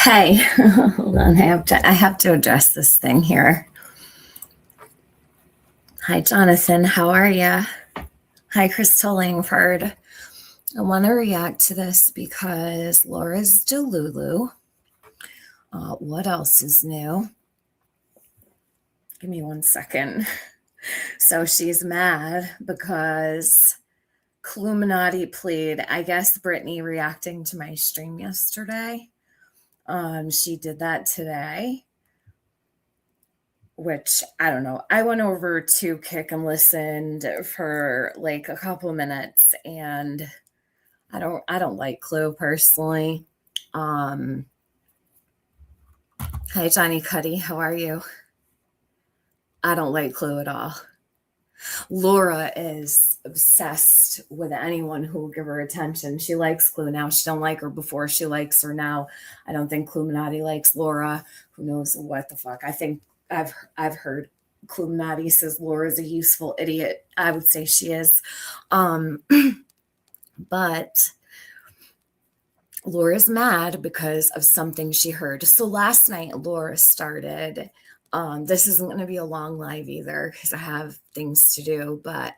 Hey, hold on. I have to address this thing here. Hi, Jonathan. How are you? Hi, Crystal Langford. I want to react to this because Laura's Delulu. What else is new? Give me 1 second. So she's mad because Cluminati played, I guess, Brittany reacting to my stream yesterday. She did that today, which I don't know. I went over to Kick and listened for like a couple minutes, and I don't like Clue personally. Hi Johnny Cuddy, how are you? I don't like Clue at all. Laura is obsessed with anyone who will give her attention. She likes Clue now. She don't like her before. She likes her now. I don't think Cluminati likes Laura. Who knows what the fuck? I think I've heard Cluminati says Laura's a useful idiot. I would say she is. But Laura's mad because of something she heard. So last night Laura started, this isn't going to be a long live either because I have things to do, but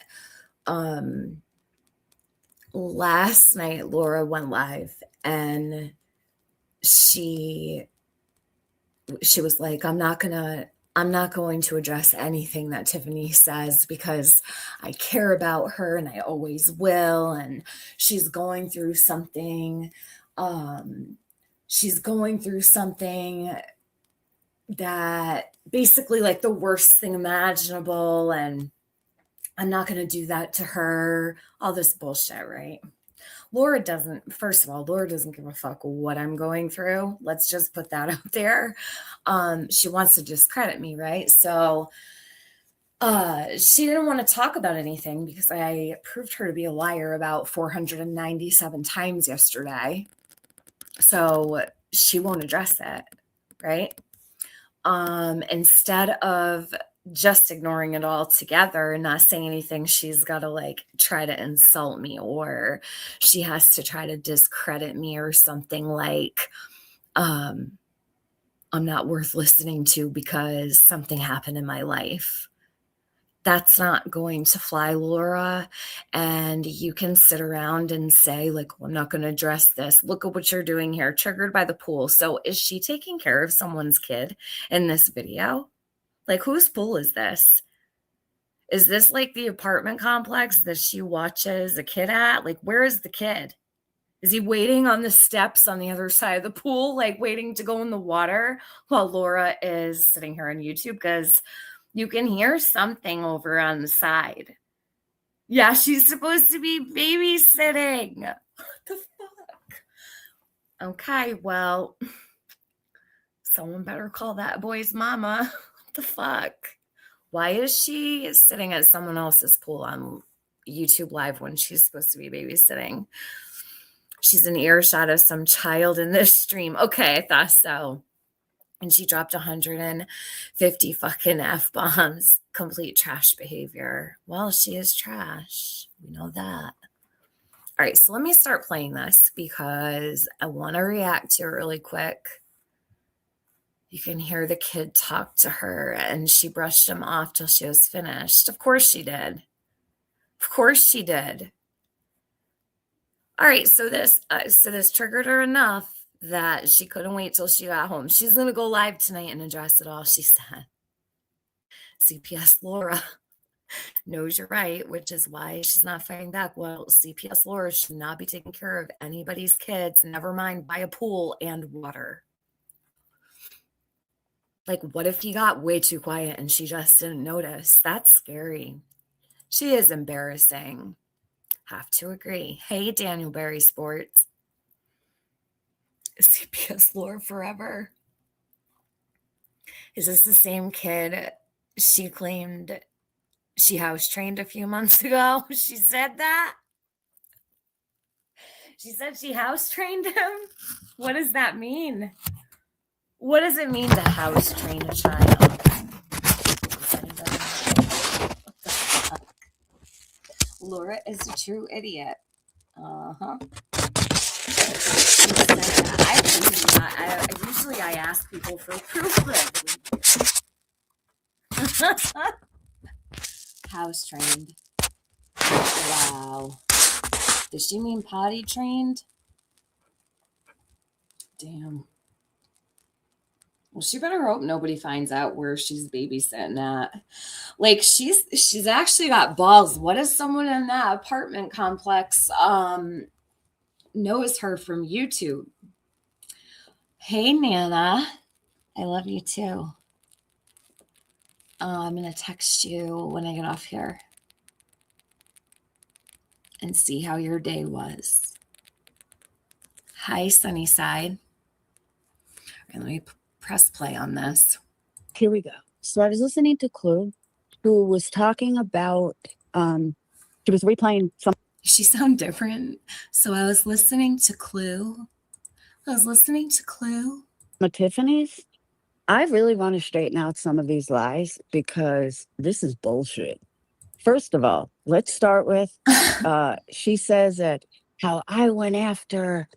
last night Laura went live and she was like, I'm not going to address anything that Tiffany says because I care about her and I always will, and she's going through something. She's going through something that basically like the worst thing imaginable, and I'm not going to do that to her. All this bullshit, right? Laura doesn't give a fuck what I'm going through. Let's just put that out there. She wants to discredit me, right? So she didn't want to talk about anything because I proved her to be a liar about 497 times yesterday. So she won't address it, right? Instead of just ignoring it all together and not saying anything, she's got to like try to insult me, or she has to try to discredit me or something like I'm not worth listening to because something happened in my life. That's not going to fly, Laura. And you can sit around and say, like, well, I'm not going to address this. Look at what you're doing here. Triggered by the pool. So is she taking care of someone's kid in this video? Like, whose pool is this? Is this like the apartment complex that she watches a kid at? Like, where is the kid? Is he waiting on the steps on the other side of the pool, like waiting to go in the water while Laura is sitting here on YouTube? Because you can hear something over on the side. Yeah, she's supposed to be babysitting. What the fuck? Okay, well, someone better call that boy's mama. What the fuck? Why is she sitting at someone else's pool on YouTube Live when she's supposed to be babysitting? She's an earshot of some child in this stream. Okay, I thought so. And she dropped 150 fucking F-bombs. Complete trash behavior. Well, she is trash. We know that. All right, so let me start playing this because I want to react to it really quick. You can hear the kid talk to her, and she brushed him off till she was finished. Of course she did. Of course she did. All right, so this triggered her enough that she couldn't wait till she got home. She's going to go live tonight and address it all, she said. CPS Laura knows you're right, which is why she's not fighting back. Well, CPS Laura should not be taking care of anybody's kids, never mind by a pool and water. Like, what if he got way too quiet and she just didn't notice? That's scary. She is embarrassing. Have to agree. Hey, Daniel Berry Sports. CPS Laura forever. Is this the same kid she claimed she house trained a few months ago? She said that? She said she house trained him? What does that mean? What does it mean to house train a child? What the fuck? Laura is a true idiot. Uh-huh. I usually ask people for proof. House trained. Wow. Does she mean potty trained? Damn. Well, she better hope nobody finds out where she's babysitting at. Like she's actually got balls. What if someone in that apartment complex knows her from YouTube? Hey Nana. I love you too. I'm gonna text you when I get off here and see how your day was. Hi, Sunnyside. And let me press play on this. Here we go. So I was listening to Clue, who was talking about, she was replaying some. She sound different. So I was listening to Clue. Tiffany's. I really want to straighten out some of these lies because this is bullshit. First of all, let's start with, she says that how I went after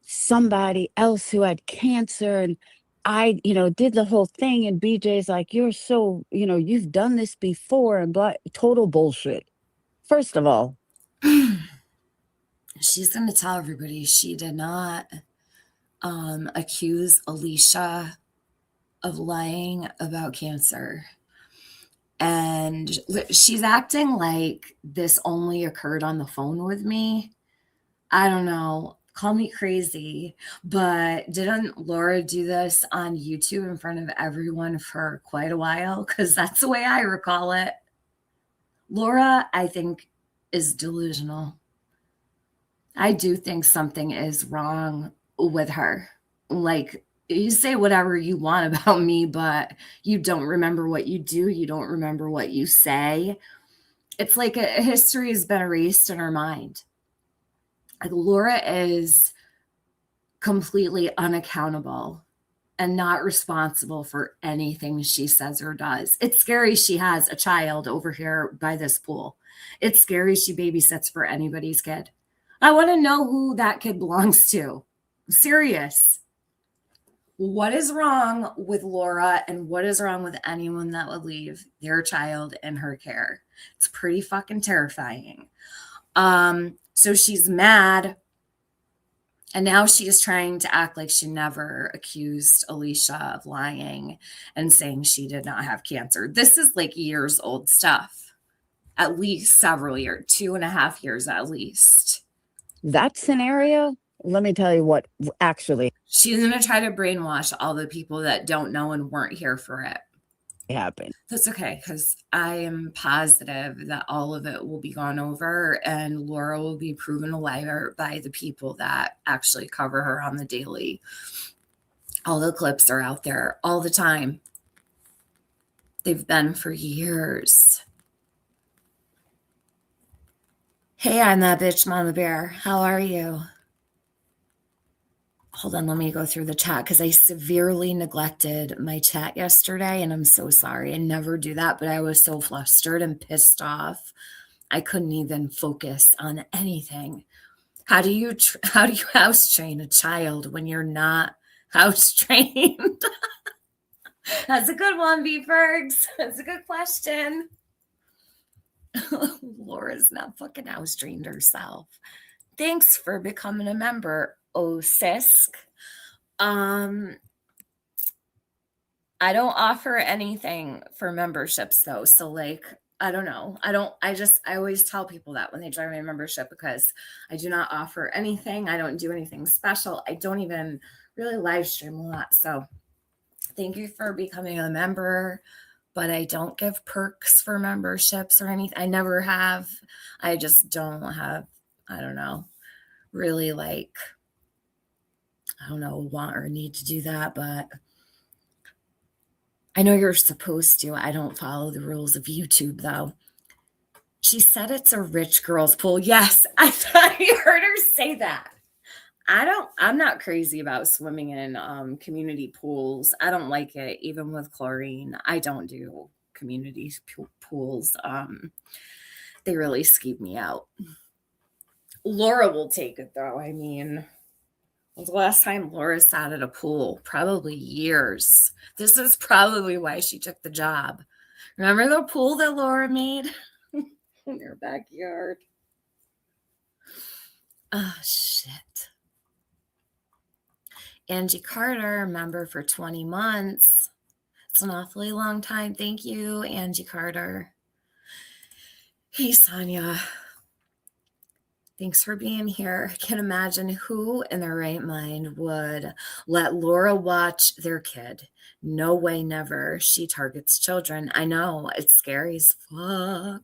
somebody else who had cancer and I, did the whole thing. And BJ's like, you're so, you've done this before and blah, total bullshit. First of all, she's going to tell everybody she did not accuse Alicia of lying about cancer. And she's acting like this only occurred on the phone with me. I don't know. Call me crazy, but didn't Laura do this on YouTube in front of everyone for quite a while? Because that's the way I recall it. Laura, I think, is delusional. I do think something is wrong with her. Like, you say whatever you want about me, but you don't remember what you do. You don't remember what you say. It's like a history has been erased in her mind. Like, Laura is completely unaccountable and not responsible for anything she says or does. It's scary she has a child over here by this pool. It's scary she babysits for anybody's kid. I want to know who that kid belongs to. I'm serious. What is wrong with Laura and what is wrong with anyone that would leave their child in her care? It's pretty fucking terrifying. So she's mad. And now she is trying to act like she never accused Alicia of lying and saying she did not have cancer. This is like years old stuff, at least several years, 2.5 years at least. That scenario, let me tell you what actually she's going to try to brainwash all the people that don't know and weren't here for it. Happened. That's okay, because I am positive that all of it will be gone over and Laura will be proven a liar by the people that actually cover her on the daily. All the clips are out there all the time. They've been for years. Hey, I'm that bitch, Mama Bear. How are you? Hold on, let me go through the chat because I severely neglected my chat yesterday, and I'm so sorry. I never do that, but I was so flustered and pissed off. I couldn't even focus on anything. How do you house train a child when you're not house trained? That's a good one, B-Fergs. That's a good question. Laura's not fucking house trained herself. Thanks for becoming a member, Osisk. I don't offer anything for memberships though. So like, I don't know. I always tell people that when they join my membership because I do not offer anything. I don't do anything special. I don't even really live stream a lot. So thank you for becoming a member, but I don't give perks for memberships or anything. I never have. I just don't have, I don't know, really like, I don't know, want or need to do that, but I know you're supposed to. I don't follow the rules of YouTube, though. She said it's a rich girl's pool. Yes, I thought you heard her say that. I'm not crazy about swimming in community pools. I don't like it, even with chlorine. I don't do community pools. They really skeeve me out. Laura will take it, though. I mean, The last time Laura sat at a pool, probably years. This is probably why she took the job. Remember the pool that Laura made in her backyard? Oh, shit. Angie Carter, member for 20 months. It's an awfully long time. Thank you, Angie Carter. Hey, Sonia. Thanks for being here. I can't imagine who in their right mind would let Laura watch their kid. No way, never. She targets children. I know, it's scary as fuck.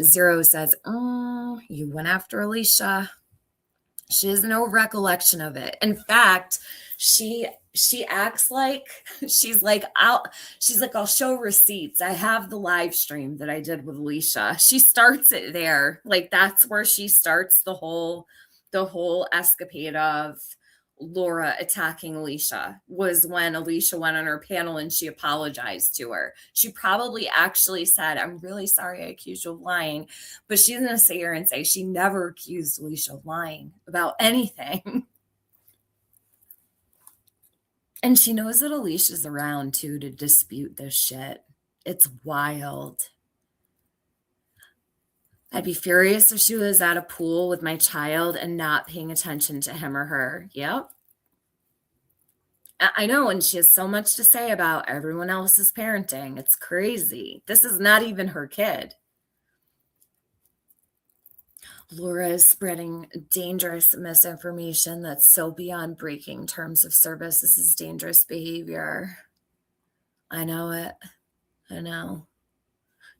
Zero says, oh, you went after Alicia. She has no recollection of it. In fact, she acts like I'll show receipts. I have the live stream that I did with Alicia. She starts it there. Like that's where she starts the whole escapade of Laura attacking Alicia, was when Alicia went on her panel and she apologized to her. She probably actually said, I'm really sorry I accused you of lying. But she's going to sit here and say she never accused Alicia of lying about anything. And she knows that Alicia's around too to dispute this shit. It's wild. I'd be furious if she was at a pool with my child and not paying attention to him or her. Yep. I know, and she has so much to say about everyone else's parenting. It's crazy. This is not even her kid. Laura is spreading dangerous misinformation that's so beyond breaking terms of service. This is dangerous behavior. I know it. I know.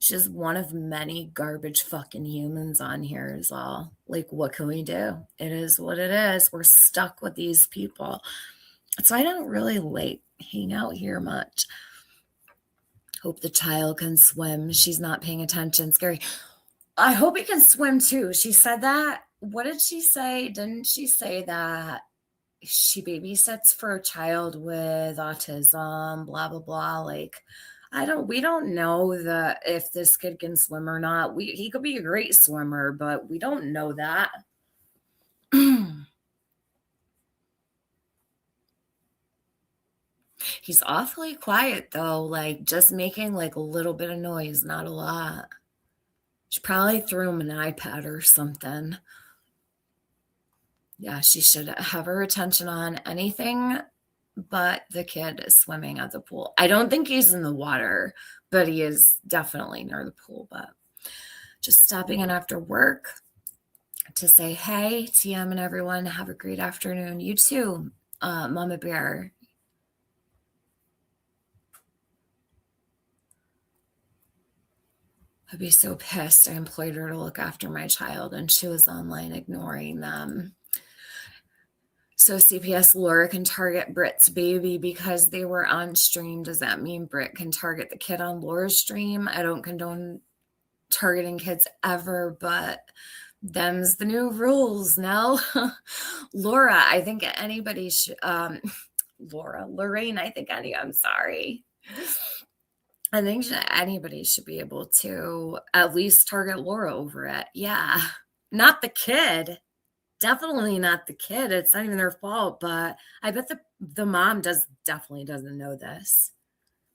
She's one of many garbage fucking humans on here is all. Like, what can we do? It is what it is. We're stuck with these people. So I don't really like hang out here much. Hope the child can swim. She's not paying attention. Scary. I hope he can swim too. She said that. What did she say? Didn't she say that she babysits for a child with autism, blah, blah, blah. Like, we don't know if this kid can swim or not. He could be a great swimmer, but we don't know that. He's awfully quiet though, like just making like a little bit of noise, not a lot. She probably threw him an iPad or something. Yeah, she should have her attention on anything but the kid swimming at the pool. I don't think he's in the water, but he is definitely near the pool. But just stopping in after work to say, hey, TM and everyone, have a great afternoon. You too, Mama Bear. I'd be so pissed. I employed her to look after my child and she was online ignoring them. So CPS Laura can target Britt's baby because they were on stream. Does that mean Britt can target the kid on Laura's stream? I don't condone targeting kids ever, but them's the new rules, no? Laura, I think anybody should, Lorraine, I'm sorry. I think anybody should be able to at least target Laura over it. Yeah. Not the kid. Definitely not the kid. It's not even their fault, but I bet the mom definitely doesn't know this.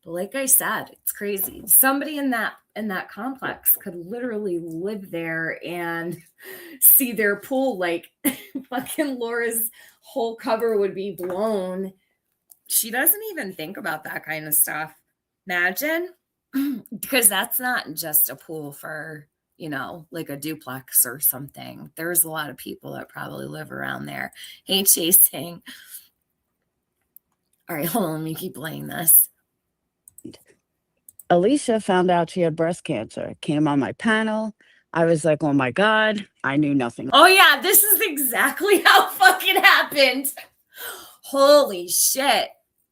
But like I said, it's crazy. Somebody in that complex could literally live there and see their pool, like fucking Laura's whole cover would be blown. She doesn't even think about that kind of stuff. Imagine, because that's not just a pool for, like a duplex or something. There's a lot of people that probably live around there. Hey, chasing. All right, hold on. Let me keep playing this. Alicia found out she had breast cancer, came on my panel. I was like, oh my God, I knew nothing. Oh, yeah, this is exactly how fucking happened. Holy shit.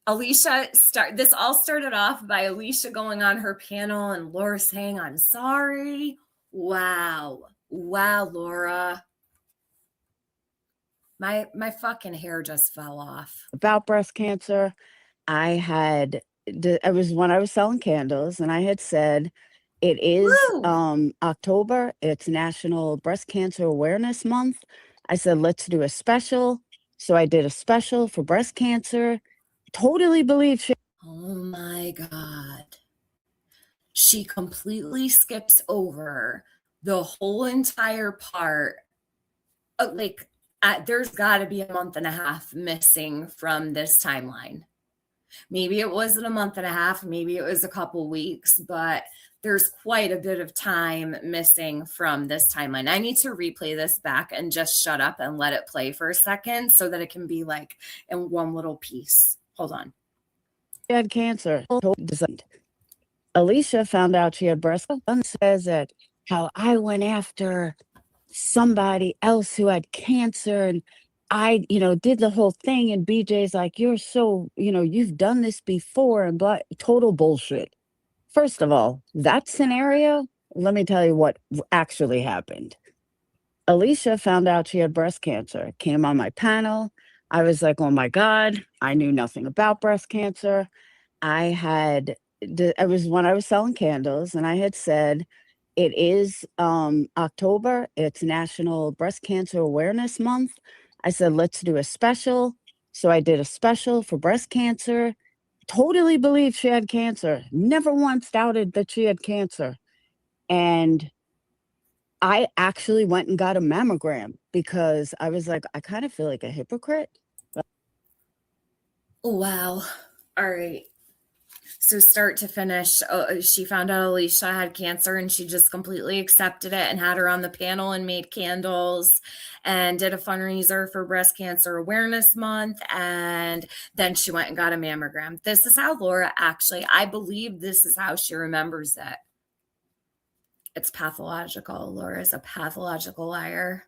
This all started off by Alicia going on her panel and Laura saying, I'm sorry. Wow, Laura. My fucking hair just fell off. About breast cancer, it was when I was selling candles and I had said, it is October. It's National Breast Cancer Awareness Month. I said, let's do a special. So I did a special for breast cancer. Totally believed she Oh my God. She completely skips over the whole entire part. Like, there's got to be a month and a half missing from this timeline. Maybe it wasn't a month and a half, maybe it was a couple weeks, but there's quite a bit of time missing from this timeline. I need to replay this back and just shut up and let it play for a second so that it can be like in one little piece. Hold on. had cancer. Alicia found out she had breast cancer. Says that how I went after somebody else who had cancer and I, did the whole thing. And BJ's like, you're so, you've done this before and blah, total bullshit. First of all, that scenario, let me tell you what actually happened. Alicia found out she had breast cancer, came on my panel. I was like, oh my God, I knew nothing about breast cancer. I was when I was selling candles and I had said, it is October, it's National Breast Cancer Awareness Month. I said, let's do a special. So I did a special for breast cancer. Totally believed she had cancer. Never once doubted that she had cancer. And I actually went and got a mammogram because I was like, I kind of feel like a hypocrite. Wow. All right. So start to finish, she found out Alicia had cancer and she just completely accepted it and had her on the panel and made candles and did a fundraiser for Breast Cancer Awareness Month. And then she went and got a mammogram. This is how Laura actually, I believe this is how she remembers it. It's pathological. Laura is a pathological liar.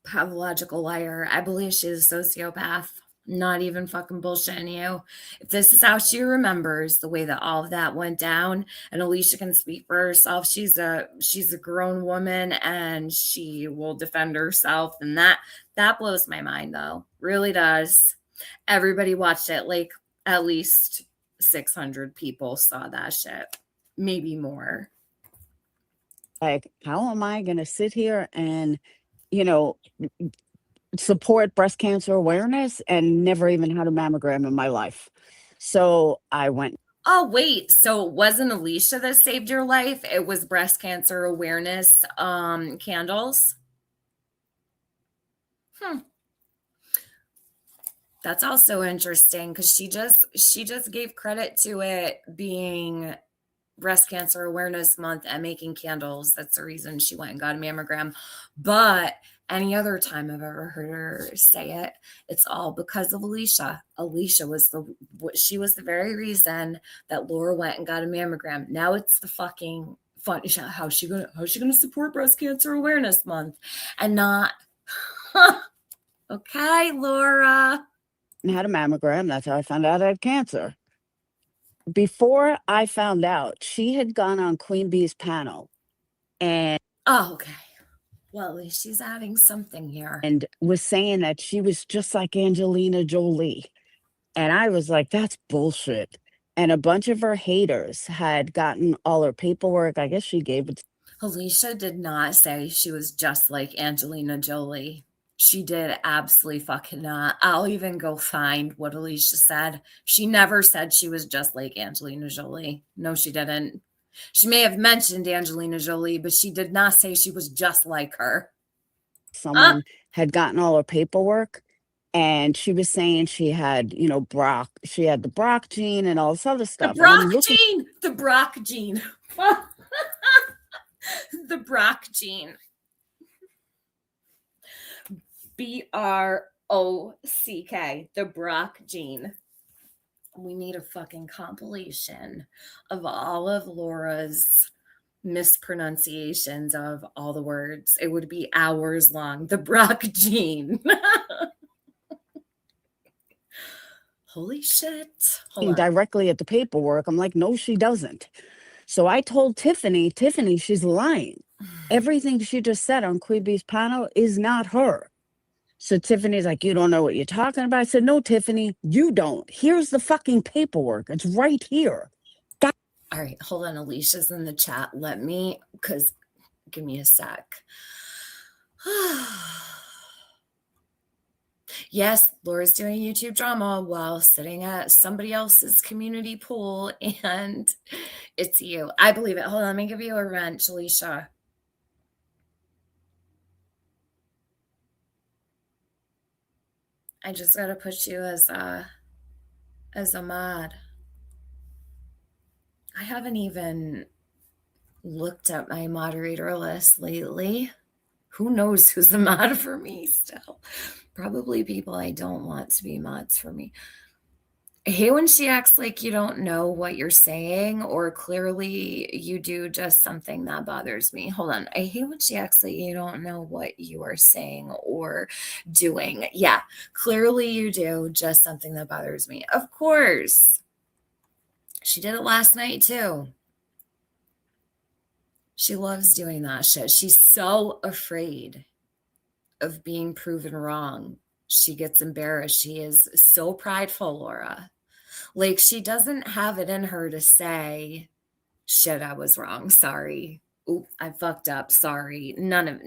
Pathological liar. I believe she's a sociopath. Not even fucking bullshitting you. If this is how she remembers the way that all of that went down, and Alicia can speak for herself, she's a grown woman and she will defend herself. And that blows my mind though. Really does. Everybody watched it. Like at least 600 people saw that shit. Maybe more. Like, how am I going to sit here and, you know, support breast cancer awareness and never even had a mammogram in my life? So I went. Oh, wait. So it wasn't Alicia that saved your life? It was breast cancer awareness candles. That's also interesting because she just gave credit to it being Breast Cancer Awareness Month and making candles. That's the reason she went and got a mammogram. But any other time I've ever heard her say it, it's all because of Alicia. Alicia was the very reason that Laura went and got a mammogram. Now it's the fucking fun. How's she gonna support Breast Cancer Awareness Month and not? Okay, Laura. And had a mammogram. That's how I found out I had cancer. Before I found out, she had gone on Queen Bee's panel and okay. Well, at least she's adding something here. And was saying that she was just like Angelina Jolie. And I was like, that's bullshit. And a bunch of her haters had gotten all her paperwork. I guess she gave it. Alicia did not say she was just like Angelina Jolie. She did absolutely fucking not. I'll even go find what Alicia said. She never said she was just like Angelina Jolie. No, she didn't. She may have mentioned Angelina Jolie, but she did not say she was just like her. Someone had gotten all her paperwork and she was saying she had, she had the Brock gene and all this other stuff. The Brock gene. The Brock gene. The Brock gene. BROCK, the Brock gene. We need a fucking compilation of all of Laura's mispronunciations of all the words. It would be hours long. The Brock gene. Holy shit. Directly at the paperwork. I'm like, no, she doesn't. So I told Tiffany, she's lying. Everything she just said on Queen Bee's panel is not her. So Tiffany's like, you don't know what you're talking about. I said, no, Tiffany, you don't. Here's the fucking paperwork. It's right here. All right, hold on. Alicia's in the chat. Give me a sec. Yes, Laura's doing YouTube drama while sitting at somebody else's community pool, and it's you. I believe it. Hold on, let me give you a wrench, Alicia. I just gotta put you as a mod. I haven't even looked at my moderator list lately. Who knows who's a mod for me still? Probably people I don't want to be mods for me. I hate when she acts like you don't know what you're saying, or clearly you do, just something that bothers me. Hold on. I hate when she acts like you don't know what you are saying or doing. Yeah, clearly you do, just something that bothers me. Of course. She did it last night too. She loves doing that shit. She's so afraid of being proven wrong. She gets embarrassed. She is so prideful, Laura. Like, she doesn't have it in her to say, shit, I was wrong. Sorry. Oop, I fucked up. Sorry. Never,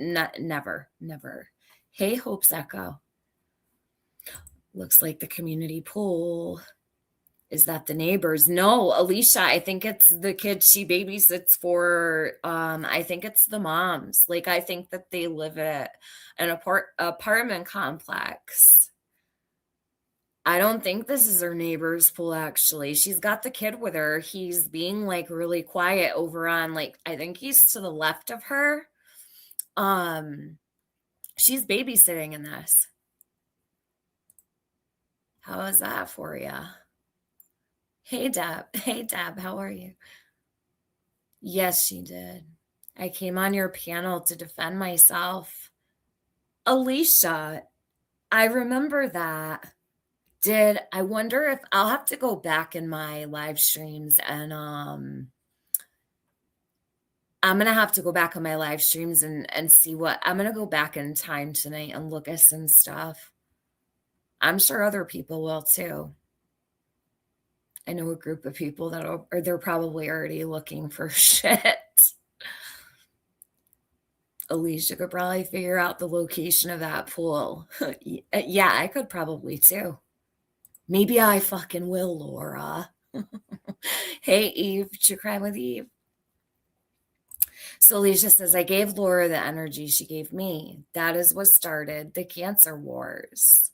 never. Hey, Hope's Echo. Looks like the community pool. Is that the neighbors? No, Alicia, I think it's the kids she babysits for. I think it's the moms. Like, I think that they live at an apartment complex. I don't think this is her neighbor's pool, actually. She's got the kid with her. He's being like really quiet over on, like, I think he's to the left of her. She's babysitting in this. How is that for you? Hey, Deb. Hey, Deb, how are you? Yes, she did. I came on your panel to defend myself. Alicia, I remember that. I wonder if I'll have to go back in my live streams, and I'm gonna have to go back on my live streams and see what I'm gonna go back in time tonight and look at some stuff. I'm sure other people will too. I know a group of people that are, or they're probably already looking for shit. Alicia could probably figure out the location of that pool. Yeah, I could probably too. Maybe I fucking will, Laura. Hey, Eve, true crime with Eve. So Alicia says, I gave Laura the energy she gave me. That is what started the cancer wars.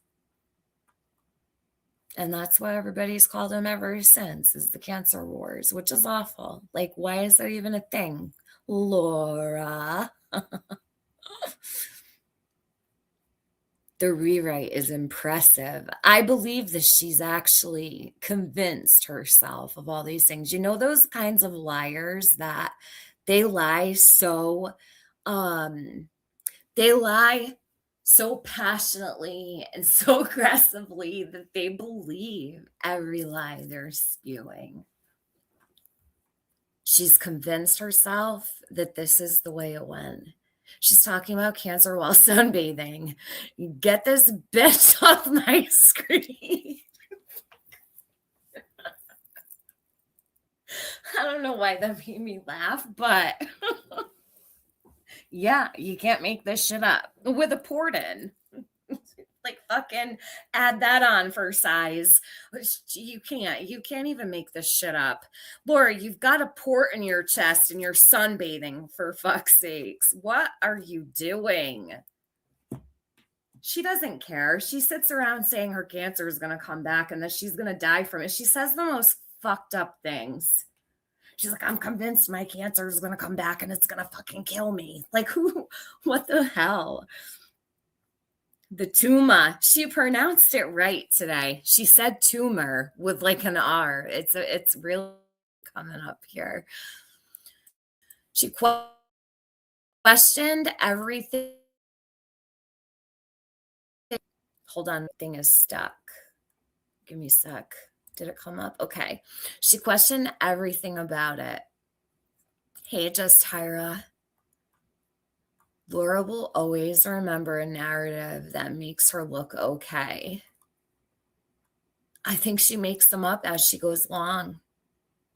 And that's why everybody's called them ever since, is the cancer wars, which is awful. Like, why is that even a thing? Laura. The rewrite is impressive. I believe that she's actually convinced herself of all these things. You know, those kinds of liars that they lie so they lie so passionately and so aggressively that they believe every lie they're spewing. She's convinced herself that this is the way it went. She's talking about cancer while sunbathing. Get this bitch off my screen. I don't know why that made me laugh, but yeah, you can't make this shit up with a port in. Like, fucking add that on for size. You can't even make this shit up. Laura, you've got a port in your chest and you're sunbathing, for fuck's sakes. What are you doing? She doesn't care. She sits around saying her cancer is going to come back and that she's going to die from it. She says the most fucked up things. She's like, I'm convinced my cancer is going to come back and it's going to fucking kill me. Like, who, what the hell? The tumor. She pronounced it right today. She said tumor with like an R. It's really coming up here. She questioned everything. Hold on, thing is stuck. Give me a sec. Did it come up? Okay. She questioned everything about it. Hey, just Tyra. Laura will always remember a narrative that makes her look okay. I think she makes them up as she goes along.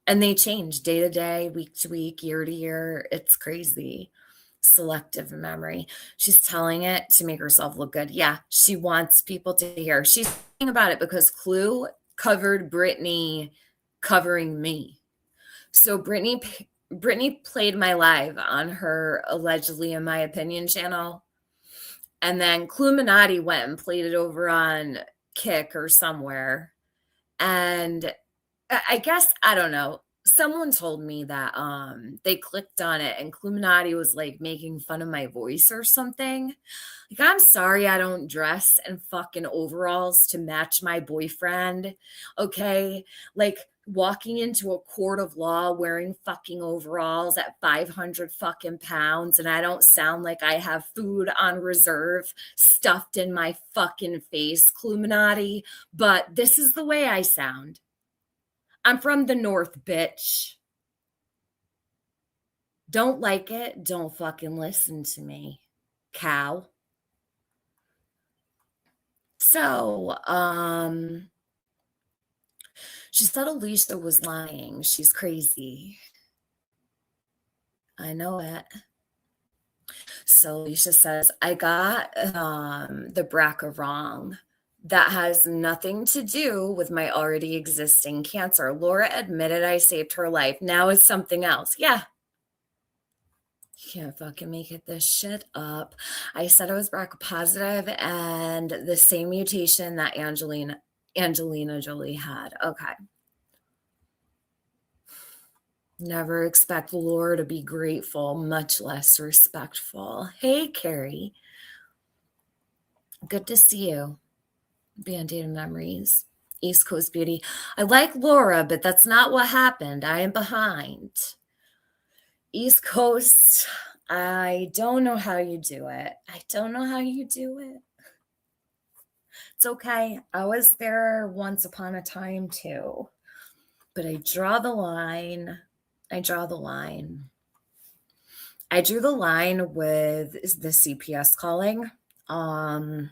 And they change day to day, week to week, year to year. It's crazy. Selective memory. She's telling it to make herself look good. Yeah, she wants people to hear. She's thinking about it because Clue covered Britney covering me. So Brittany played my live on her allegedly in my opinion channel. And then Cluminati went and played it over on Kick or somewhere. And I guess I don't know. Someone told me that they clicked on it and Cluminati was like making fun of my voice or something. Like, I'm sorry I don't dress in fucking overalls to match my boyfriend. Okay. Like, walking into a court of law wearing fucking overalls at 500 fucking pounds, and I don't sound like I have food on reserve stuffed in my fucking face, Cluminati. But this is the way I sound. I'm from the North, bitch. Don't like it? Don't fucking listen to me, cow. So, she said Alicia was lying. She's crazy. I know it. So Alicia says, I got the BRCA wrong. That has nothing to do with my already existing cancer. Laura admitted I saved her life. Now it's something else. Yeah. You can't fucking make it this shit up. I said I was BRCA positive and the same mutation that Angelina Jolie had. Okay. Never expect Laura to be grateful, much less respectful. Hey, Carrie. Good to see you. Band-Aid memories. East Coast Beauty. I like Laura, but that's not what happened. I am behind. East Coast, I don't know how you do it. I don't know how you do it. It's okay. I was there once upon a time too. But I draw the line. I draw the line. I drew the line with the CPS calling on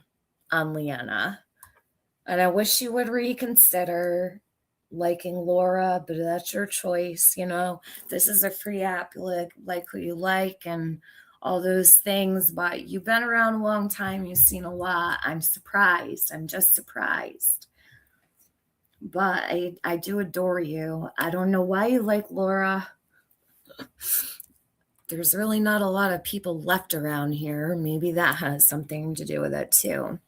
Leanna. And I wish you would reconsider liking Laura, but that's your choice. You know, this is a free app. You like who you like and all those things. But you've been around a long time. You've seen a lot. I'm surprised. I'm just surprised. But I do adore you. I don't know why you like Laura. There's really not a lot of people left around here. Maybe that has something to do with it too.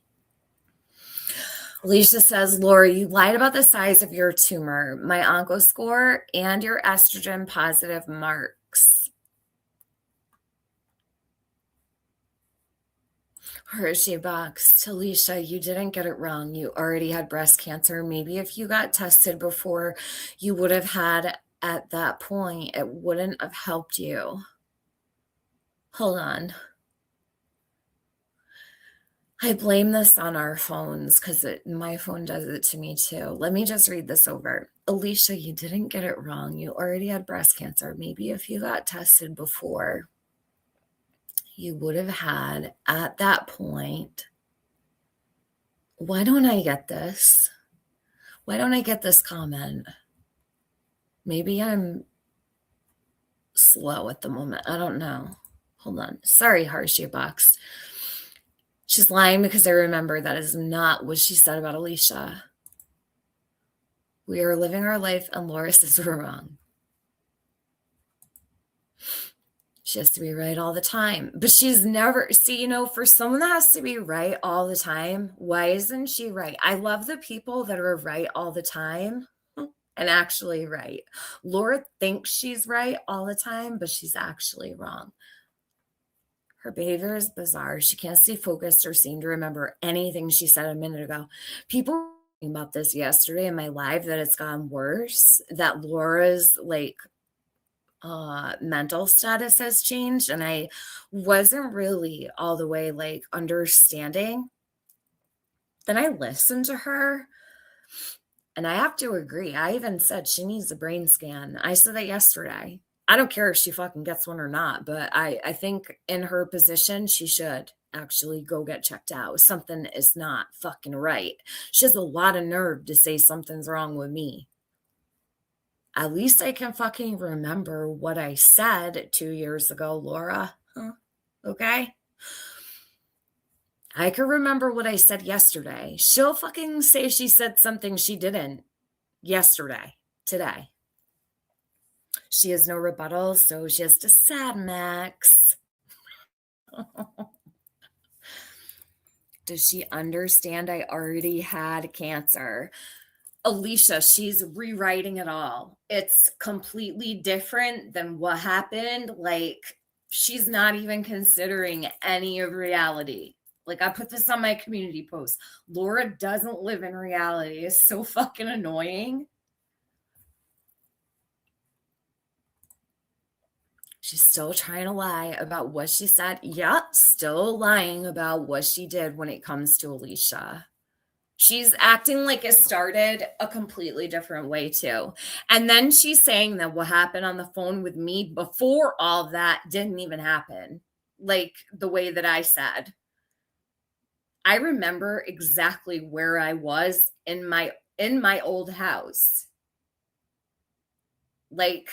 Alicia says, Laura, you lied about the size of your tumor, my onco score, and your estrogen positive marks. Hershey box. Alicia, you didn't get it wrong. You already had breast cancer. Maybe if you got tested before you would have had at that point, it wouldn't have helped you. Hold on. I blame this on our phones because my phone does it to me too. Let me just read this over. Alicia, you didn't get it wrong. You already had breast cancer. Maybe if you got tested before, you would have had at that point. Why don't I get this? Why don't I get this comment? Maybe I'm slow at the moment. I don't know. Hold on. Sorry, Hershey box. She's lying because I remember that is not what she said about Alicia. We are living our life and Laura says we're wrong. She has to be right all the time. But she's never, see, you know, for someone that has to be right all the time, why isn't she right? I love the people that are right all the time and actually right. Laura thinks she's right all the time, but she's actually wrong. Her behavior is bizarre. She can't stay focused or seem to remember anything she said a minute ago. People were talking about this yesterday in my live that it's gotten worse, that Laura's like mental status has changed. And I wasn't really all the way like understanding. Then I listened to her and I have to agree. I even said she needs a brain scan. I said that yesterday. I don't care if she fucking gets one or not, but I think in her position, she should actually go get checked out. Something is not fucking right. She has a lot of nerve to say something's wrong with me. At least I can fucking remember what I said 2 years ago, Laura. Huh? Okay? I can remember what I said yesterday. She'll fucking say she said something she didn't yesterday, today. She has no rebuttal, so she has to sad Max. Does she understand I already had cancer? Alicia, she's rewriting it all. It's completely different than what happened. Like, she's not even considering any of reality. Like, I put this on my community post. Laura doesn't live in reality. It's so fucking annoying. She's still trying to lie about what she said. Yep, still lying about what she did when it comes to Alicia. She's acting like it started a completely different way, too. And then she's saying that what happened on the phone with me before all that didn't even happen, like the way that I said. I remember exactly where I was in my old house. Like,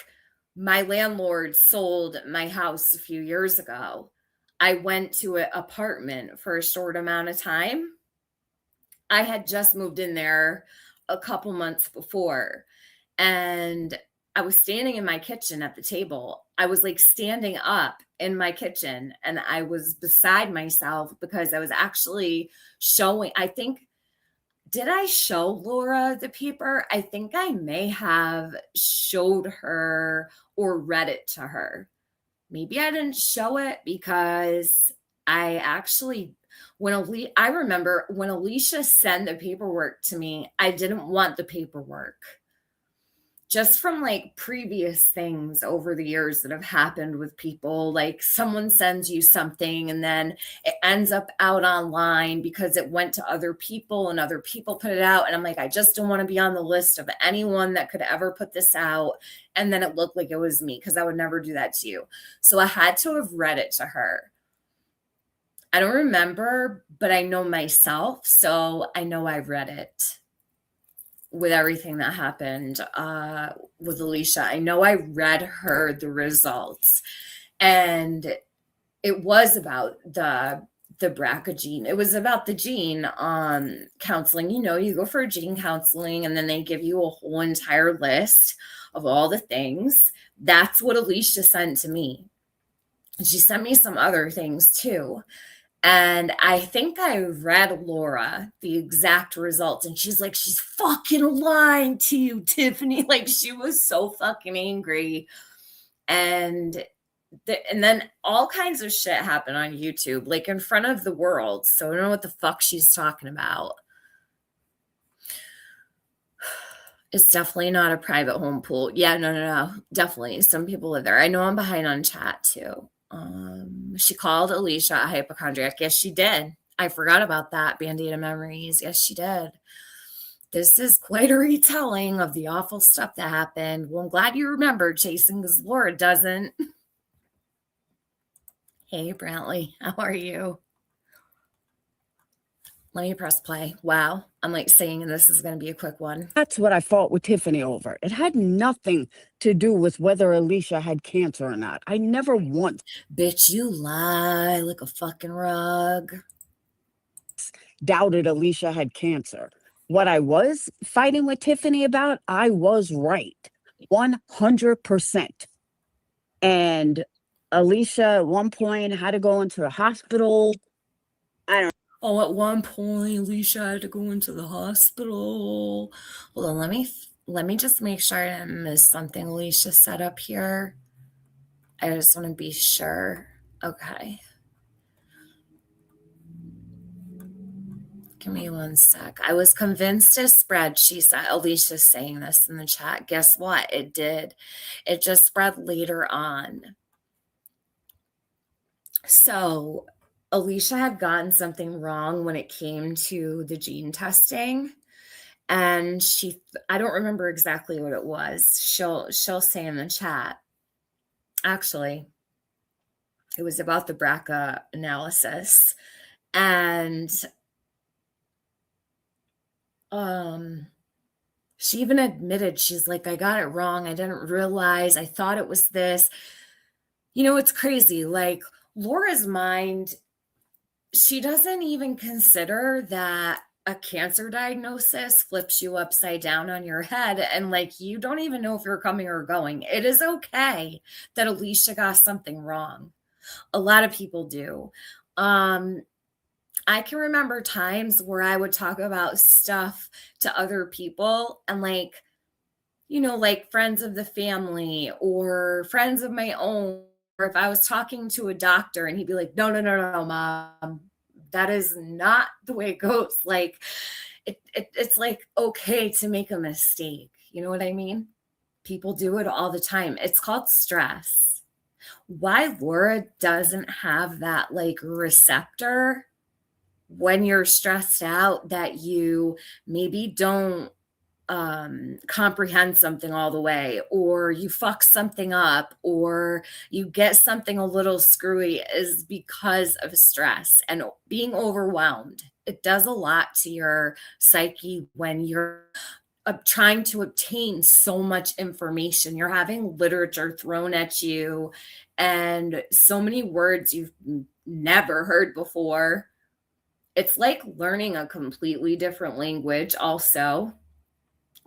my landlord sold my house a few years ago. I went to an apartment for a short amount of time. I had just moved in there a couple months before, and I was standing in my kitchen at the table. I was like standing up in my kitchen and I was beside myself because I was actually showing, I think, did I show Laura the paper? I think I may have showed her or read it to her. Maybe I didn't show it because I actually, I remember when Alicia sent the paperwork to me, I didn't want the paperwork. Just from like previous things over the years that have happened with people, like someone sends you something and then it ends up out online because it went to other people and other people put it out. And I'm like, I just don't want to be on the list of anyone that could ever put this out. And then it looked like it was me because I would never do that to you. So I had to have read it to her. I don't remember, but I know myself. So I know I read it with everything that happened with Alicia. I know I read her the results, and it was about the BRCA gene. It was about the gene counseling. You know, you go for gene counseling, and then they give you a whole entire list of all the things. That's what Alicia sent to me. And she sent me some other things too. And I think I read Laura the exact results, and she's like, she's fucking lying to you, Tiffany. Like, she was so fucking angry. And and then all kinds of shit happened on YouTube, like in front of the world. So I don't know what the fuck she's talking about. It's definitely not a private home pool. Yeah, no. Definitely. Some people live there. I know I'm behind on chat too. She called Alicia a hypochondriac. Yes, she did. I forgot about that. Band-Aid of memories. Yes, she did. This is quite a retelling of the awful stuff that happened. Well, I'm glad you remembered, Jason, because Laura doesn't. Hey, Brantley, how are you? Let me press play. Wow. I'm like saying this is going to be a quick one. That's what I fought with Tiffany over. It had nothing to do with whether Alicia had cancer or not. I never once Bitch, you lie like a fucking rug. doubted Alicia had cancer. What I was fighting with Tiffany about, I was right. 100%. And Alicia at one point had to go into the hospital. Oh, at one point, Alicia had to go into the hospital. Hold on, let me just make sure I didn't miss something Alicia said up here. I just want to be sure. Okay. Give me one sec. I was convinced it spread. She said, Alicia's saying this in the chat. Guess what? It did. It just spread later on. So Alicia had gotten something wrong when it came to the gene testing. And I don't remember exactly what it was. She'll say in the chat. Actually, it was about the BRCA analysis. And she even admitted, she's like, I got it wrong. I didn't realize. I thought it was this. You know, it's crazy. Like, Laura's mind, she doesn't even consider that a cancer diagnosis flips you upside down on your head and like you don't even know if you're coming or going. It is okay that Alicia got something wrong. A lot of people do. Um I can remember times where I would talk about stuff to other people and like, like friends of the family or friends of my own. Or if I was talking to a doctor and he'd be like, no, no, no, no, no, mom, that is not the way it goes. Like, it's like okay to make a mistake. You know what I mean? People do it all the time. It's called stress. Why Laura doesn't have that like receptor when you're stressed out that you maybe don't comprehend something all the way, or you fuck something up, or you get something a little screwy is because of stress and being overwhelmed. It does a lot to your psyche when you're trying to obtain so much information. You're having literature thrown at you and so many words you've never heard before. It's like learning a completely different language, also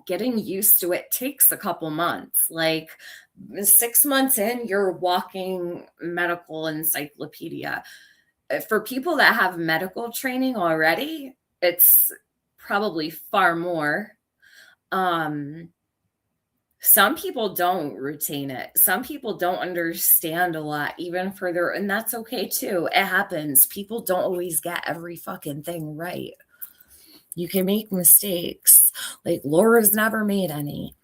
getting used to it takes a couple months. Like 6 months in, you're walking medical encyclopedia. For people that have medical training already, it's probably far more. Um, some people don't retain it. Some people don't understand a lot, even further, and that's okay too. It happens. People don't always get every fucking thing right. You can make mistakes. Like Laura's never made any.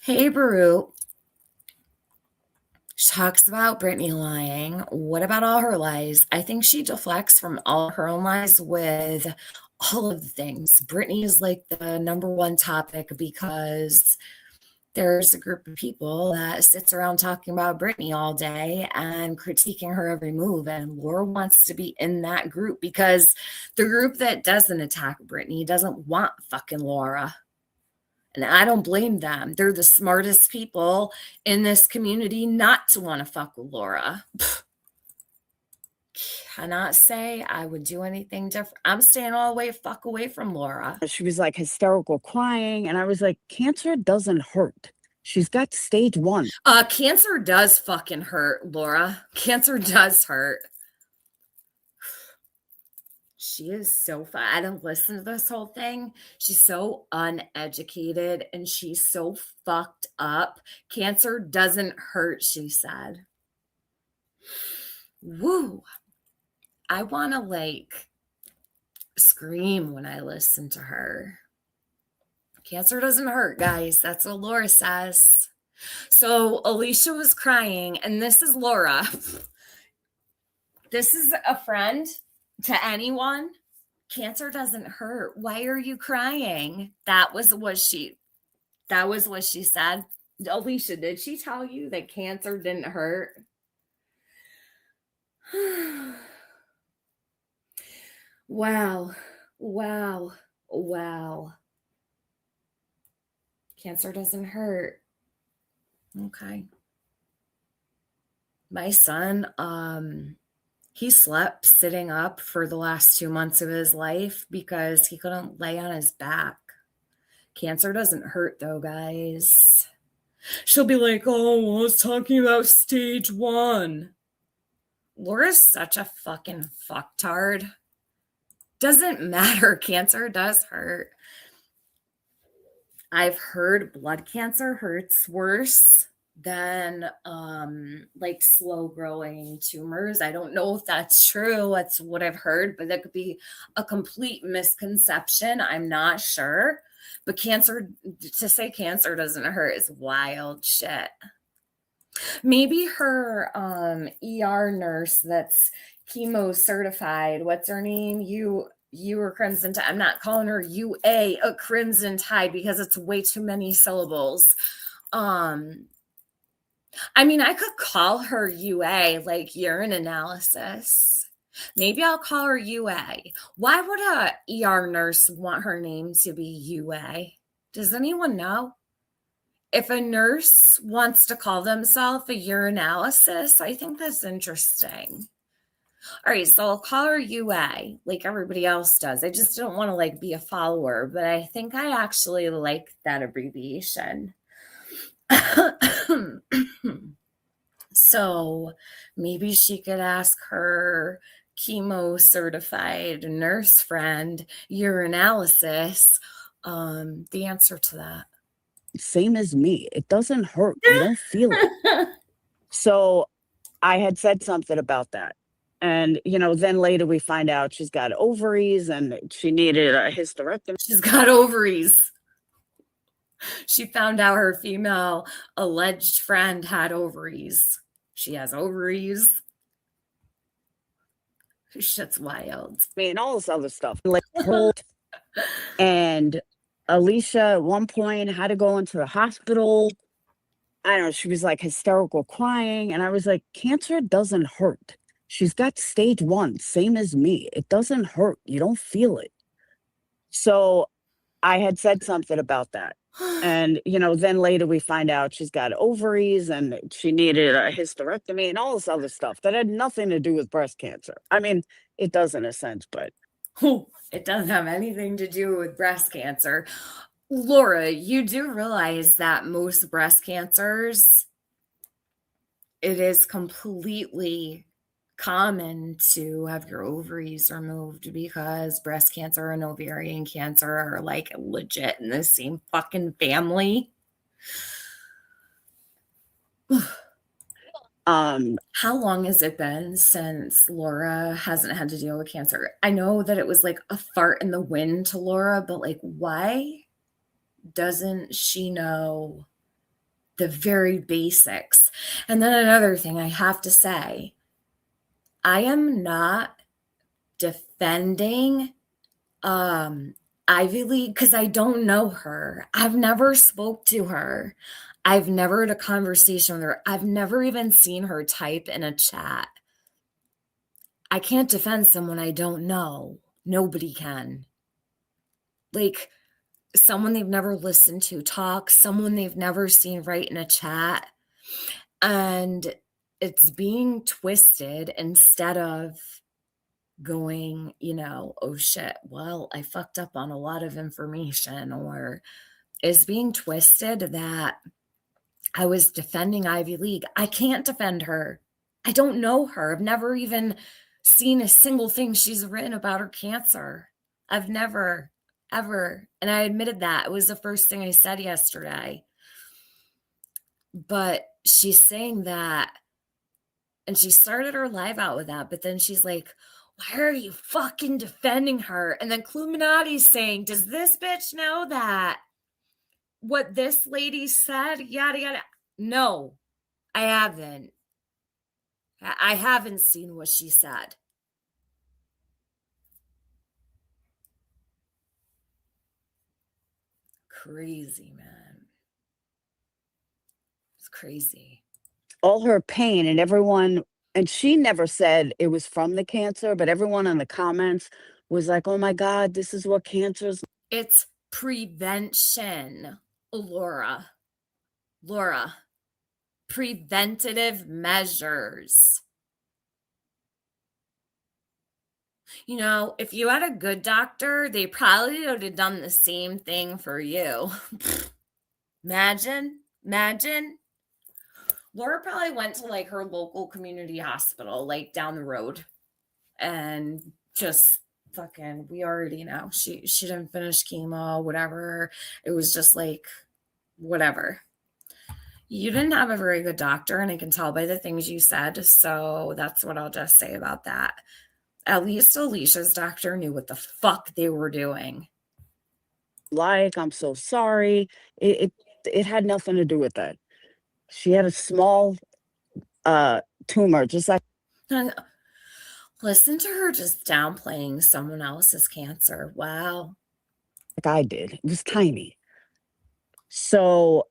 Hey, Baru. She talks about Brittany lying. What about all her lies? I think she deflects from all her own lies with all of the things. Brittany is like the number one topic because there's a group of people that sits around talking about Brittany all day and critiquing her every move. And Laura wants to be in that group because the group that doesn't attack Brittany doesn't want fucking Laura. And I don't blame them. They're the smartest people in this community not to want to fuck with Laura. Cannot say I would do anything different. I'm staying all the way fuck away from Laura. She was like hysterical crying. And I was like, cancer doesn't hurt. She's got stage 1. Cancer does fucking hurt, Laura. Cancer does hurt. She is so fun. I don't listen to this whole thing. She's so uneducated and she's so fucked up. Cancer doesn't hurt, she said. Woo. I want to like scream when I listen to her. Cancer doesn't hurt, guys. That's what Laura says. So Alicia was crying, and this is Laura. This is a friend to anyone. Cancer doesn't hurt. Why are you crying? That was what she said. Alicia, did she tell you that cancer didn't hurt? Wow. Wow. Wow. Cancer doesn't hurt. Okay. My son, he slept sitting up for the last 2 months of his life because he couldn't lay on his back. Cancer doesn't hurt though, guys. She'll be like, oh, I was talking about stage 1. Laura's such a fucking fucktard. Doesn't matter. Cancer does hurt. I've heard blood cancer hurts worse than like slow growing tumors. I don't know if that's true. That's what I've heard, but that could be a complete misconception. I'm not sure. But cancer, to say cancer doesn't hurt is wild shit. Maybe her ER nurse that's chemo certified, what's her name? You or Crimson Tide. I'm not calling her UA a Crimson Tide because it's way too many syllables. I mean, I could call her UA, like urine analysis. Maybe I'll call her UA. Why would a ER nurse want her name to be UA? Does anyone know? If a nurse wants to call themselves a urinalysis, I think that's interesting. All right, so I'll call her UA like everybody else does. I just don't want to like be a follower, but I think I actually like that abbreviation. So maybe she could ask her chemo certified nurse friend urinalysis the answer to that. Same as me. It doesn't hurt. You don't feel it. So I had said something about that. And, then later we find out she's got ovaries and she needed a hysterectomy. She's got ovaries. She found out her female alleged friend had ovaries. She has ovaries. Shit's wild. I mean, all this other stuff. Like, and Alicia at one point had to go into the hospital. I don't know, she was like hysterical crying. And I was like, cancer doesn't hurt. She's got stage 1, same as me. It doesn't hurt. You don't feel it. So I had said something about that. And, then later we find out she's got ovaries and she needed a hysterectomy and all this other stuff that had nothing to do with breast cancer. I mean, it does in a sense, but it doesn't have anything to do with breast cancer. Laura, you do realize that most breast cancers, it is completely common to have your ovaries removed because breast cancer and ovarian cancer are like legit in the same fucking family. How long has it been since Laura hasn't had to deal with cancer? I know that it was like a fart in the wind to Laura, but like, why doesn't she know the very basics? And then another thing I have to say, I am not defending Ivy League because I don't know her. I've never spoke to her. I've never had a conversation with her. I've never even seen her type in a chat. I can't defend someone I don't know. Nobody can. Like someone they've never listened to talk, someone they've never seen write in a chat. And it's being twisted instead of going, oh shit, well, I fucked up on a lot of information, or is being twisted that I was defending Ivy League. I can't defend her. I don't know her. I've never even seen a single thing she's written about her cancer. I've never, ever. And I admitted that. It was the first thing I said yesterday. But she's saying that, and she started her live out with that, but then she's like, why are you fucking defending her? And then Cluminati's saying, does this bitch know that what this lady said? Yada, yada. No, I haven't. I haven't seen what she said. Crazy, man. It's crazy. all her pain and everyone, and she never said it was from the cancer, but everyone in the comments was like, oh my God, this is what cancer's. It's prevention, Laura. Laura, preventative measures. If you had a good doctor, they probably would have done the same thing for you. Imagine. Laura probably went to like her local community hospital, like down the road, and just fucking, we already know she didn't finish chemo, whatever. It was just like, whatever. You didn't have a very good doctor, and I can tell by the things you said. So that's what I'll just say about that. At least Alicia's doctor knew what the fuck they were doing. I'm so sorry. It had nothing to do with that. She had a small tumor, just like Listen to her just downplaying someone else's cancer. Wow. I did. It was tiny. So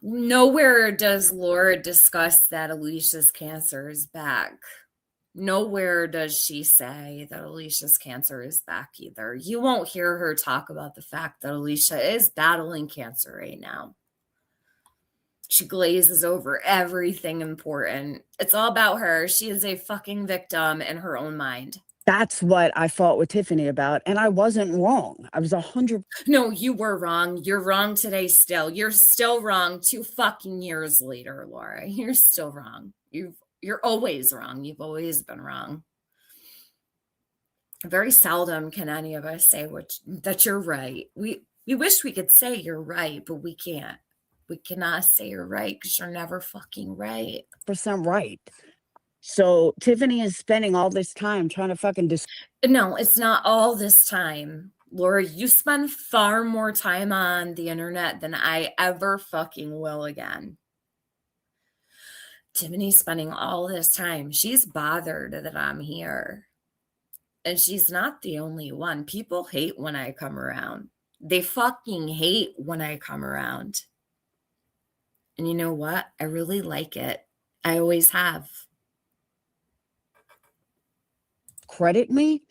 nowhere does Laura discuss that Alicia's cancer is back. Nowhere does she say that Alicia's cancer is back either. You won't hear her talk about the fact that Alicia is battling cancer right now. She glazes over everything important. It's all about her. She is a fucking victim in her own mind. That's what I fought with Tiffany about, and I wasn't wrong. I was 100 No, you were wrong. You're wrong today still. You're still wrong 2 fucking years later, Laura. You're still wrong. You're always wrong. You've always been wrong. Very seldom can any of us say that you're right. We wish we could say you're right, but we can't. We cannot say you're right because you're never fucking right. percent right. So Tiffany is spending all this time trying to fucking No, it's not all this time. Laura, you spend far more time on the internet than I ever fucking will again. Tiffany's spending all this time. She's bothered that I'm here. And she's not the only one. People hate when I come around. They fucking hate when I come around. And you know what? I really like it. I always have. credit me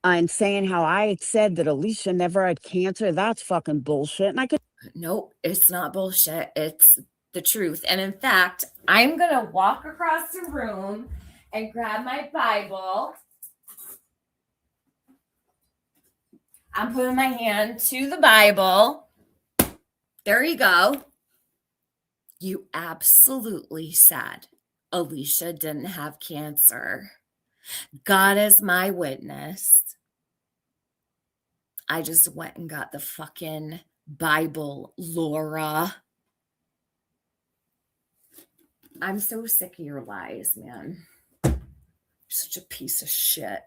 on saying how I said that Alicia never had cancer. That's fucking bullshit. And I could Nope, it's not bullshit. It's the truth. And in fact, I'm going to walk across the room and grab my Bible. I'm putting my hand to the Bible. There you go. You absolutely said Alicia didn't have cancer. God is my witness. I just went and got the fucking Bible, Laura. I'm so sick of your lies, man. You're such a piece of shit.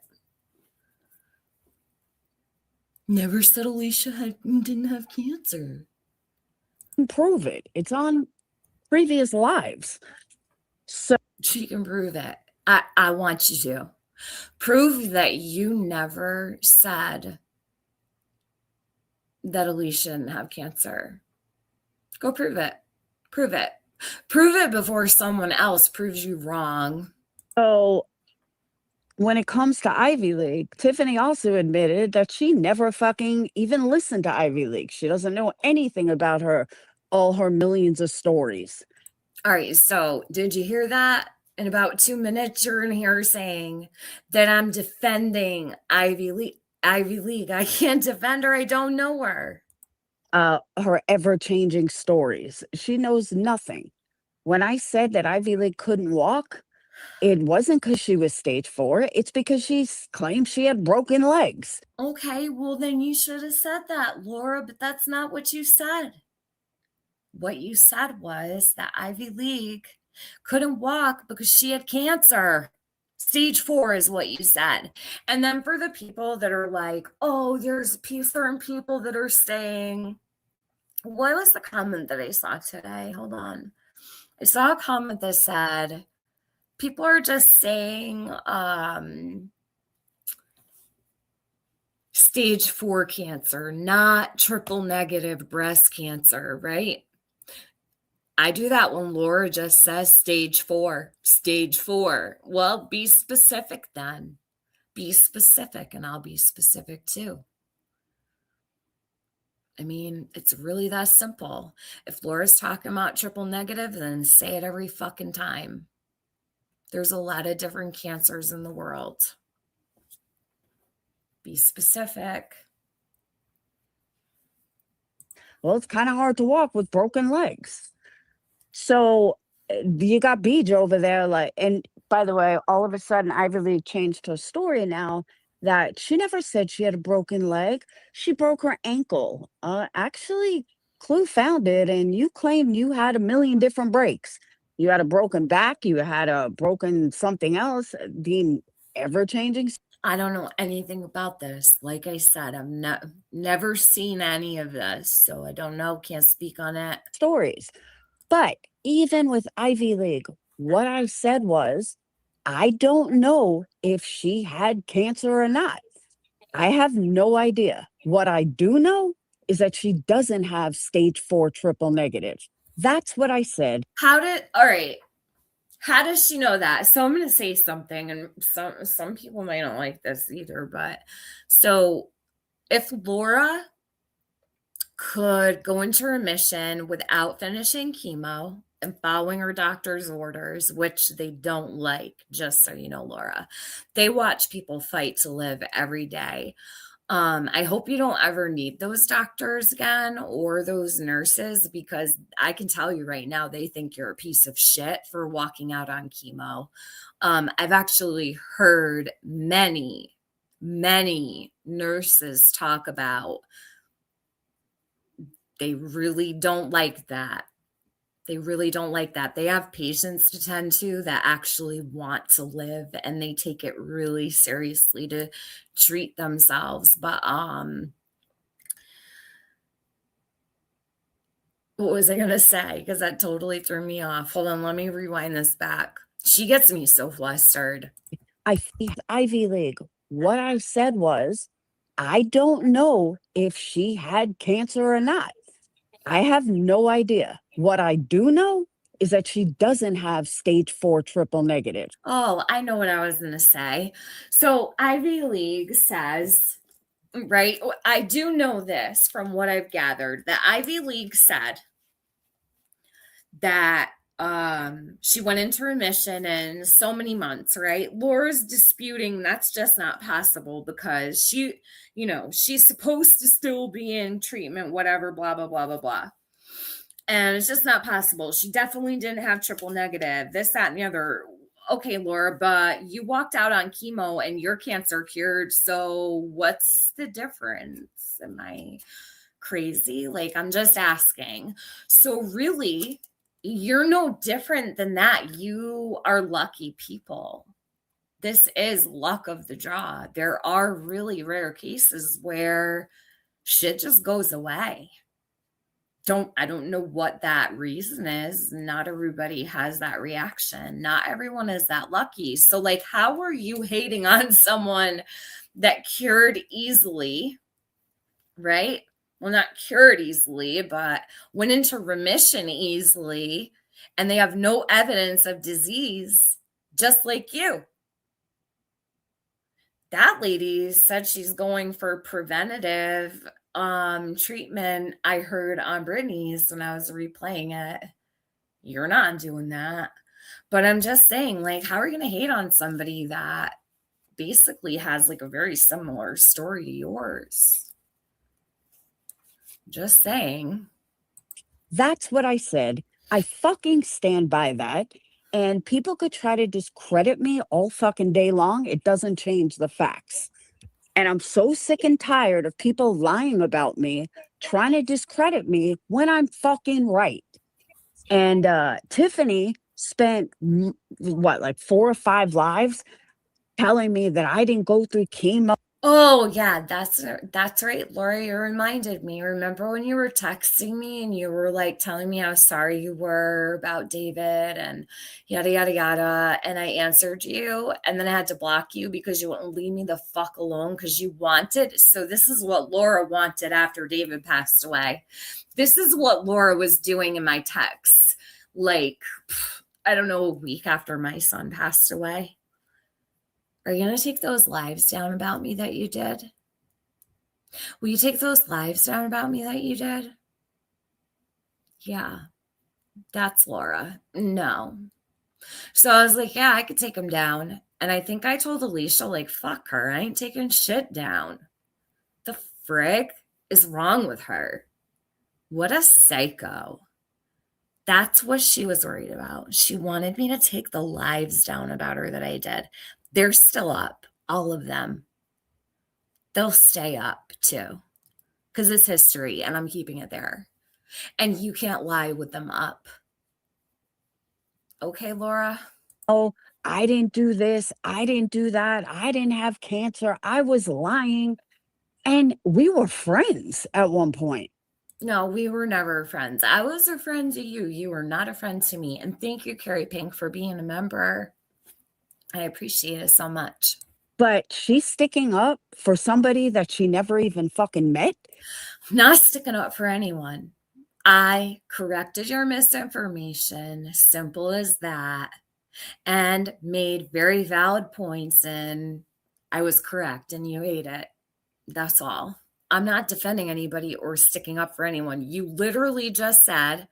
Never said Alicia didn't have cancer. prove it. It's on previous lives. So She can prove it. I want you to. Prove that you never said that Alicia didn't have cancer. Go prove it. Prove it. Prove it before someone else proves you wrong. So when it comes to Ivy League, Tiffany also admitted that she never fucking even listened to Ivy League. She doesn't know anything about all her millions of stories. All right, so did you hear that? In about 2 minutes, you're going to hear her saying that I'm defending Ivy League. I can't defend her. I don't know her. Her ever-changing stories. She knows nothing. When I said that Ivy League couldn't walk, it wasn't because she was stage 4. It's because she claimed she had broken legs. Okay, well, then you should have said that, Laura, but that's not what you said. What you said was that Ivy League couldn't walk because she had cancer. Stage 4 is what you said. And then for the people that are like, oh, there's certain people that are saying, what was the comment that I saw today? Hold on. I saw a comment that said, people are just saying stage 4 cancer, not triple negative breast cancer, right? I do that when Laura just says stage 4, stage 4. Well, be specific then. Be specific, and I'll be specific too. I mean, it's really that simple. If Laura's talking about triple negative, then say it every fucking time. There's a lot of different cancers in the world. Be specific. Well, it's kind of hard to walk with broken legs. So you got Beej over there, like, and by the way, all of a sudden, Ivy League changed her story now that she never said she had a broken leg. She broke her ankle. Actually, Clue found it, and you claimed you had a million different breaks. You had a broken back, you had a broken something else, the ever changing I don't know anything about this. Like I said, I've never seen any of this, so I don't know, can't speak on it. stories. But even with Ivy League, what I said was, I don't know if she had cancer or not. I have no idea. What I do know is that she doesn't have stage 4 triple negative. That's what I said. All right. How does she know that? So I'm going to say something, and some people might not like this either, but so if Laura could go into remission without finishing chemo and following her doctor's orders, which they don't like, just so you know, Laura, they watch people fight to live every day. I hope you don't ever need those doctors again or those nurses because I can tell you right now, they think you're a piece of shit for walking out on chemo. I've actually heard many nurses talk about they really don't like that. They really don't like that. They have patients to tend to that actually want to live and they take it really seriously to treat themselves. But what was I gonna say? Because that totally threw me off. Hold on, let me rewind this back. She gets me so flustered. I think Ivy League. What I said was, I don't know if she had cancer or not. I have no idea. What I do know is that she doesn't have stage 4 triple negative. Oh, I know what I was gonna say. So Ivy League says, right? I do know this from what I've gathered. The Ivy League said that she went into remission in so many months, right? Laura's disputing that's just not possible because she's supposed to still be in treatment, whatever, blah blah blah blah blah. And it's just not possible. She definitely didn't have triple negative, this, that, and the other. Okay, Laura, but you walked out on chemo and your cancer cured. So what's the difference? Am I crazy? Like, I'm just asking. So, really, you're no different than that. You are lucky people. This is luck of the draw. There are really rare cases where shit just goes away. I don't know what that reason is. Not everybody has that reaction. Not everyone is that lucky. So, like, how are you hating on someone that cured easily, right? Well, not cured easily, but went into remission easily, and they have no evidence of disease, just like you. That lady said she's going for preventative treatment. I heard on Brittany's when I was replaying it. You're not doing that. But I'm just saying, like, how are you going to hate on somebody that basically has like a very similar story to yours? Just saying. That's what I said. I fucking stand by that. And people could try to discredit me all fucking day long. It doesn't change the facts. And I'm so sick and tired of people lying about me, trying to discredit me when I'm fucking right. And Tiffany spent what, like 4 or 5 lives telling me that I didn't go through chemo. Oh yeah, that's right, Laura. You reminded me. Remember when you were texting me and you were like telling me how sorry you were about David and yada yada yada, and I answered you, and then I had to block you because you wouldn't leave me the fuck alone because you wanted. So this is what Laura wanted after David passed away. This is what Laura was doing in my texts, like I don't know, a week after my son passed away. Are you going to take those lives down about me that you did? Will you take those lives down about me that you did? Yeah, that's Laura. No. So I was like, yeah, I could take them down. And I think I told Alicia, like, fuck her. I ain't taking shit down. The frig is wrong with her? What a psycho. That's what she was worried about. She wanted me to take the lives down about her that I did. They're still up, all of them. They'll stay up too because it's history and I'm keeping it there. And you can't lie with them up. Okay, Laura? Oh, I didn't do this. I didn't do that. I didn't have cancer. I was lying. And we were friends at one point. No, we were never friends. I was a friend to you. You were not a friend to me. And thank you, Carrie Pink, for being a member. I appreciate it so much. But she's sticking up for somebody that she never even fucking met. I'm not sticking up for anyone. I corrected your misinformation. Simple as that. and made very valid points, and I was correct and you ate it. That's all. I'm not defending anybody or sticking up for anyone. You literally just said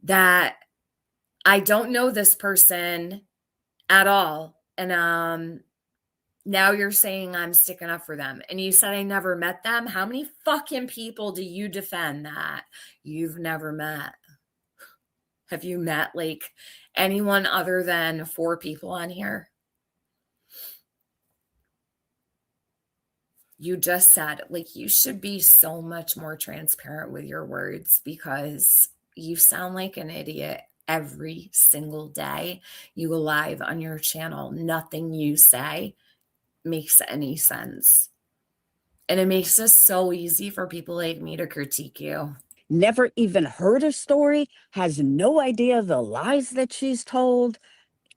that I don't know this person at all. And now you're saying I'm sticking up for them. And you said I never met them. How many fucking people do you defend that you've never met? Have you met like anyone other than 4 people on here? You just said, like, you should be so much more transparent with your words because you sound like an idiot every single day you go live on your channel. Nothing you say makes any sense. And it makes it so easy for people like me to critique you. Never even heard a story, has no idea the lies that she's told.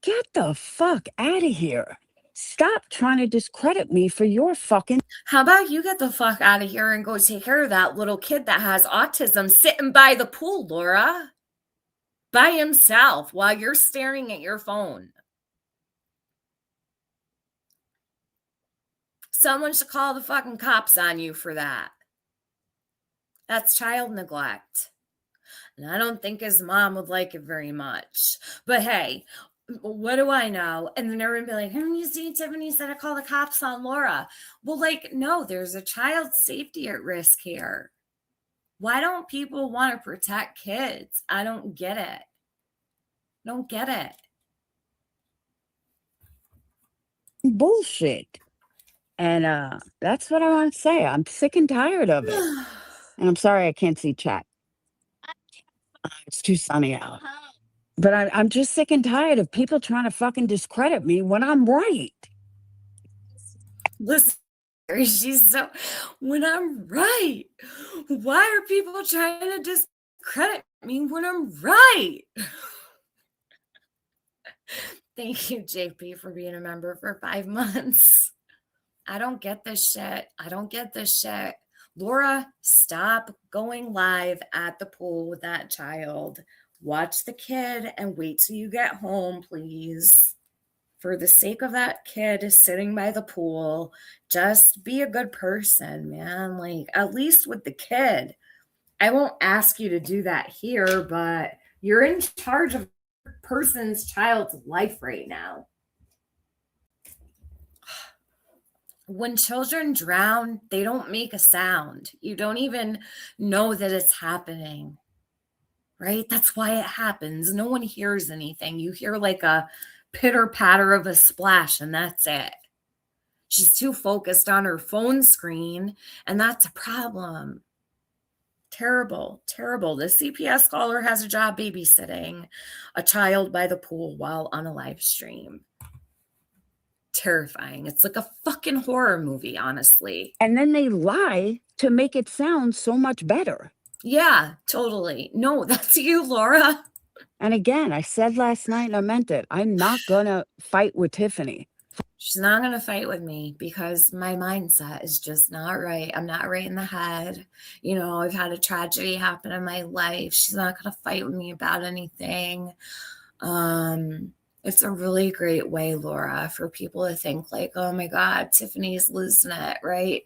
Get the fuck out of here. Stop trying to discredit me for your fucking. How about you get the fuck out of here and go take care of that little kid that has autism sitting by the pool, Laura, by himself while you're staring at your phone? Someone should call the fucking cops on you for that. That's child neglect. And I don't think his mom would like it very much. But hey, what do I know? And then they're gonna be like, you see, Tiffany said to call the cops on Laura. Well, like, no, there's a child's safety at risk here. Why don't people want to protect kids? I don't get it. Don't get it. Bullshit. And that's what I want to say. I'm sick and tired of it. And I'm sorry I can't see chat. It's too sunny out. But I'm just sick and tired of people trying to fucking discredit me when I'm right. Listen, she's so, when I'm right, why are people trying to discredit me when I'm right? Thank you, JP, for being a member for 5 months. I don't get this shit. I don't get this shit. Laura, stop going live at the pool with that child. Watch the kid and wait till you get home, please. For the sake of that kid sitting by the pool, just be a good person, man. Like, at least with the kid. I won't ask you to do that here, but you're in charge of a person's child's life right now. When children drown, they don't make a sound. You don't even know that it's happening, right? That's why it happens. No one hears anything. You hear like a pitter patter of a splash, and that's it. She's too focused on her phone screen, and that's a problem. Terrible, terrible. The CPS caller has a job babysitting a child by the pool while on a live stream. Terrifying. It's like a fucking horror movie, honestly. And then they lie to make it sound so much better. Yeah, totally. No, that's you, Laura. And again, I said last night and I meant it. I'm not going to fight with Tiffany. She's not going to fight with me because my mindset is just not right. I'm not right in the head. You know, I've had a tragedy happen in my life. She's not going to fight with me about anything. It's a really great way, Laura, for people to think like, oh my God, Tiffany's losing it, right?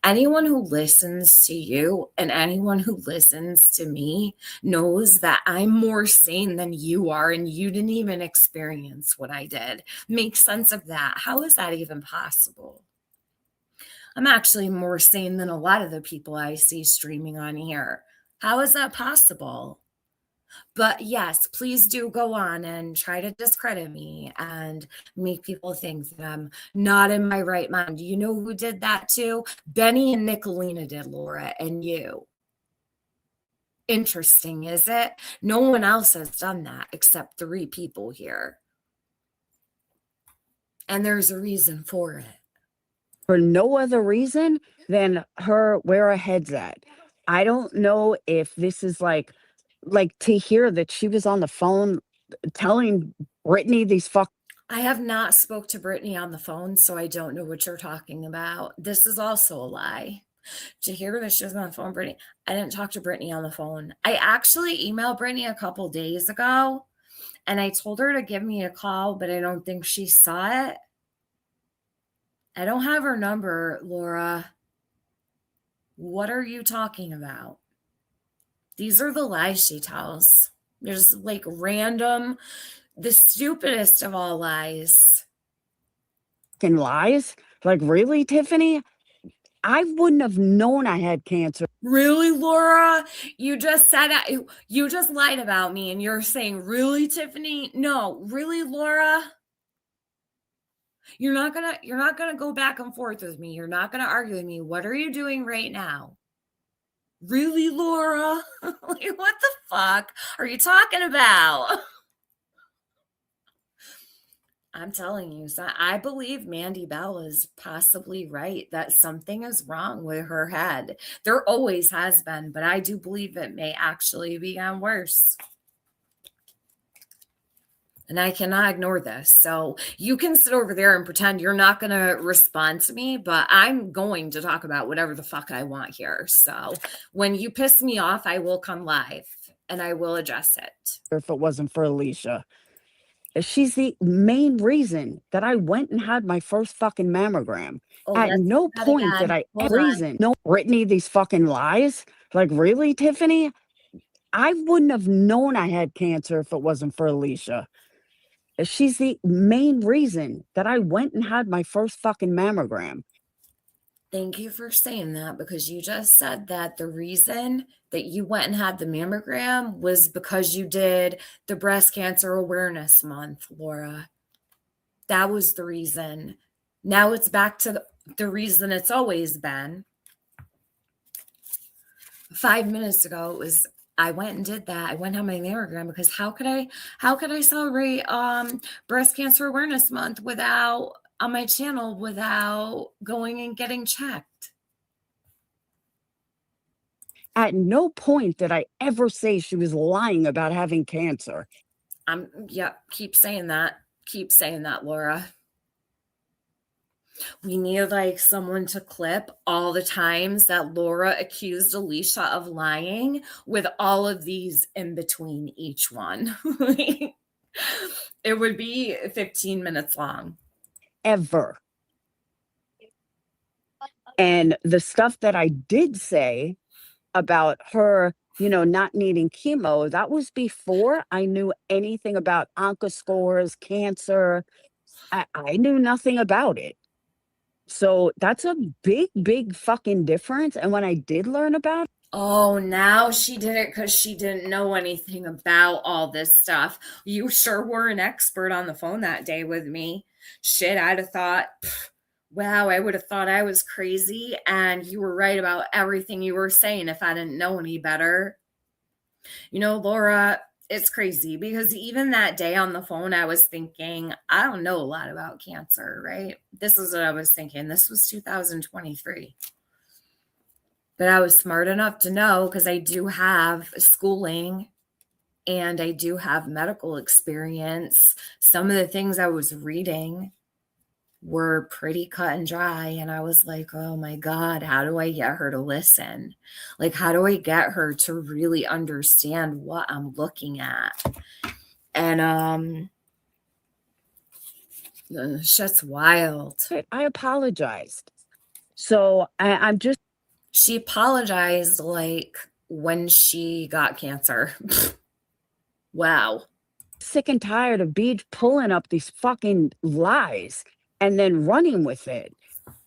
Anyone who listens to you and anyone who listens to me knows that I'm more sane than you are, and you didn't even experience what I did. Make sense of that. How is that even possible? I'm actually more sane than a lot of the people I see streaming on here. How is that possible? But yes, please do go on and try to discredit me and make people think that I'm not in my right mind. You know who did that too? Benny and Nicolina did, Laura, and you. Interesting, is it? No one else has done that except 3 people here. And there's a reason for it. For no other reason than her where her head's at. I don't know if this is like to hear that she was on the phone telling Brittany these fuck. I have not spoke to Brittany on the phone, so I don't know what you're talking about. This is also a lie. To hear that she was on the phone, Brittany, I didn't talk to Brittany on the phone. I actually emailed Brittany a couple days ago, And I told her to give me a call, but I don't think she saw it. I don't have her number, Laura. What are you talking about? These are the lies she tells. There's like random, the stupidest of all lies. Fucking lies? Like, really, Tiffany? I wouldn't have known I had cancer. Really, Laura? You just said you just lied about me and you're saying, really, Tiffany? No, really, Laura? You're not gonna go back and forth with me. You're not gonna argue with me. What are you doing right now? Really, Laura? Like, what the fuck are you talking about? I'm telling you, so I believe Mandy Bell is possibly right that something is wrong with her head. There always has been, but I do believe it may actually be getting worse. And I cannot ignore this. So you can sit over there and pretend you're not going to respond to me, but I'm going to talk about whatever the fuck I want here. So when you piss me off, I will come live and I will address it. If it wasn't for Alicia. She's the main reason that I went and had my first fucking mammogram. Oh, At let's no do that point did again. I Hold on. reason. No, Brittany, these fucking lies. Like, really, Tiffany? I wouldn't have known I had cancer if it wasn't for Alicia. She's the main reason that I went and had my first fucking mammogram. Thank you for saying that because you just said that the reason that you went and had the mammogram was because you did the Breast Cancer Awareness Month, Laura. That was the reason. Now it's back to the reason it's always been. 5 minutes ago, it was I went and did that. I went on my mammogram because how could I celebrate Breast Cancer Awareness Month without on my channel without going and getting checked? At no point did I ever say she was lying about having cancer. Keep saying that. Keep saying that, Laura. We need like someone to clip all the times that Laura accused Alicia of lying with all of these in between each one. It would be 15 minutes long. Ever. And the stuff that I did say about her, not needing chemo, that was before I knew anything about oncoscores, cancer. I knew nothing about it. So that's a big, big fucking difference. And when I did learn about it, Oh, now she did it because she didn't know anything about all this stuff. You sure were an expert on the phone that day with me. Shit, I'd have thought, wow, I would have thought I was crazy. And you were right about everything you were saying if I didn't know any better. Laura, it's crazy because even that day on the phone, I was thinking, I don't know a lot about cancer, right? This is what I was thinking. This was 2023. But I was smart enough to know because I do have schooling and I do have medical experience. Some of the things I was reading were pretty cut and dry. And I was like, oh my God, how do I get her to listen? Like, how do I get her to really understand what I'm looking at? And shit's wild. I apologized. So I'm just She apologized like when she got cancer. Wow. sick and tired of Beach pulling up these fucking lies and then running with it.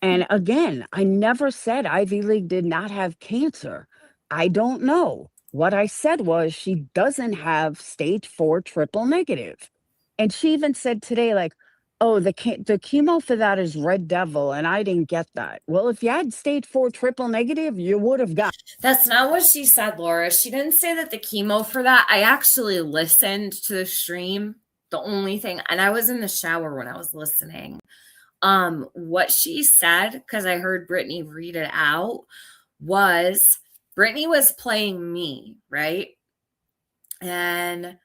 And again, I never said Ivy League did not have cancer. I don't know. What I said was she doesn't have stage 4 triple negative. And she even said today, like, oh, the chemo for that is Red Devil. And I didn't get that. Well, if you had stage 4 triple negative, you would have got. That's not what she said, Laura. She didn't say that the chemo for that. I actually listened to the stream. The only thing, and I was in the shower when I was listening. What she said, because I heard Brittany read it out, was Brittany was playing me, right? And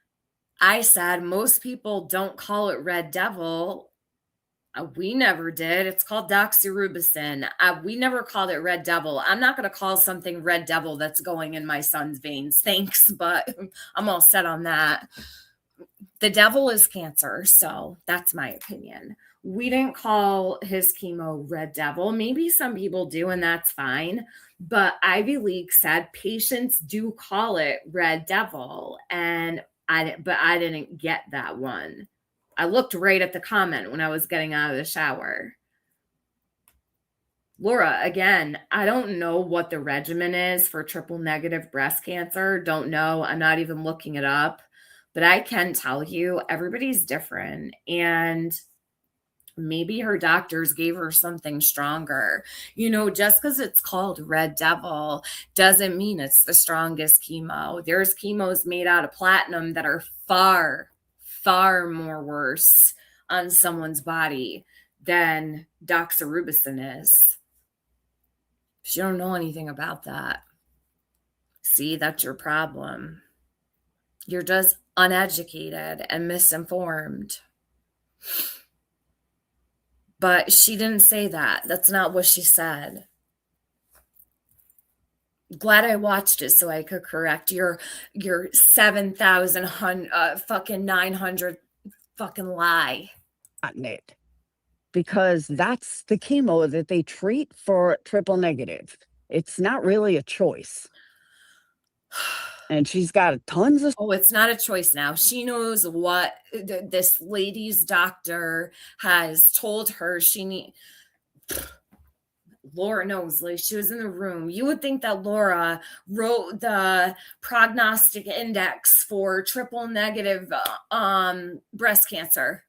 I said, most people don't call it Red Devil. We never did. It's called doxorubicin. We never called it Red Devil. I'm not going to call something Red Devil that's going in my son's veins. Thanks, but I'm all set on that. The devil is cancer, so that's my opinion. We didn't call his chemo red devil. Maybe some people do, and that's fine. But Ivy League said patients do call it red devil, and I didn't get that one. I looked right at the comment when I was getting out of the shower. Laura, again, I don't know what the regimen is for triple negative breast cancer. Don't know. I'm not even looking it up. But I can tell you everybody's different. And maybe her doctors gave her something stronger. Just because it's called Red Devil doesn't mean it's the strongest chemo. There's chemos made out of platinum that are far, far more worse on someone's body than doxorubicin is. You don't know anything about that. See, that's your problem. You're just uneducated and misinformed. But she didn't say that. That's not what she said. Glad I watched it so I could correct your 7,000 fucking 900 fucking lie. Gotten it. Because that's the chemo that they treat for triple negative. It's not really a choice. And she's got tons of. Oh, it's not a choice now. She knows what this lady's doctor has told her she need. Laura knows, like, she was in the room. You would think that Laura wrote the prognostic index for triple negative breast cancer.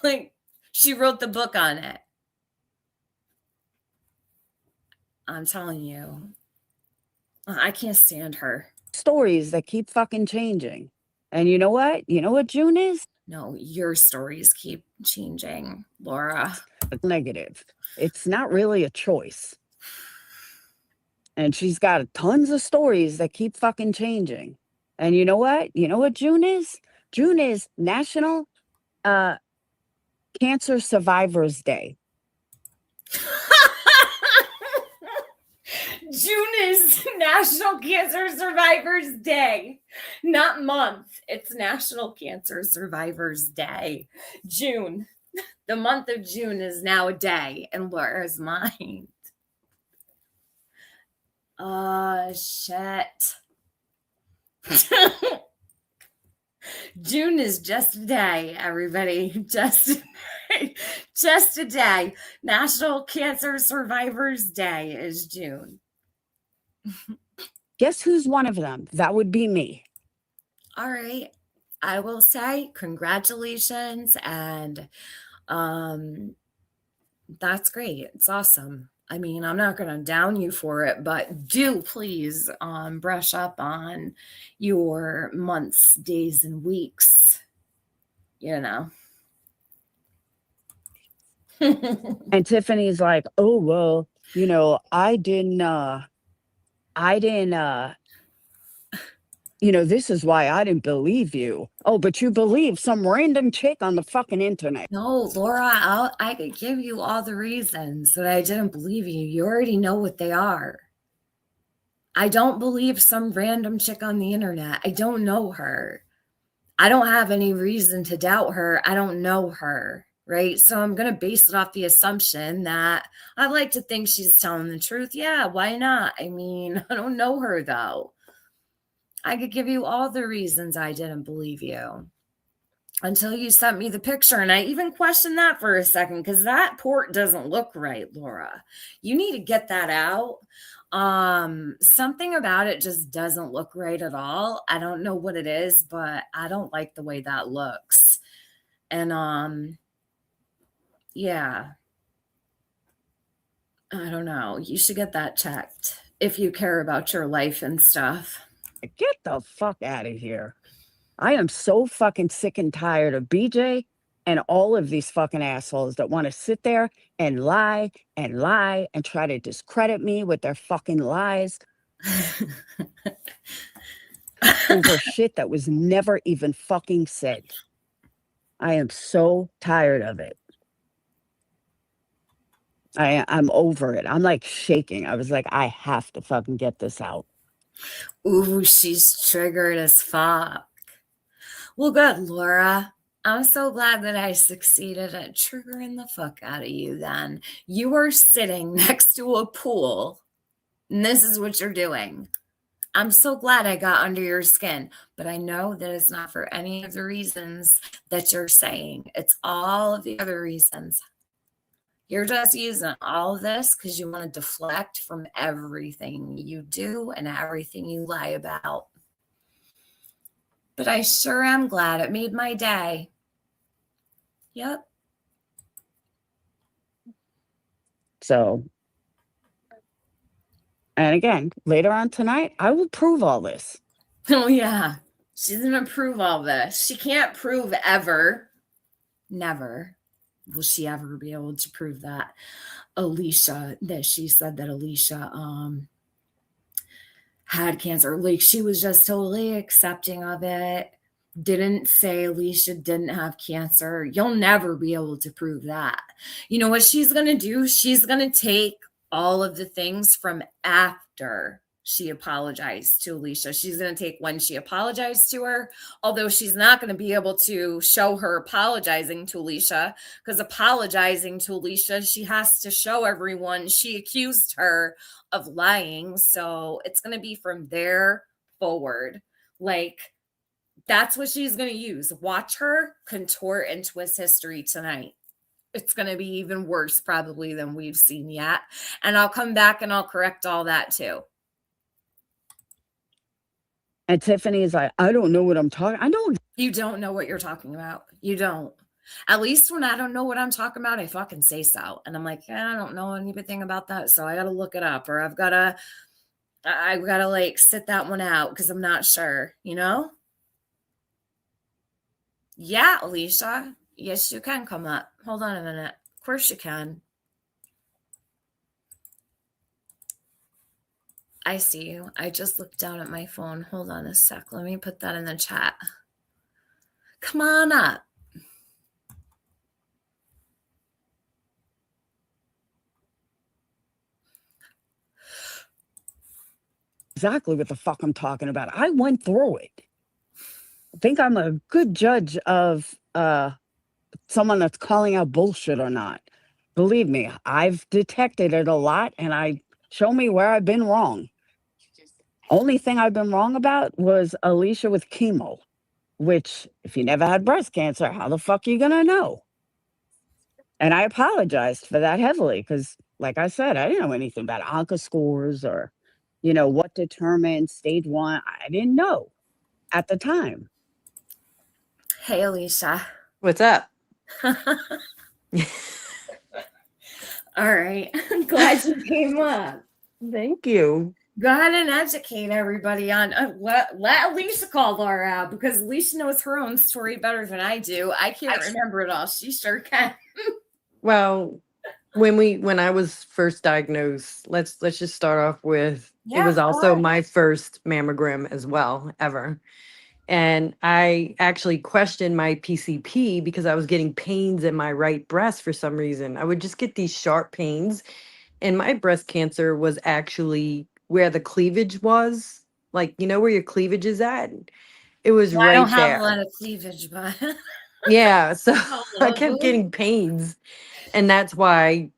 Like, she wrote the book on it. I'm telling you, I can't stand her. Stories that keep fucking changing. And you know what? You know what June is? No, your stories keep changing, Laura. Negative. It's not really a choice. And she's got tons of stories that keep fucking changing. And you know what? You know what June is? June is National Cancer Survivors Day. June is National Cancer Survivors Day, not month. It's National Cancer Survivors Day. June. The month of June is now a day in Laura's mind. Shit. June is just a day, everybody. Just a day. National Cancer Survivors Day is June. Guess who's one of them? That would be me. All right. I will say congratulations, and that's great. It's awesome. I mean, I'm not going to down you for it, but do please brush up on your months, days, and weeks, And Tiffany's like, oh, well, I didn't, this is why I didn't believe you. Oh, but you believe some random chick on the fucking internet. No, Laura, I could give you all the reasons that I didn't believe you. You already know what they are. I don't believe some random chick on the internet. I don't know her. I don't have any reason to doubt her. I don't know her, right? So I'm going to base it off the assumption that I like to think she's telling the truth. Yeah, why not? I mean, I don't know her, though. I could give you all the reasons I didn't believe you until you sent me the picture. And I even questioned that for a second because that port doesn't look right, Laura. You need to get that out. Something about it just doesn't look right at all. I don't know what it is, but I don't like the way that looks. And yeah. I don't know. You should get that checked if you care about your life and stuff. Get the fuck out of here. I am so fucking sick and tired of BJ and all of these fucking assholes that want to sit there and lie and try to discredit me with their fucking lies over shit that was never even fucking said. I am so tired of it. I'm over it. I'm like shaking. I was like, I have to fucking get this out. Ooh, she's triggered as fuck. Well, good, Laura. I'm so glad that I succeeded at triggering the fuck out of you then. You are sitting next to a pool, and this is what you're doing. I'm so glad I got under your skin, but I know that it's not for any of the reasons that you're saying. It's all of the other reasons. You're just using all of this because you want to deflect from everything you do and everything you lie about. But I sure am glad it made my day. Yep. So, and again, later on tonight, I will prove all this. Oh, yeah. She doesn't prove all this. She can't prove ever. Never will she ever be able to prove that Alicia, that she said that Alicia had cancer. Like, she was just totally accepting of it. Didn't say Alicia didn't have cancer. You'll never be able to prove that. You know what she's going to do? She's going to take all of the things from after she apologized to Alicia. She's going to take when she apologized to her, although she's not going to be able to show her apologizing to Alicia, because apologizing to Alicia, she has to show everyone she accused her of lying. So it's going to be from there forward. Like, that's what she's going to use. Watch her contort and twist history tonight. It's going to be even worse, probably, than we've seen yet. And I'll come back and I'll correct all that too. And Tiffany is like, I don't know what I'm talking. I don't. You don't know what you're talking about. You don't. At least when I don't know what I'm talking about, I fucking say so. And I'm like, I don't know anything about that. So I got to look it up, or I've got to like sit that one out because I'm not sure, you know? Yeah, Alicia. Yes, you can come up. Hold on a minute. Of course you can. I see you. I just looked down at my phone. Hold on a sec. Let me put that in the chat. Come on up. Exactly what the fuck I'm talking about. I went through it. I think I'm a good judge of someone that's calling out bullshit or not. Believe me, I've detected it a lot, and I show me where I've been wrong. Only thing I've been wrong about was Alicia with chemo, which if you never had breast cancer, how the fuck are you gonna know? And I apologized for that heavily because, like I said, I didn't know anything about ANCA scores or, what determines stage one. I didn't know at the time. Hey, Alicia. What's up? All right. I'm glad you came up. Thank you. Go ahead and educate everybody on let Alicia call Laura out, because Alicia knows her own story better than I do. I can't remember it all. She sure can. Well, when I was first diagnosed, let's just start off with it was also my first mammogram as well, ever. And I actually questioned my PCP because I was getting pains in my right breast for some reason. I would just get these sharp pains, and my breast cancer was actually where the cleavage was, like where your cleavage is at. It was I don't right have a there. lot of cleavage, but Yeah, so I kept getting pains. And that's why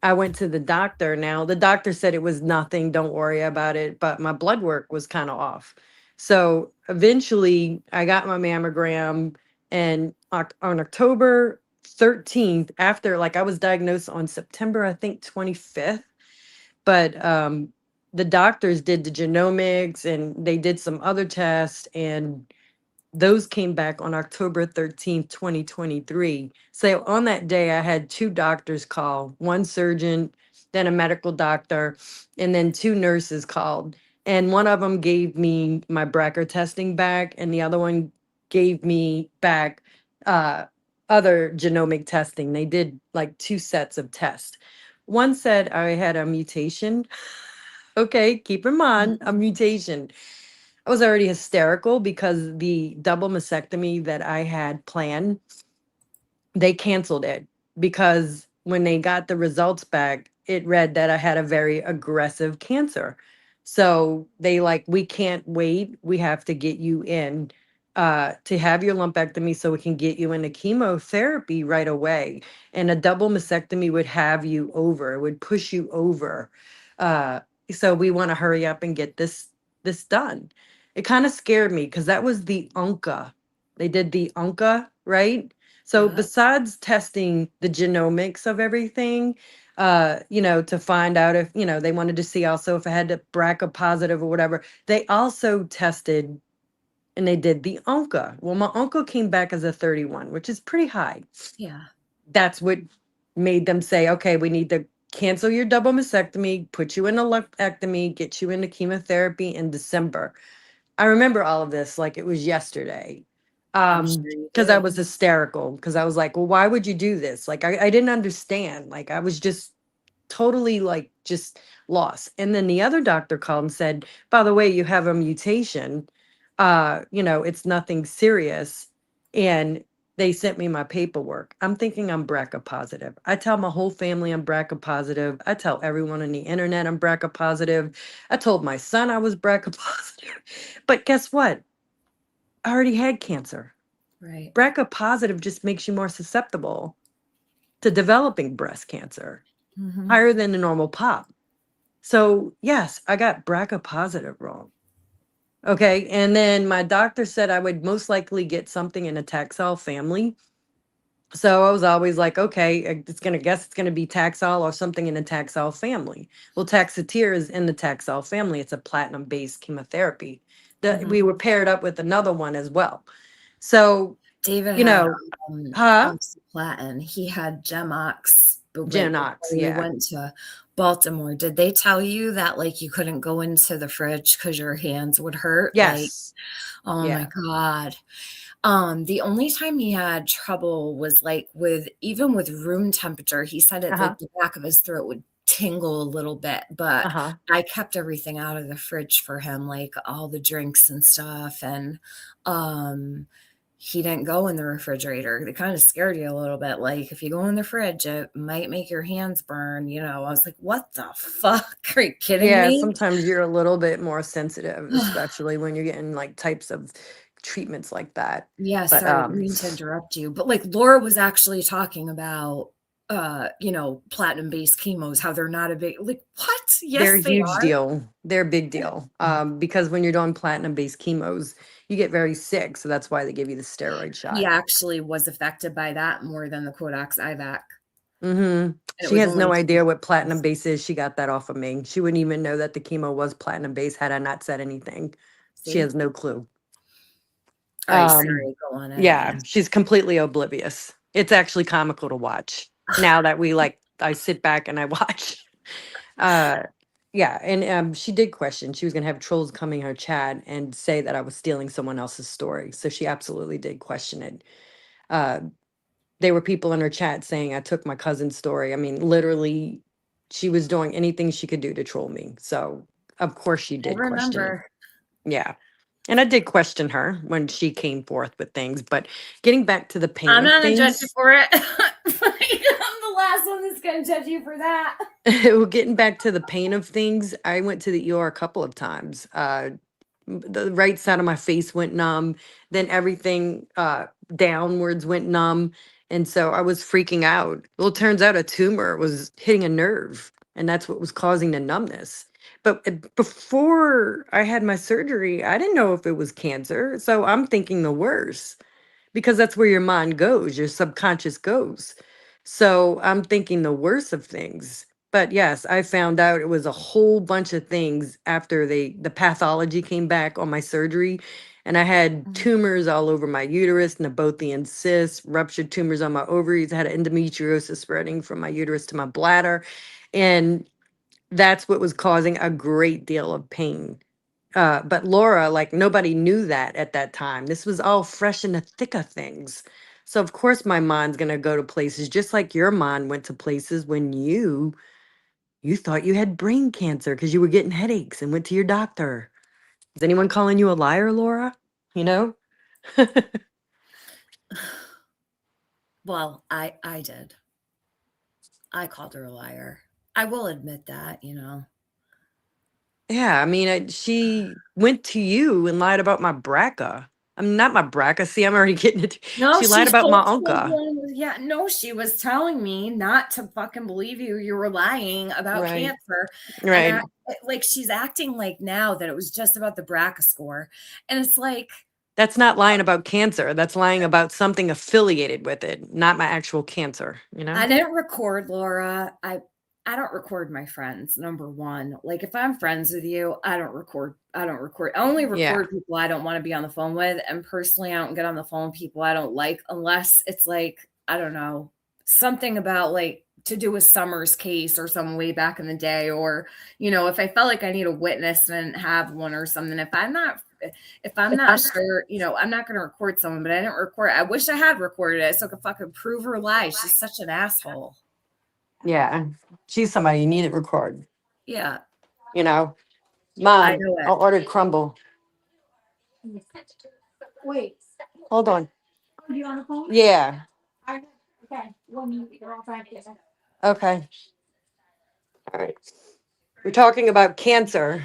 I went to the doctor. Now, the doctor said it was nothing, don't worry about it, but my blood work was kind of off. So eventually I got my mammogram, and on October 13th, after like I was diagnosed on September, I think 25th, but the doctors did the genomics and they did some other tests, and those came back on October 13th, 2023. So on that day, I had two doctors call, one surgeon, then a medical doctor, and then two nurses called. And one of them gave me my BRCA testing back, and the other one gave me back other genomic testing. They did like two sets of tests. One said I had a mutation. Okay, keep in mind a mutation. I was already hysterical because the double mastectomy that I had planned, they canceled it because when they got the results back, it read that I had a very aggressive cancer. So they like, we can't wait. We have to get you in to have your lumpectomy so we can get you into chemotherapy right away. And a double mastectomy would have you over, it would push you over. Uh, so we want to hurry up and get this done. It kind of scared me because that was the UNCA. They did the UNCA, right? So Yeah. besides testing the genomics of everything, to find out if, they wanted to see also if I had a BRCA positive or whatever, they also tested and they did the UNCA. Well, my uncle came back as a 31, which is pretty high. Yeah. That's what made them say, okay, we need to cancel your double mastectomy, put you in a lumpectomy, get you into chemotherapy in December. I remember all of this like it was yesterday. I'm sure you Because I do. was hysterical. Because I was like, well, why would you do this? Like, I didn't understand. Like, I was just totally like just lost. And then the other doctor called and said, by the way, you have a mutation. It's nothing serious. And they sent me my paperwork. I'm thinking I'm BRCA positive. I tell my whole family I'm BRCA positive. I tell everyone on the internet I'm BRCA positive. I told my son I was BRCA positive. But guess what? I already had cancer. Right. BRCA positive just makes you more susceptible to developing breast cancer, Hmm. higher than the normal pop. So, yes, I got BRCA positive wrong. Okay. And then my doctor said I would most likely get something in a Taxol family. So I was always like, okay, it's gonna be Taxol or something in the Taxol family. Well, Taxotere is in the Taxol family. It's a platinum based chemotherapy. Hmm. We were paired up with another one as well. So, David you had know, huh? oxyplatin. He had Gemox, but right Gen before Ox, we yeah. went to Baltimore. Did they tell you that like you couldn't go into the fridge because your hands would hurt? Like, Yes. oh my Yeah. God. The only time he had trouble was like with even with room temperature. He said it Uh-huh. like the back of his throat would tingle a little bit, but Uh-huh. I kept everything out of the fridge for him, like all the drinks and stuff. And um he didn't go in the refrigerator. It kind of scared you a little bit. Like if you go in the fridge, it might make your hands burn. I was like, what the fuck? Are you kidding Yeah, me? sometimes you're a little bit more sensitive, especially when you're getting like types of treatments like that. Yeah, But sorry, didn't mean to interrupt you. But like Laura was actually talking about platinum-based chemos, how they're not a big like what? they're Yes, a they huge are. deal. They're a big deal. Because when you're doing platinum-based chemos, you get very sick. So that's why they give you the steroid He shot. actually was affected by that more than the Codex IVAC. And it She was has no only idea what 2 platinum base is. She got that off of me. She wouldn't even know that the chemo was platinum base had I not said anything. She See? has no clue. All right, Um, sorry, go on. I didn't mean yeah, to. she's completely oblivious. It's actually comical to watch now that I sit back and I watch. Uh, yeah, and she did question. She was gonna have trolls coming her chat and say that I was stealing someone else's story. So she absolutely did question it. Uh, there were people in her chat saying I took my cousin's story. I mean, literally, she was doing anything she could do to troll me. So of course she I did question it. remember. Yeah. And I did question her when she came forth with things, but getting back to the pain I'm of not gonna judge you things, for it. I'm the last one that's gonna judge you for that. well, getting back to the pain of things, I went to the ER a couple of times. The right side of my face went numb, then everything downwards went numb. And so I was freaking out. Well, it turns out a tumor was hitting a nerve, and that's what was causing the numbness. But before I had my surgery, I didn't know if it was cancer. So I'm thinking the worst because that's where your mind goes, your subconscious goes. So I'm thinking the worst of things. But yes, I found out it was a whole bunch of things after the pathology came back on my surgery. And I had Mhm. tumors all over my uterus, Nabothean cysts, ruptured tumors on my ovaries. I had endometriosis spreading from my uterus to my bladder. And that's what was causing a great deal of pain. But Laura, like nobody knew that at that time. This was all fresh in the thick of things. So of course my mind's gonna go to places just like your mind went to places when you thought you had brain cancer because you were getting headaches and went to your doctor. Is anyone calling you a liar, Laura? You know? Well, I did. I called her a liar. I will admit that. Yeah, I mean, she went to you and lied about my BRCA. I'm not my BRCA. See, I'm already getting it. No, She lied she's about my told uncle. someone, yeah, no, she was telling me not to fucking believe you. You were lying about Right. cancer. And Right. like she's acting like now that it was just about the BRCA score. And it's like, That's not lying about cancer. That's lying about something affiliated with it, not my actual cancer, you know? I didn't record Laura. I don't record my friends, number one. Like if I'm friends with you, I don't record. I don't record. I only Yeah. record people I don't want to be on the phone with. And personally, I don't get on the phone with people I don't like unless it's like, I don't know, something about like to do with Summer's case or some way back in the day, or, if I felt like I need a witness and I didn't have one or something. If I'm not sure, I'm not going to record someone, but I didn't record. I wish I had recorded it so I could fucking prove her lies. She's such an asshole. Yeah. She's somebody you need to record, Yeah, you know? I Mom, know I it. ordered crumble. Hold on. Yeah. Okay. All right. We're talking about cancer.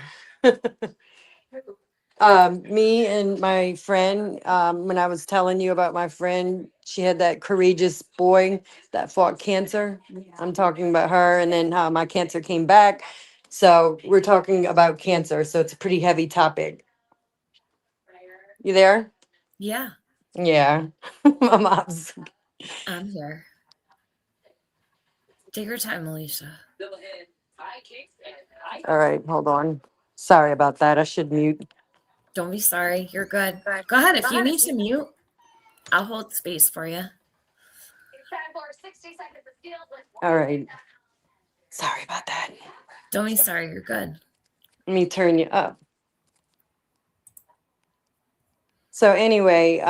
Me and my friend, when I was telling you about my friend, she had that courageous boy that fought cancer. I'm talking about her, and then how my cancer came back. So we're talking about cancer. So it's a pretty heavy topic. You there? Yeah, Yeah. My mom's. I'm here. Take your time, Alicia. All right, hold on. Sorry about that. I should mute. Don't be sorry. You're good. Go ahead. If you need to mute, I'll hold space for you. All right. Sorry about that. Don't be sorry. You're good. Let me turn you up. So anyway,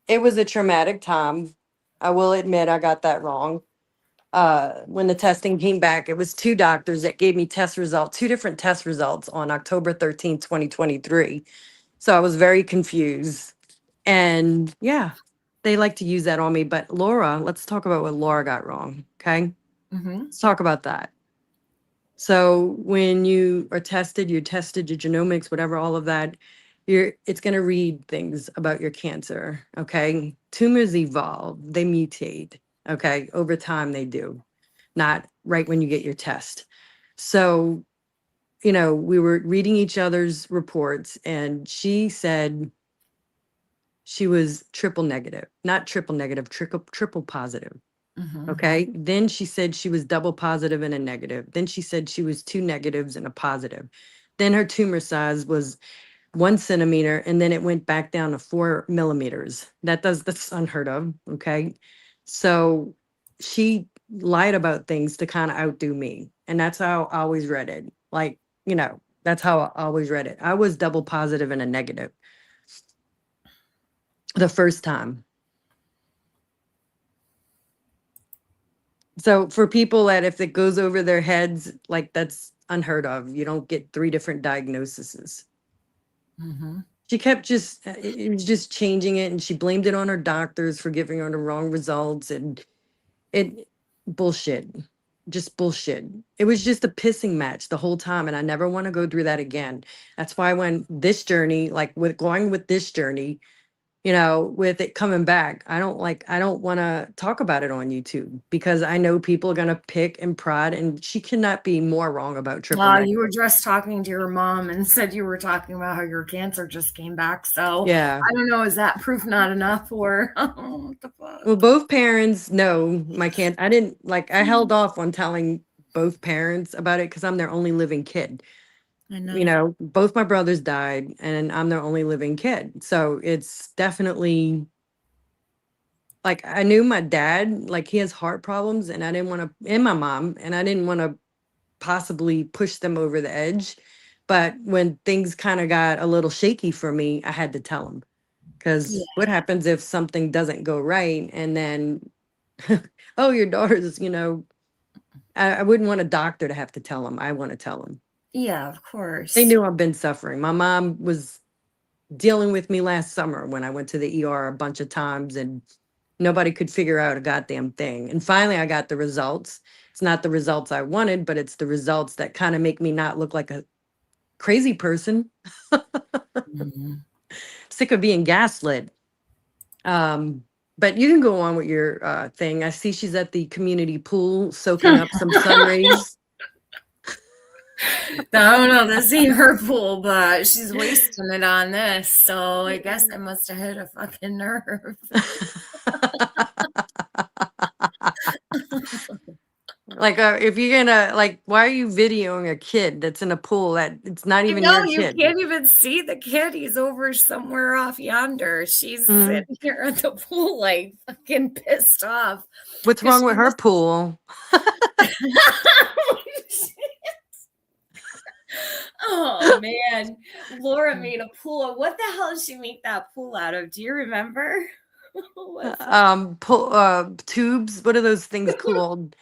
it was a traumatic time. I will admit I got that wrong. When the testing came back, it was two doctors that gave me two different test results on October 13th, 2023. So I was very confused. And yeah, they like to use that on me. But Laura, let's talk about what Laura got wrong. Okay. Mm-hmm. Let's talk about that. So when you are tested, you're tested, your genomics, whatever, all of that, it's going to read things about your cancer. Okay. Tumors evolve, they mutate. Okay. Over time, they do, not right when you get your test. So, we were reading each other's reports, and she said she was triple negative, not triple negative, triple positive. Mm-hmm. Okay. Then she said she was double positive and a negative. Then she said she was two negatives and a positive. Then her tumor size was 1 centimeter, and then it went back down to 4 millimeters. That's unheard of. Okay. So she lied about things to kind of outdo me. And that's how I always read it. Like, that's how I always read it. I was double positive and a negative the first time. So for people that if it goes over their heads, like that's unheard of. You don't get three different diagnoses. Mm-hmm. She kept it was just changing it, and she blamed it on her doctors for giving her the wrong results, and it bullshit. Just bullshit. It was just a pissing match the whole time, and I never want to go through that again. That's why when this journey, like with going with this journey, with it coming back, I don't want to talk about it on YouTube because I know people are going to pick and prod, and she cannot be more wrong about triple You were negative. just talking to your mom and said you were talking about how your cancer just came back. So Yeah. I don't know. Is that proof not enough or what the fuck? Well, both parents know my I didn't I held off on telling both parents about it because I'm their only living kid. I know. Both my brothers died and I'm their only living kid. So it's definitely like I knew my dad, like he has heart problems, and I didn't want to, and my mom, and I didn't want to possibly push them over the edge. But when things kind of got a little shaky for me, I had to tell them. Yeah. Because what happens if something doesn't go right and then, oh, your daughter's, I wouldn't want a doctor to have to tell them. I want to tell them. Yeah, of They course. knew I've been suffering. My mom was dealing with me last summer when I went to the ER a bunch of times, and nobody could figure out a goddamn thing. And finally, I got the results. It's not the results I wanted, but it's the results that kind of make me not look like a crazy person. Mhm. Sick of being gaslit. Um, but you can go on with your thing. I see she's at the community pool soaking up some sun rays. I don't know, this ain't her pool, but she's wasting it on this. So I guess I must have hit a fucking nerve. Like, if you're gonna like, why are you videoing a kid that's in a pool that it's not I even know your you kid? can't even see the kid. He's over somewhere off yonder. She's Mm. sitting here at the pool, like fucking pissed off What's because wrong she with her was. pool? Oh man, Laura made a pool. What the hell did she make that pool out of? Do you remember? What was it? Pool tubes. What are those things called?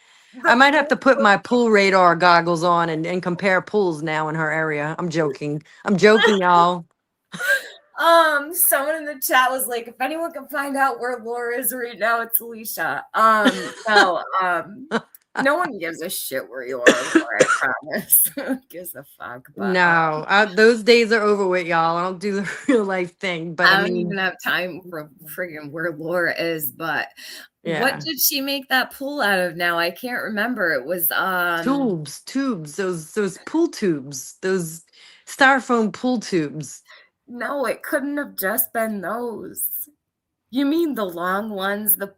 I The might have to pool. put my pool radar goggles on and compare pools now in her area. I'm joking. I'm joking, y'all. Someone in the chat was like, if anyone can find out where Laura is right now, it's Alicia. No, no one gives a shit where you are, Laura, I promise. No one gives a fuck. But No, those days are over with, y'all. I don't do the real life thing, but I I don't mean, even have time for friggin' where Laura is. But what yeah, did she make that pool out of now? I can't remember. It was tubes, those pool tubes, those styrofoam pool tubes. no, it couldn't have just been those. You mean the long ones, the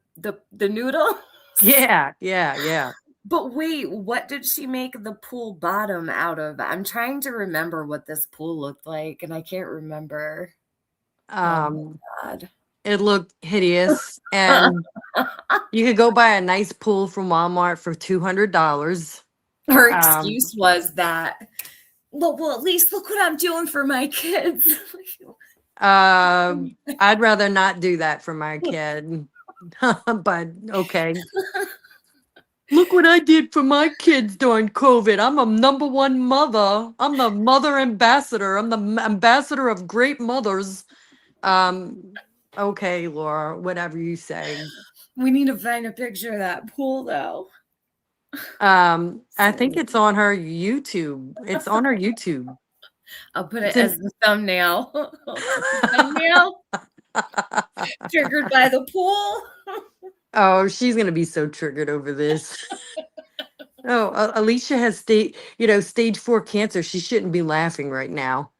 noodle? Yeah, yeah, yeah. But wait, what did she make the pool bottom out of? I'm trying to remember what this pool looked like, and I can't remember. Oh Um, my god. it looked hideous, and you could go buy a nice pool from Walmart for $200. Her Um, excuse was that, well, at least look what I'm doing for my kids. uh, I'd rather not do that for my kid, but okay. Look what I did for my kids during COVID. I'm a number one mother. I'm the mother ambassador. I'm the ambassador of great mothers. Um, okay, Laura, whatever you say. We need to find a picture of that pool, though. I So think it's on her YouTube. It's on her YouTube. I'll put It's it as in. the thumbnail. I'll put the thumbnail triggered by the pool. Oh, she's gonna be so triggered over this. Oh, Alicia has stage 4 cancer. She shouldn't be laughing right now.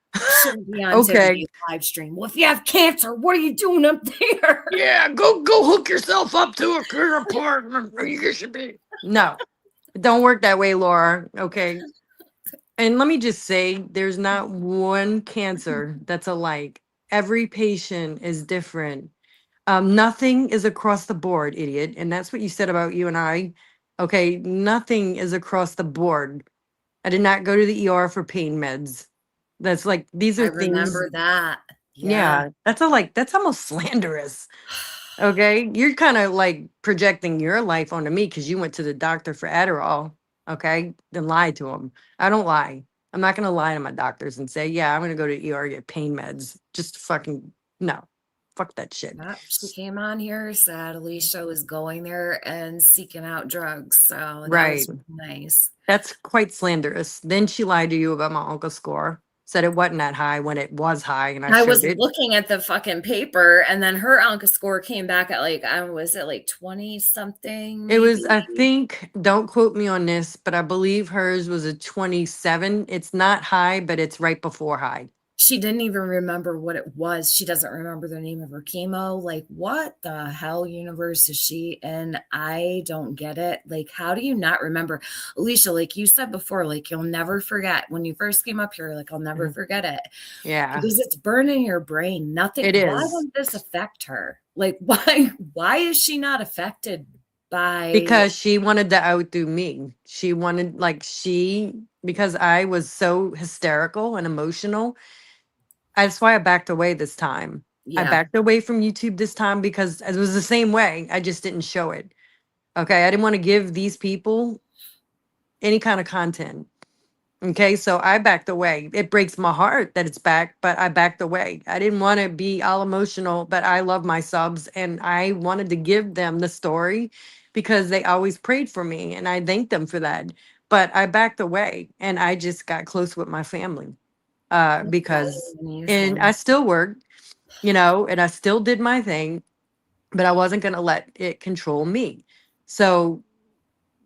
Shouldn't be on Okay. today's live stream. Well, if you have cancer, what are you doing up there? Yeah, go hook yourself up to a care apartment. You should be. No, it don't work that way, Laura. Okay. And let me just say, there's not one cancer that's alike. Every patient is different. Nothing is across the board, idiot. And that's what you said about you and I. Okay, nothing is across the board. I did not go to the ER for pain meds. That's like these I are things. remember that. Yeah. Yeah, that's almost slanderous. Okay, you're kind of like projecting your life onto me because you went to the doctor for Adderall. Okay, then lie to him. I don't lie. I'm not gonna lie to my doctors and say, yeah, I'm gonna go to ER get pain meds. Just fucking no, fuck that shit. Yep, she came on here, said Alicia was going there and seeking out drugs. So that Right, was really nice. that's quite slanderous. Then she lied to you about my uncle's score. Said it wasn't that high when it was high, and I I was showed it. looking at the fucking paper, and then her Anka score came back at like, I was it like 20 something, It was, maybe? I think, don't quote me on this, but I believe hers was a 27. It's not high, but it's right before high. She didn't even remember what it was. She doesn't remember the name of her chemo. Like, what the hell universe is she in? I don't get it. Like, how do you not remember? Alicia, like you said before, like you'll never forget when you first came up here, like I'll never Mhm. forget it Yeah, because it's burning your brain. it Nothing. Why is. won't this affect her? Like, why is she not affected by Because she wanted to outdo me. She wanted, because I was so hysterical and emotional. That's why I backed away this time. I yeah, backed away from YouTube this time because it was the same way. I just didn't show it. Okay. I didn't want to give these people any kind of content. Okay, so I backed away. It breaks my heart that it's back, but I backed away. I didn't want to be all emotional, but I love my subs and I wanted to give them the story because they always prayed for me and I thanked them for that. But I backed away and I just got close with my family. because, and I Amazing. still worked, and I still did my thing, but I wasn't going to let it control me. So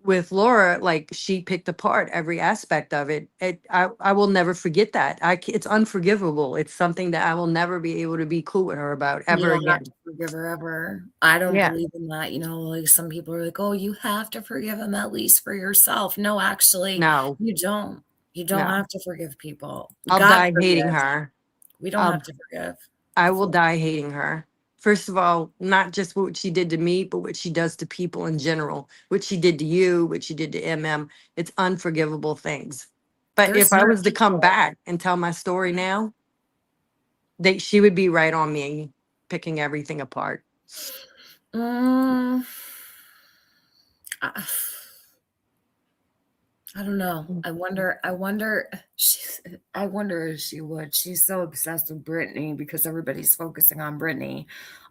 with Laura, like she picked apart every aspect of it. I will never forget that. It's unforgivable. It's something that I will never be able to be cool with her about You ever don't have to again. forgive her ever. I don't Yeah. believe in that. Like some people are like, oh, you have to forgive him at least for yourself. No, actually, No, you don't. You don't no. have to forgive people. I'll God die hating forgives. her. We don't I'll have to forgive. I will die hating her. First of all, not just what she did to me, but what she does to people in general. What she did to you, what she did to MM. It's unforgivable things. But There's if I certain was to come people. back and tell my story now, she would be right on me, picking everything apart. Mm, I, I don't know. Mm. I wonder if she would. She's so obsessed with Brittany because everybody's focusing on Brittany.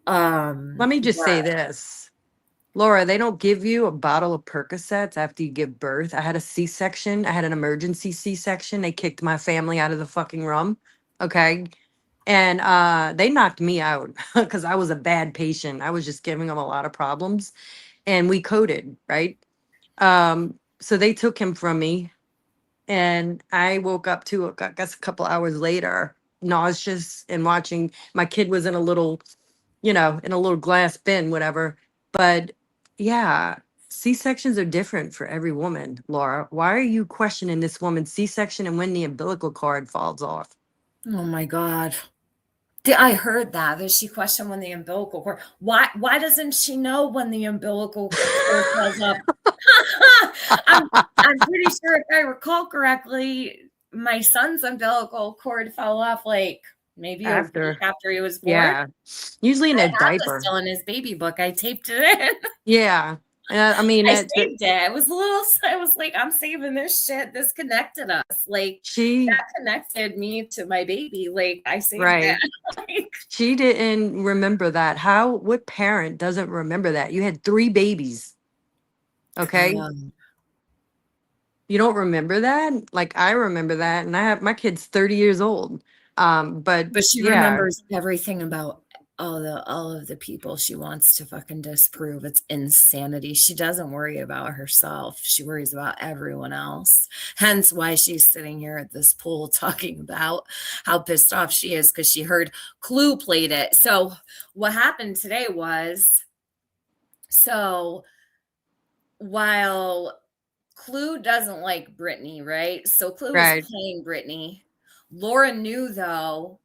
Let me just say But this. Laura, they don't give you a bottle of Percocets after you give birth. I had a C-section. I had an emergency C-section. They kicked my family out of the fucking room. Okay. And they knocked me out because I was a bad patient. I was just giving them a lot of problems. And we coded, right? So they took him from me. And I woke up to, I guess, a couple hours later, nauseous and watching my kid was in a little, in a little glass bin, whatever. But yeah, C-sections are different for every woman, Laura. Why are you questioning this woman's C-section and when the umbilical cord falls off? oh my God. I heard that. That she questioned when the umbilical cord. Why doesn't she know when the umbilical cord falls up? I'm I'm pretty sure if I recall correctly, my son's umbilical cord fell off like maybe a week After, after he was born. yeah, usually in I a have this diaper. still in his baby book. I taped it in. Yeah. I mean, I saved it. It was a little, I was like, I'm saving this shit. This connected us. Like, she, that connected me to my baby. Like, I saved it. right. Like, She didn't remember that. What parent doesn't remember that? You had 3 babies. Okay. um, You don't remember that? Like I remember that. And I have my kid's 30 years old. But but she yeah, remembers everything about all of the people she wants to fucking disprove. It's insanity. She doesn't worry about herself. She worries about everyone else. Hence why she's sitting here at this pool talking about how pissed off she is because she heard Clue played it. So what happened today was so while Clue doesn't like Brittany, right? So Clue was right. playing Brittany. Laura knew though,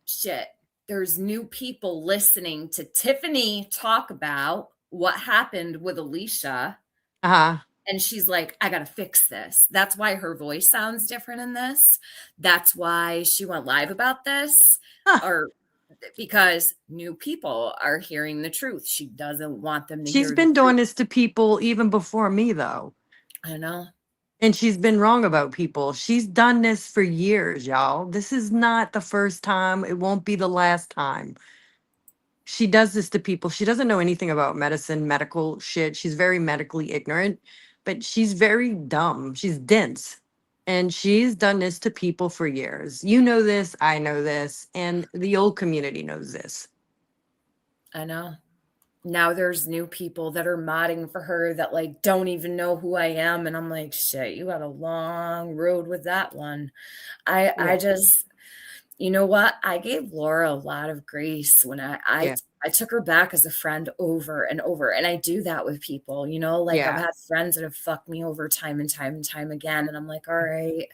shit, there's new people listening to Tiffany talk about what happened with Alicia. Uh-huh. And she's like, I got to fix this. That's why her voice sounds different in this. That's why she went live about this. Huh. Or because new people are hearing the truth. She doesn't want them to She's hear the been truth. doing this to people even before me though. I know. And she's been wrong about people. She's done this for years, y'all. This is not the first time. It won't be the last time. She does this to people. She doesn't know anything about medicine, medical shit. She's very medically ignorant, but she's very dumb. She's dense. And she's done this to people for years. You know this, I know this, and the old community knows this. I know. Now there's new people that are modding for her that like don't even know who I am. And I'm like, shit, you got a long road with that one. I Yeah. just, you know what? I gave Laura a lot of grace when Yeah. I took her back as a friend over and over. And I do that with people, like I've Yeah. had friends that have fucked me over time and time and time again. And I'm like, all right,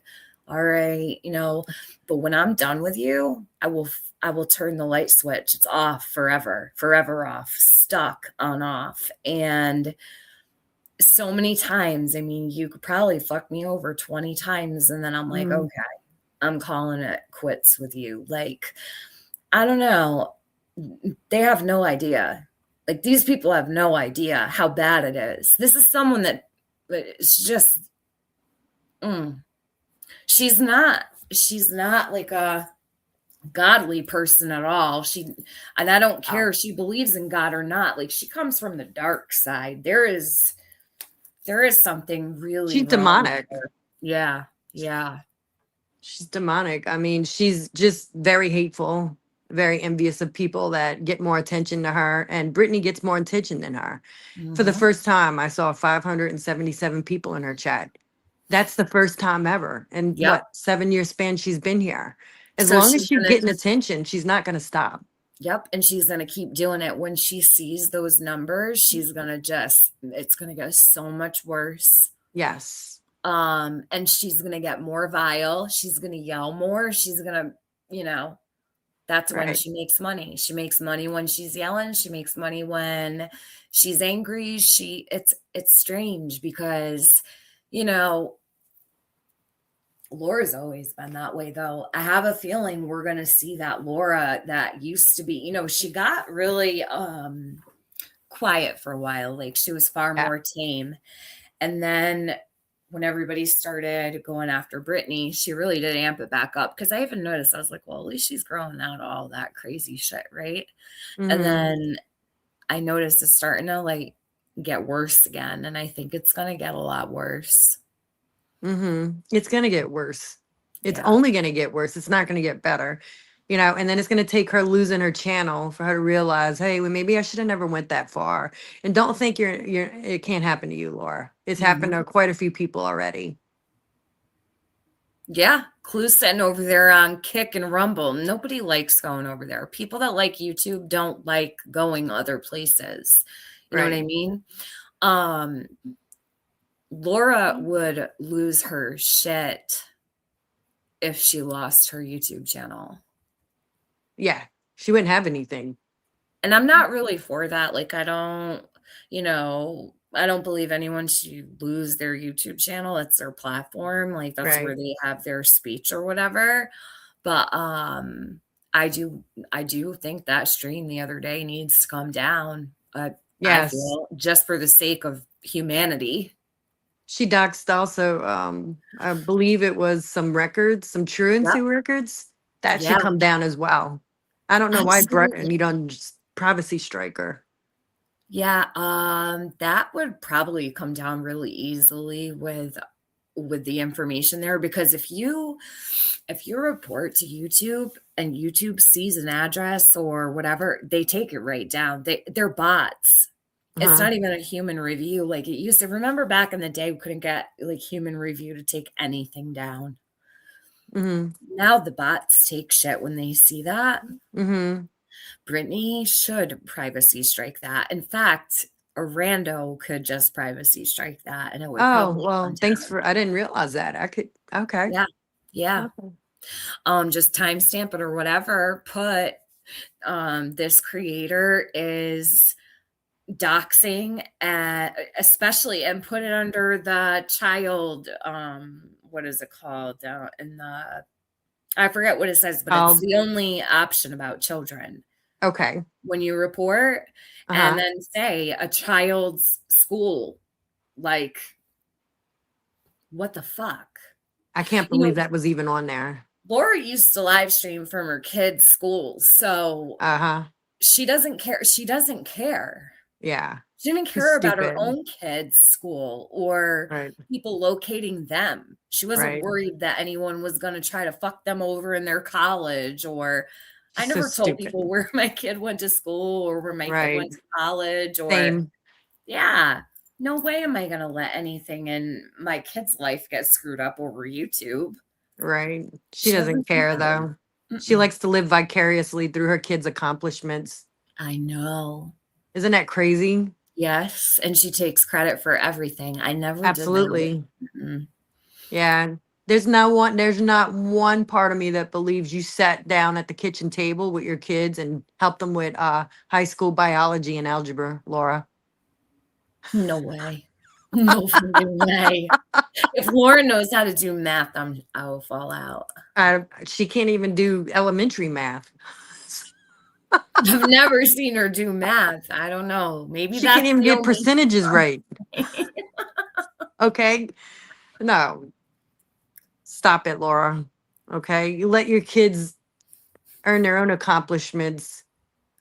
but when I'm done with you, I will turn the light switch. It's off forever, forever off, stuck on off. And so many times, I mean, you could probably fuck me over 20 times. And then I'm like, Mm. okay, I'm calling it quits with you. Like, I don't know. They have no idea. Like, these people have no idea how bad it is. This is someone that is just, mm, she's not like a godly person at all. And I don't Oh. care if she believes in God or not. Like, she comes from the dark side. There is something really She's wrong with demonic. her. Yeah. Yeah. She's demonic. I mean, she's just very hateful, very envious of people that get more attention to her. And Brittany gets more attention than her. For the Mhm. first time, I saw 577 people in her chat. That's the first time ever. And Yep. what, 7 year span she's been here. As So long as she's she's gonna getting attention, she's not going to stop. Yep, and she's gonna keep doing it. When she sees those numbers, she's gonna just it's gonna get so much worse. Yes. And she's gonna get more vile. She's gonna yell more. She's gonna, you know, that's when Right. she makes money. She makes money when she's yelling. She makes money when she's angry. It's strange because, you know, Laura's always been that way, though. I have a feeling we're going to see that Laura that used to be, she got really quiet for a while. Like she was far Yeah. more tame. And then when everybody started going after Brittany, she really did amp it back up. Because I even noticed, I was like, well, at least she's growing out all that crazy shit, right? And Mm-hmm. then I noticed it's starting to like get worse again. And I think it's going to get a lot worse. Mm-hmm. It's going to get worse. It's Yeah. only going to get worse. It's not going to get better, and then it's going to take her losing her channel for her to realize, hey, well, maybe I should have never went that far. And don't think it can't happen to you, Laura. It's happened Mhm. to quite a few people already. Yeah, Clue's sitting over there on Kick and Rumble. Nobody likes going over there. People that like YouTube don't like going other places. You know what I Right. mean? Um, Laura would lose her shit if she lost her YouTube channel. Yeah. She wouldn't have anything. And I'm not really for that. Like, I don't believe anyone should lose their YouTube channel. It's their platform. Like, that's where Right. they have their speech or whatever. But I do I do think that stream the other day needs to come down. I Yes. feel just for the sake of humanity. She doxed also, I believe it was some records, some Yep. truancy records. That should Yeah, come down as well. I don't know why absolutely. You don't just privacy strike her. Yeah, that would probably come down really easily with the information there because if you report to YouTube and YouTube sees an address or whatever, they take it right down. They're bots. It's Uh-huh. not even a human review like it used to. Remember back in the day, we couldn't get like human review to take anything down. Mhm. Now the bots take shit when they see that. Mhm. Brittany should privacy strike that. In fact, a rando could just privacy strike that and it would Oh, probably come well, thanks down. for I didn't realize that. I could okay. Yeah. Yeah. Okay. Just timestamp it or whatever. Put this creator is doxing especially and put it under the child what is it called in the I forget what it says, but it's Oh, the only option about children okay. when you report and Uh-huh. then say a child's school. Like, what the fuck? I can't You know, believe that was even on there. Laura used to live stream from her kids' schools, so Uh-huh. she doesn't care. She doesn't care. Yeah. She didn't She's care about her stupid. own kids' school or Right. people locating them. She wasn't Right. worried that anyone was going to try to fuck them over in their college or I She's so never told people stupid. where my kid went to school or where my kid Right. went to college or Same. yeah, no way am I going to let anything in my kid's life get screwed up over YouTube. Right. She She doesn't doesn't care. care though. She Mm-mm. likes to live vicariously through her kids' accomplishments. I know. Isn't that crazy? Yes, and she takes credit for everything. I never did that. Absolutely. Mm-mm. Yeah. There's not one part of me that believes you sat down at the kitchen table with your kids and helped them with high school biology and algebra, Laura. No way. No freaking way. If Lauren knows how to do math, I will fall out. She can't even do elementary math. I've never seen her do math. I don't know. Maybe She can't that's even the get only percentages right. Okay. No, stop it, Laura. Okay. You let your kids earn their own accomplishments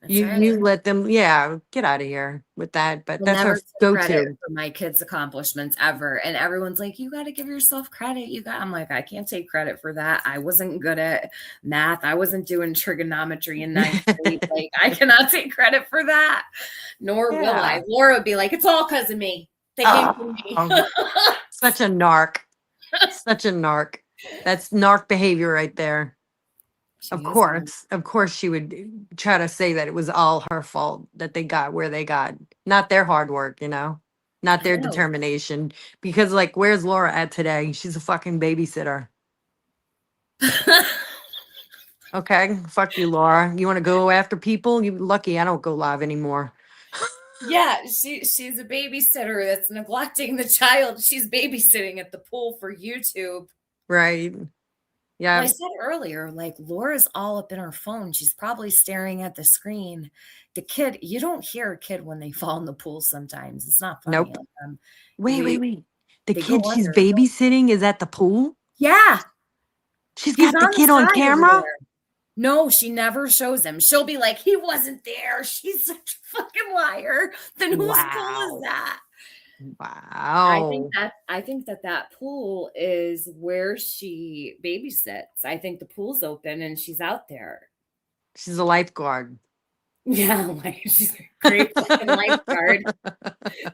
That's You right. let them, yeah, get out of here with that. But Will that's our never take credit go-to. for my kids' accomplishments ever, and everyone's like, "You gotta give yourself credit, you got" I'm like, "I can't take credit for that. I wasn't good at math. I wasn't doing trigonometry in ninth grade. Like, I cannot take credit for that, nor will I." Yeah. Laura would be like, "It's all 'cause of me. They came from me." Oh, such a narc. Such a narc. That's narc behavior right there. She is one. Of course, she would try to say that it was all her fault that they got where they got, not their hard work, not I their know. determination. Because, like, where's Laura at today? She's a fucking babysitter. Okay, fuck you, Laura. You want to go after people? You lucky I don't go live anymore. Yeah, she's a babysitter that's neglecting the child she's babysitting at the pool for YouTube. Right. Well, I Yeah. said earlier, like Laura's all up in her phone. She's probably staring at the screen. The kid, you don't hear a kid when they fall in the pool sometimes. It's not funny. Nope. Like, Wait, wait, we wait. The they go kid she's under. babysitting is at the pool? Yeah, She's he's got the on the kid on side over camera? there. No, she never shows him. She'll be like, he wasn't there. She's such a fucking liar. Then whose pool is Wow. that? Wow. I think that pool is where she babysits. I think the pool's open and she's out there. She's a lifeguard. Yeah, like she's a great fucking lifeguard.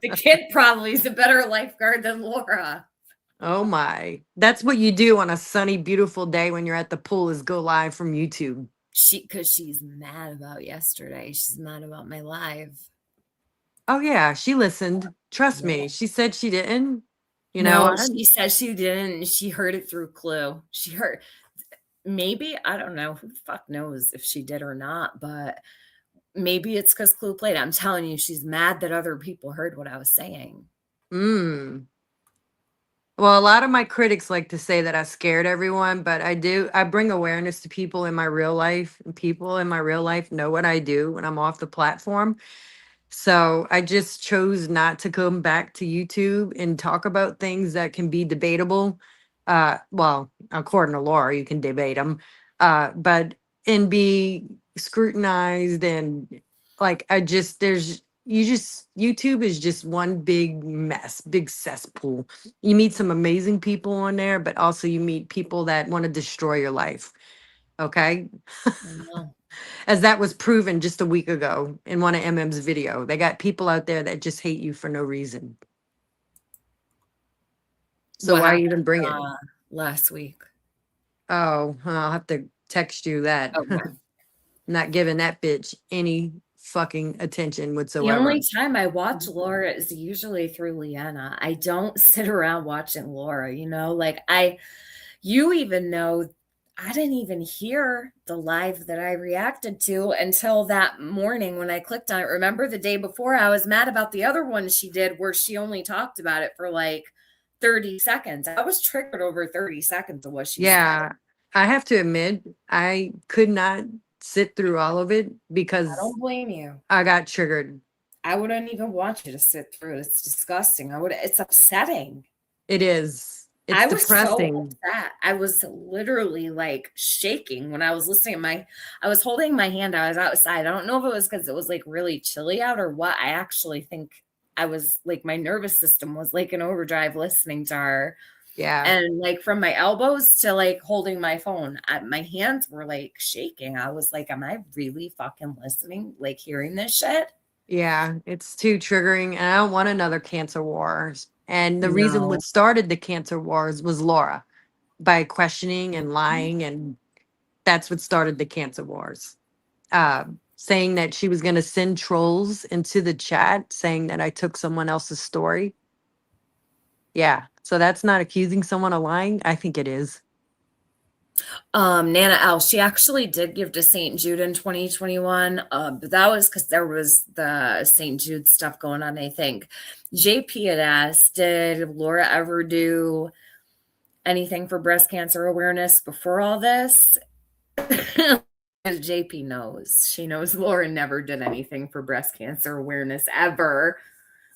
The kid probably is a better lifeguard than Laura. Oh my. That's what you do on a sunny, beautiful day when you're at the pool is go live from YouTube. Because she's mad about yesterday. She's mad about my live. Oh yeah, she listened. Trust Yeah. me. She said she didn't. No, I she said she didn't. She heard it through Clue. She heard maybe, I don't know, who the fuck knows if she did or not, but maybe it's because Clue played. I'm telling you, she's mad that other people heard what I was saying. mm. Well, a lot of my critics like to say that I scared everyone, but I bring awareness to people in my real life, and people in my real life know what I do when I'm off the platform. So I just chose not to come back to YouTube and talk about things that can be debatable. Well, according to Laura, you can debate them, but and be scrutinized and like YouTube is just one big mess, big cesspool. You meet some amazing people on there, but also you meet people that want to destroy your life. Okay, I know. as that was proven just a week ago in one of MM's video. They got people out there that just hate you for no reason. So What why happened even bring it? last week? Oh, I'll have to text you that. Okay. Not giving that bitch any fucking attention The whatsoever. only time I watch Laura is usually through Leanna. I don't sit around watching Laura, like you even know I didn't even hear the live that I reacted to until that morning when I clicked on it. Remember the day before I was mad about the other one she did where she only talked about it for like 30 seconds. I was triggered over 30 seconds of what she said. Yeah, I have to admit, I could not sit through all of it I because don't blame you. I got triggered. I wouldn't even want you to sit through it. It's disgusting. It's upsetting. It is. It's I was so depressing. upset. I was literally like shaking when I was listening. I was holding my hand. I was outside. I don't know if it was because it was like really chilly out or what. I actually think I was like, my nervous system was like in overdrive listening to her. Yeah. And like from my elbows to like holding my phone, my hands were like shaking. I was like, am I really fucking listening? Like hearing this shit? Yeah, it's too triggering, and I don't want another cancer wars. And the reason No. what started the cancer wars was Laura by questioning and lying, and that's what started the cancer wars. Saying that she was going to send trolls into the chat, saying that I took someone else's story. Yeah, so that's not accusing someone of lying. I think it is. Nana L, she actually did give to St. Jude in 2021. But that was because there was the St. Jude stuff going on, I think. JP had asked, did Laura ever do anything for breast cancer awareness before all this? JP knows. She knows Laura never did anything for breast cancer awareness ever.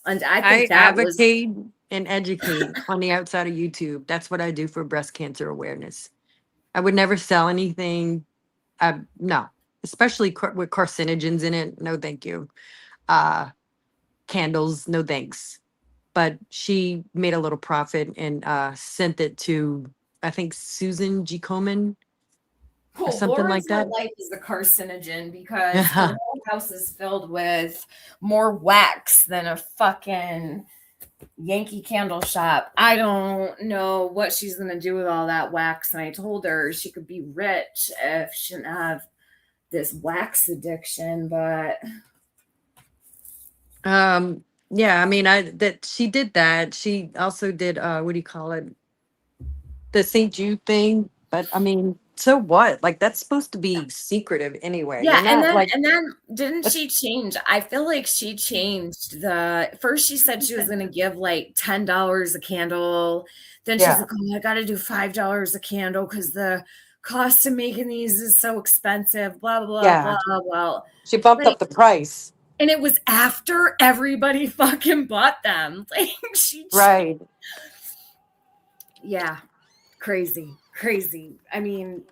And I I think that was advocate and educate on the outside of YouTube. That's what I do for breast cancer awareness. I would never sell anything. No. especially with carcinogens in it. No, thank you. Uh, Candles, no thanks. But she made a little profit and sent it to, I think, Susan G. Komen or Well, something Laura's like whole that. life is a carcinogen because her whole house is filled with more wax than a fucking Yankee candle shop. I don't know what she's going to do with all that wax. And I told her she could be rich if she didn't have this wax addiction, but Yeah, I mean, that she did that. She also did what do you call it? The St. Jude thing. But I mean, so what? Like that's supposed to be secretive anyway. yeah, You're not like and then didn't that's she change? I feel like she changed the first she said she was going to give like $10 a candle. Then she's yeah. like, "Oh, I got to do $5 a candle cuz the cost of making these is so expensive, blah blah Yeah. blah blah." Well, She bumped like up the price. and it was after everybody fucking bought them. Like Right. yeah, crazy, crazy. I mean,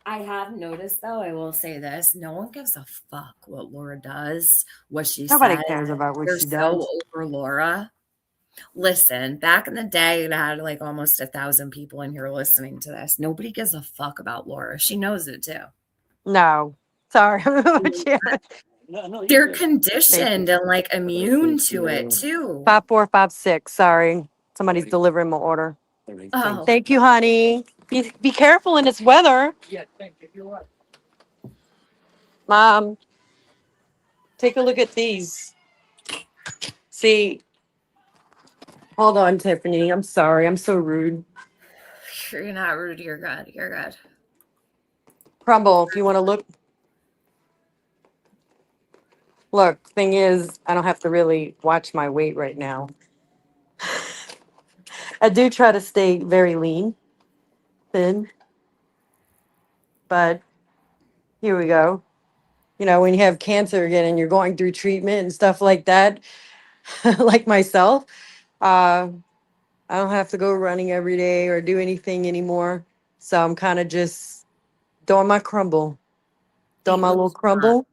I have noticed though, I will say this, no one gives a fuck what Laura does, what she Nobody says. cares about what They're she so does. over Laura. Listen, back in the day, it had like almost 1,000 people in here listening to this. Nobody gives a fuck about Laura. She knows it too. No. Sorry. They're Thank you. conditioned and like immune to it too. 5456. Sorry. Somebody's delivering my order. Oh, Thank you, honey. Be careful in this weather. Mom, take a look at these. See, hold on, Tiffany. I'm sorry. I'm so rude. you're not rude. You're good. You're good. Crumble, if you want to look. Look, thing is, I don't have to really watch my weight right now. I do try to stay very lean, thin, but here we go. You know, when you have cancer again and you're going through treatment and stuff like that, like myself, uh, I don't have to go running every day or do anything anymore. So I'm kind of just doing my crumble, doing Eat my what little you want. crumble.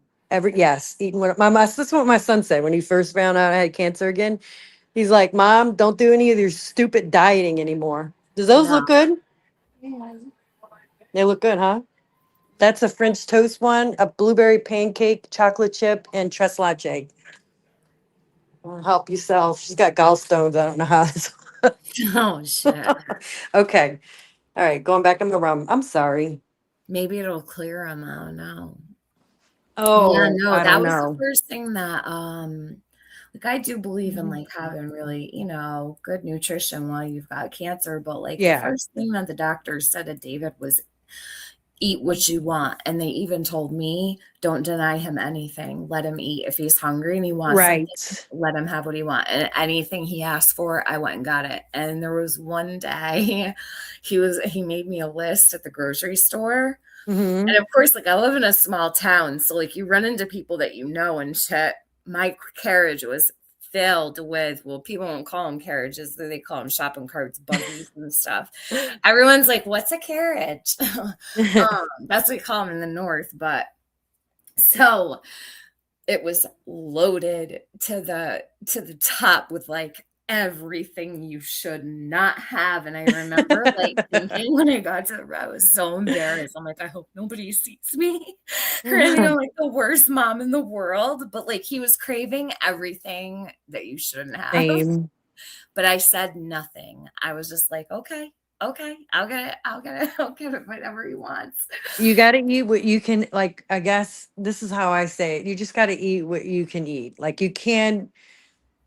Yes, eating what that's what my son said when he first found out I had cancer again. He's like, Mom, don't do any of your stupid dieting anymore. Does those No, look good? They look good, huh? That's a French toast one, a blueberry pancake, chocolate chip, and tres leche. Help yourself. She's got gallstones. I don't know how this. oh shit. Okay. All right. Going back in the room. I'm sorry. Maybe it'll clear them. I don't know. Yeah, Oh, no, I that don't was the know. first thing that like I do believe in Mhm. like having really, good nutrition while you've got cancer, but like the Yeah. first thing that the doctors said to David was eat what you want. And they even told me, don't deny him anything. Let him eat. If he's hungry and he wants something, Right. let him have what he wants. And anything he asked for, I went and got it. And there was one day he made me a list at the grocery store. Hmm. And of course, like I live in a small town, so like you run into people that you know and shit. My carriage was filled with, well, people don't call them carriages, they call them shopping carts, buggies and stuff. Everyone's like, what's a carriage? That's what we call them in the north. But so it was loaded to the top with like everything you should not have. And I remember like thinking when I got to the row, I was so embarrassed. I'm like, I hope nobody sees me. Granted, I'm like the worst mom in the world, but like he was craving everything that you shouldn't have. Same. But I said nothing. I was just like, okay, okay, I'll get it. I'll get it. I'll get it whatever he wants. You got to eat what you can. Like, I guess this is how I say it. You just got to eat what you can eat. Like, you can,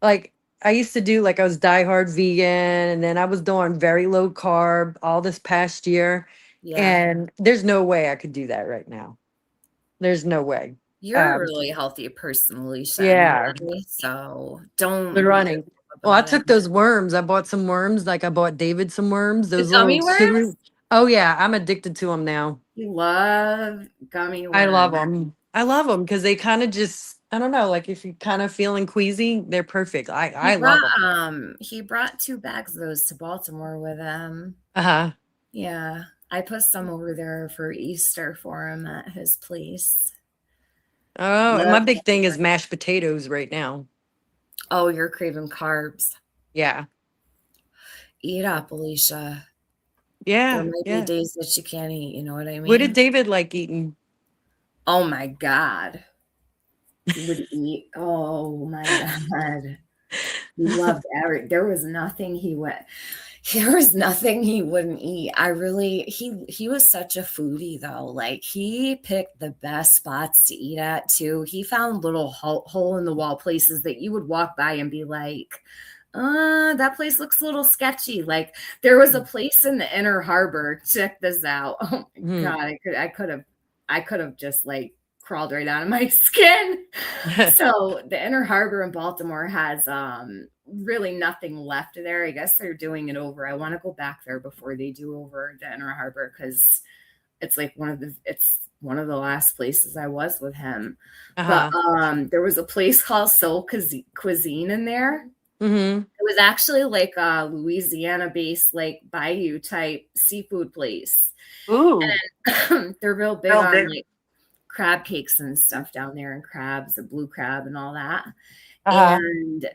like, I used to do, like, I was diehard vegan and then I was doing very low carb all this past year. Yeah. And there's no way I could do that right now. There's no way. You're a Um, really healthy person, Alicia, yeah, anyway, so the don't beat running. yourself up Well, I about it. took those worms. I bought some worms. Like, I bought David some worms, The those little gummy sugary. worms? Oh, yeah, I'm addicted to them now. You love gummy I love worms. them. I love them because they kind of just, I don't know, like if you're kind of feeling queasy, they're perfect. I love them. He brought 2 bags of those to Baltimore with him. Uh huh. Yeah. I put some over there for Easter for him at his place. Oh, my Love big thing is mashed potatoes right now. Oh, you're craving carbs. Yeah. Eat up, Alicia. There Yeah. might be Yeah. days that you can't eat, you know what I What did mean? David like eating? Oh my God. He would eat. Oh my God. He loved there was nothing he would there was nothing he wouldn't eat. I really he was such a foodie though. Like he picked the best spots to eat at too. He found little hole in the wall places that you would walk by and be like, that place looks a little sketchy. Like there was a place in the Inner Harbor. Check this out. Oh my Mhm. God, I could have just like crawled right out of my skin. So the Inner Harbor in Baltimore has really nothing left there. I guess they're doing it over. I want to go back there before they do over the Inner Harbor because it's one of the last places I was with him. But Uh-huh. there was a place called Soul Cuisine in there. Mm-hmm. It was actually like a Louisiana based like bayou type seafood place. Ooh. And they're real big Well, on there. like crab cakes and stuff down there and crabs, the blue crab and all that. Uh-huh. And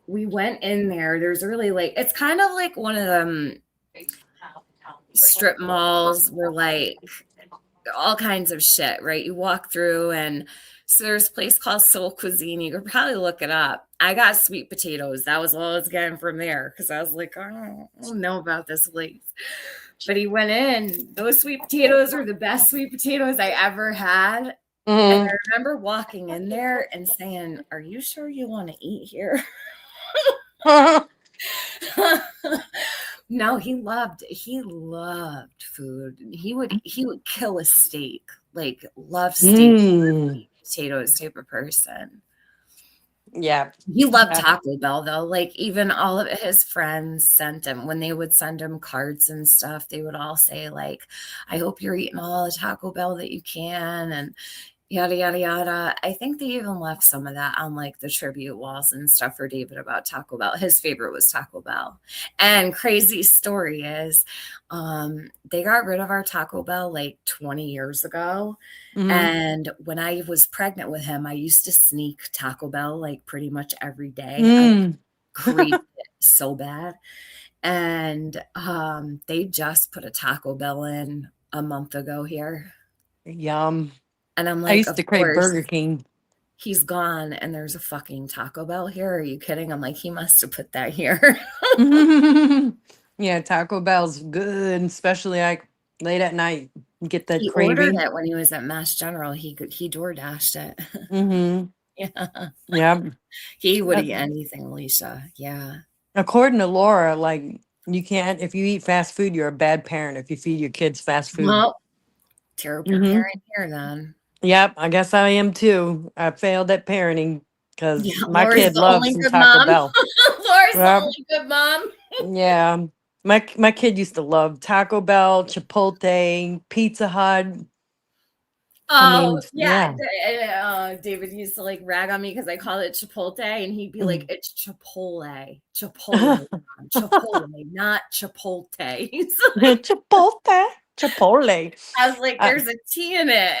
we went in there. There's really like it's kind of like one of them strip malls where like all kinds of shit, right? You walk through and so there's a place called Soul Cuisine. You could probably look it up. I got sweet potatoes. That was all I was getting from there because I was like, I don't know about this place. But he went in. Those sweet potatoes are the best sweet potatoes I ever had. And I Mm-hmm. remember walking in there and saying, "Are you sure you want to eat here?" No, he loved food. He would kill a steak, like love steak, Mm. potatoes type of person. Yeah. He loved Yeah. Taco Bell though. Like even all of his friends sent him when they would send him cards and stuff, they would all say, like, I hope you're eating all the Taco Bell that you can and yada yada yada. I think they even left some of that on like the tribute walls and stuff for David about Taco Bell. His favorite was Taco Bell. And crazy story is they got rid of our Taco Bell like 20 years ago. Mm-hmm. And when I was pregnant with him, I used to sneak Taco Bell like pretty much every day. I Mm. craved it so bad. And they just put a Taco Bell in a month ago here. Yum. And I'm I like, used of to crave Burger course, King. he's gone and there's a fucking Taco Bell here. Are you kidding? I'm like, he must have put that here. Yeah, Taco Bell's good, especially like late at night. Get that He ordered craving. it when he was at Mass General. He door dashed it. Mm-hmm. Yeah. Yeah. He would Uh, eat anything, Lisa. Yeah. according to Laura, like you can't if you eat fast food, you're a bad parent if you feed your kids fast food. Well, terrible Mm-hmm. parent here then. Yep, I guess I am too. I failed at parenting because Yeah, my Lori's kid the loves only some good Taco mom. Bell. Lori's the Yep. only good mom. Yeah. My kid used to love Taco Bell, Chipotle, Pizza Hut. I Oh, mean, yeah. yeah. David used to like rag on me because I called it Chipotle, and he'd be like, Mm. it's Chipotle. Chipotle, Mom. Chipotle, not Chipotle. He's like, Chipotle. Chipotle. I was like, I, there's a T in it.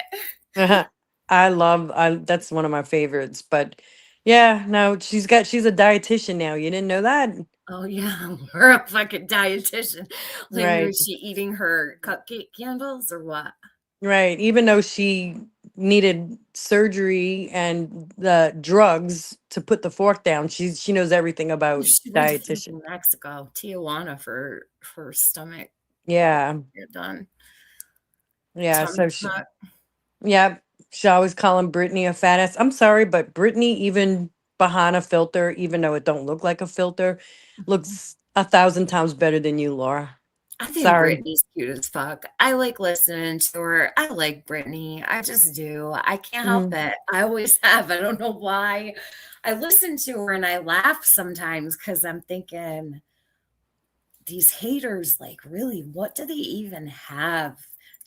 I that's one of my favorites. But yeah, no, she's a dietitian now. You didn't know that? Oh, yeah. We're a fucking dietitian. Like, Right. was she eating her cupcake candles or what? Right. Even though she needed surgery and the drugs to put the fork down, she knows everything about She went to dietitian. freaking Mexico, Tijuana for stomach Yeah. get done. Yeah. Tummy So tuck. yeah, she always calling Brittany a fat ass. I'm sorry, but Brittany, even behind a filter, even though it don't look like a filter, looks 1,000 times better than you, Laura. I think Sorry. Britney's cute as fuck. I like listening to her. I like Britney. I just do. I can't help Mhm. it. I always have. I don't know why. I listen to her and I laugh sometimes because I'm thinking, these haters, like, really, what do they even have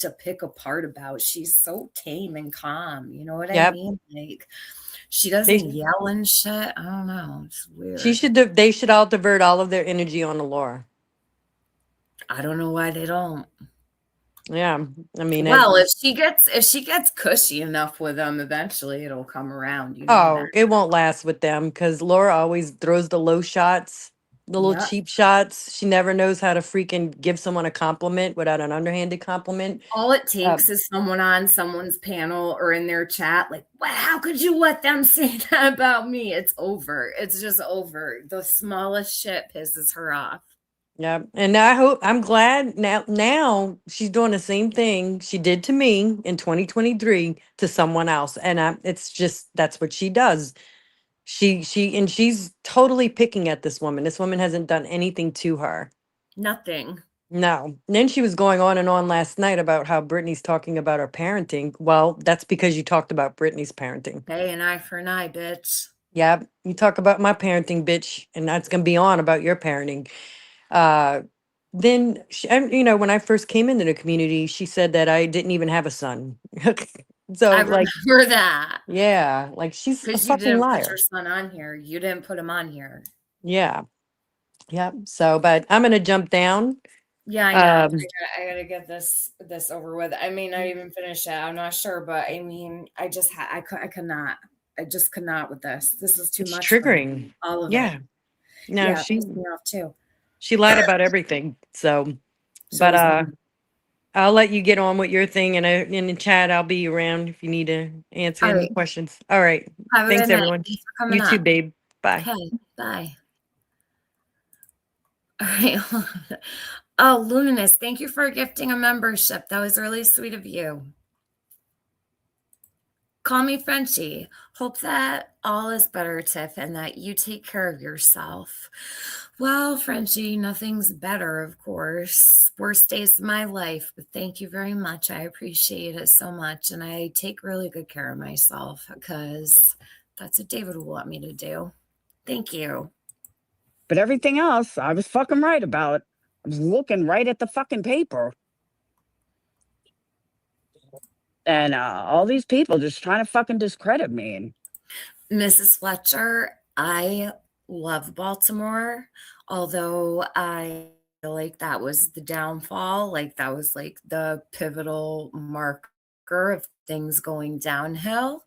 to pick apart about? She's so tame and calm. You know what I Yep. mean? Like, she They doesn't yell and shit. I don't know. It's she weird. should they should all divert all of their energy on the Laura. I don't know why they don't. Yeah. I mean, Well, if she gets cushy enough with them, eventually it'll come around. You know that. oh, it won't last with them because Laura always throws the low shots, the little Yep. cheap shots. She never knows how to freaking give someone a compliment without an underhanded compliment. All it Uh, takes is someone on someone's panel or in their chat, like, wow, how could you let them say that about me? It's over. It's just over. The smallest shit pisses her off. yeah. And I'm glad now she's doing the same thing she did to me in 2023 to someone else. And it's just, that's what she does. And she's totally picking at this woman. This woman hasn't done anything to her. Nothing. No. And then she was going on and on last night about how Brittany's talking about her parenting. Well, that's because you talked about Brittany's parenting. Hey, an eye for an eye, bitch. Yeah, you talk about my parenting, bitch, and that's gonna be on about your parenting. Uh, then when I first came into the community, she said that I didn't even have a son. I So, like, remember that. yeah, like she's a Because you fucking didn't put your liar. son on here. You didn't put him on here. Yeah, yeah. So, but I'm gonna jump down. Yeah, I know. Um, I gotta get this over with. I may not even finish it. I'm not sure, but I mean, I could not. I just could not with this. This is too it's much for me. triggering. All of it. Yeah. No, Yeah, it pissed me off too. she lied about everything. So, So but was me. I'll let you get on with your thing, and in the chat, I'll be around if you need to answer All any right. questions. All right. Have a Thanks, good night. everyone. Thanks for coming You too, up. babe. Bye. Okay. Bye. All right. Oh, Luminous, thank you for gifting a membership. That was really sweet of you. Call me Frenchie. Hope that all is better, Tiff, and that you take care of yourself. Well, Frenchie, nothing's better, of course. Worst days of my life, but thank you very much. I appreciate it so much. And I take really good care of myself because that's what David will want me to do. Thank you. But everything else, I was fucking right about. I was looking right at the fucking paper. And all these people just trying to fucking discredit me. Mrs. Fletcher, I love Baltimore, although I feel like that was the downfall. Like that was like the pivotal marker of things going downhill.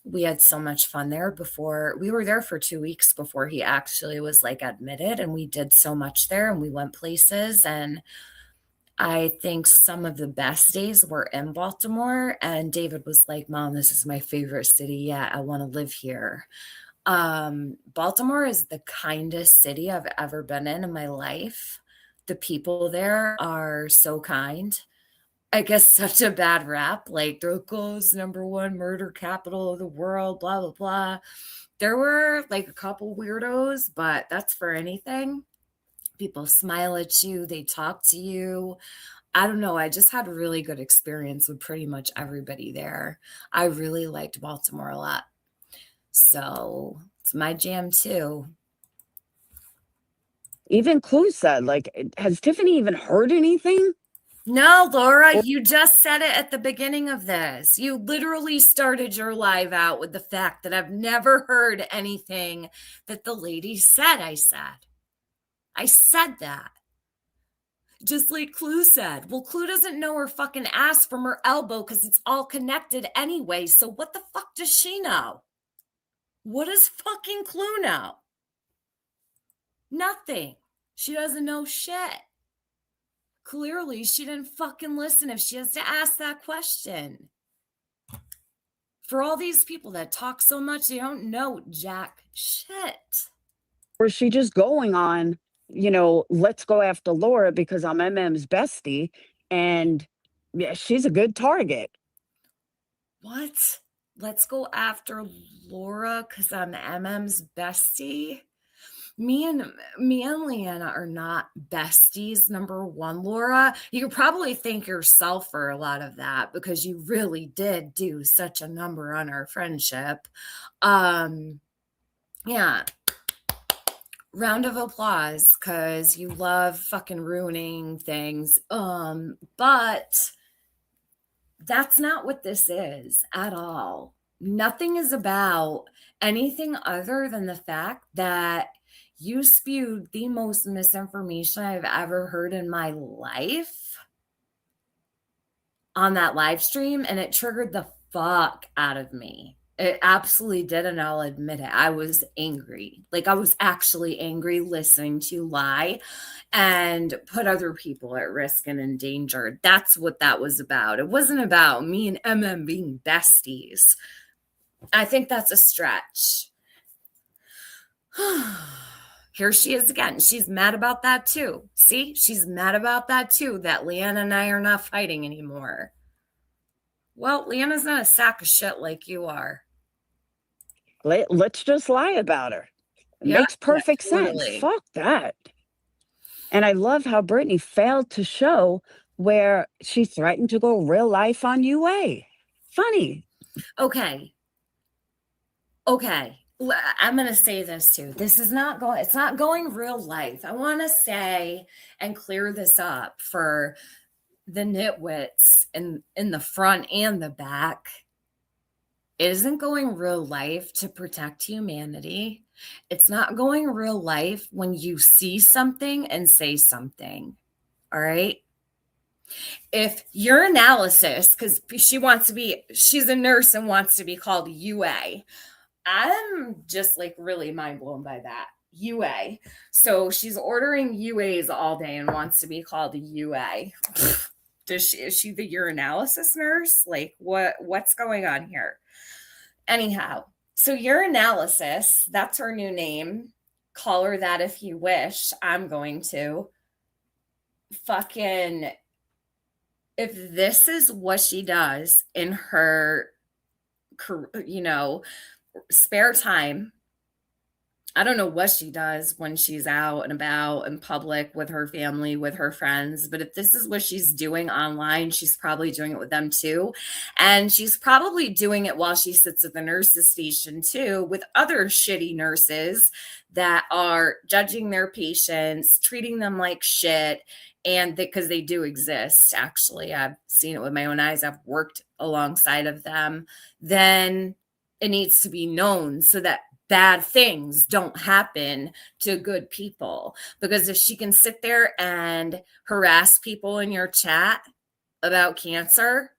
We had so much fun there before we were there for 2 weeks before he actually was like admitted, and we did so much there and we went places. And I think some of the best days were in Baltimore. And David was like, Mom, this is my favorite city yet. I want to live here. Baltimore is the kindest city I've ever been in my life. The people there are so kind. I guess such a bad rap. Like, there goes #1 murder capital of the world, blah, blah, blah. There were like a couple weirdos, but that's for anything. People smile at you, they talk to you. I don't know. I just had a really good experience with pretty much everybody there. I really liked Baltimore a lot. So it's my jam too. Even Clue said, like, has Tiffany even heard anything? No, Laura, Or you just said it at the beginning of this. You literally started your live out with the fact that I've never heard anything that the lady said. I said that. Just like Clue said. Well, Clue doesn't know her fucking ass from her elbow because it's all connected anyway. So what the fuck does she know? What does fucking Clue know? Nothing. She doesn't know shit. Clearly, she didn't fucking listen if she has to ask that question. For all these people that talk so much, they don't know jack shit. is she just going on, let's go after Laura because I'm MM's bestie. And yeah, she's a good target. What? Let's go after Laura because I'm MM's bestie? Me and Leanna are not besties. #1, Laura. You could probably thank yourself for a lot of that because you really did do such a number on our friendship. Yeah. Round of applause because you love fucking ruining things. But that's not what this is at all. Nothing is about anything other than the fact that you spewed the most misinformation I've ever heard in my life. on that live stream, and it triggered the fuck out of me. It absolutely did, and I'll admit it. I was angry. Like, I was actually angry listening to lie and put other people at risk and in danger. That's what that was about. It wasn't about me and MM being besties. I think that's a stretch. Here she is again. She's mad about that too. See, she's mad about that too, that Leanna and I are not fighting anymore. Well, Leanna's not a sack of shit like you are. Let's just lie about her. It makes perfect sense. Fuck that. And I love how Brittany failed to show where she threatened to go real life on UA. Funny. Okay. I'm going to say this too. This is not going, it's not going real life. I want to say and clear this up for the nitwits in the front and the back. It isn't going real life to protect humanity. It's not going real life when you see something and say something. All right. If your analysis, because she's a nurse and wants to be called UA. I'm just like really mind blown by that. UA. So she's ordering UAs all day and wants to be called a UA. Is she the urinalysis nurse? Like what's going on here? Anyhow, so urinalysis, that's her new name. Call her that if you wish. I'm going to. Fucking, if this is what she does in her, spare time, I don't know what she does when she's out and about in public with her family, with her friends. But if this is what she's doing online, she's probably doing it with them too. And she's probably doing it while she sits at the nurse's station too, with other shitty nurses that are judging their patients, treating them like shit. And because they do exist, actually, I've seen it with my own eyes. I've worked alongside of them. Then it needs to be known so that bad things don't happen to good people. Because if she can sit there and harass people in your chat about cancer,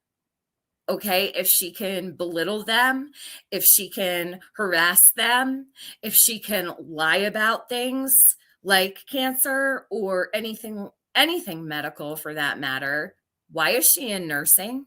okay, if she can belittle them, if she can harass them, if she can lie about things like cancer or anything medical for that matter, why is she in nursing?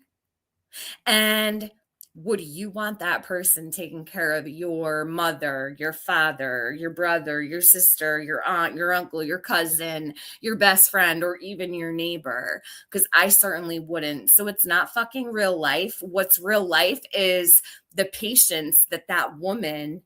And would you want that person taking care of your mother, your father, your brother, your sister, your aunt, your uncle, your cousin, your best friend, or even your neighbor? Because I certainly wouldn't. So it's not fucking real life. What's real life is the patients that woman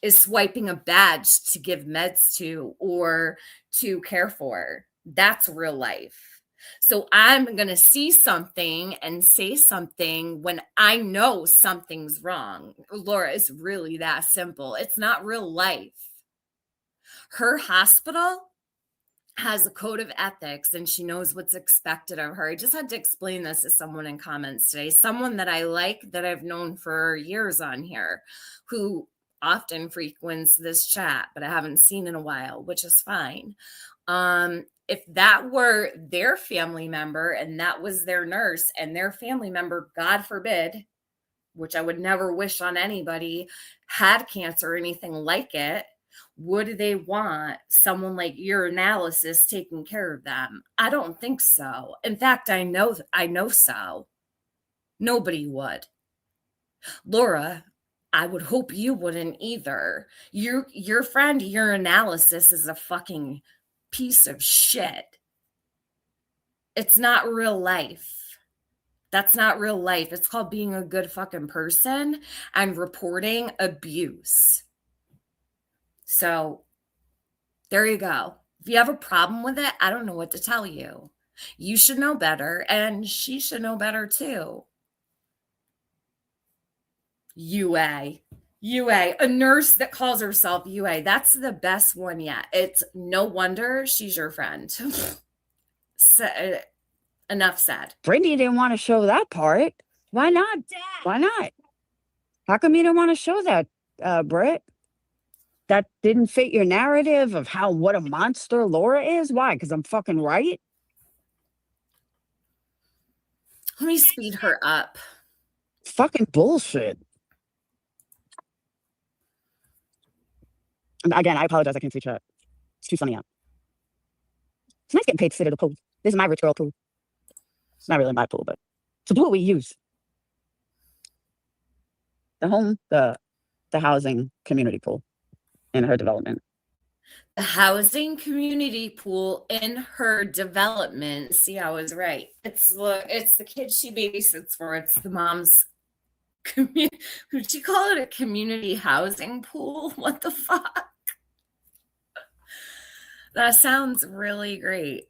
is swiping a badge to give meds to or to care for. That's real life. So I'm going to see something and say something when I know something's wrong. Laura, it's really that simple. It's not real life. Her hospital has a code of ethics and she knows what's expected of her. I just had to explain this to someone in comments today, someone that I like, that I've known for years on here, who often frequents this chat, but I haven't seen in a while, which is fine. If that were their family member and that was their nurse and their family member, God forbid, which I would never wish on anybody, had cancer or anything like it, would they want someone like urinalysis taking care of them? I don't think so. In fact, I know so. Nobody would. Laura, I would hope you wouldn't either. Your friend urinalysis is a fucking piece of shit. It's not real life. That's not real life. It's called being a good fucking person and reporting abuse. So there you go. If you have a problem with it, I don't know what to tell you. You should know better, and she should know better too. UA, a nurse that calls herself UA. That's the best one yet. It's no wonder she's your friend. So, enough said. Brittany didn't want to show that part. Why not? Why not? How come you didn't want to show that, Britt? That didn't fit your narrative of what a monster Laura is? Why? Because I'm fucking right? Let me speed her up. Fucking bullshit. And again, I apologize. I can't see chat. It's too sunny out. It's nice getting paid to sit at a pool. This is my rich girl pool. It's not really my pool, but it's a pool we use. The housing community pool in her development. The housing community pool in her development. See, I was right. It's the kid she babysits for. It's the mom's would you call it a community housing pool? What the fuck? That sounds really great.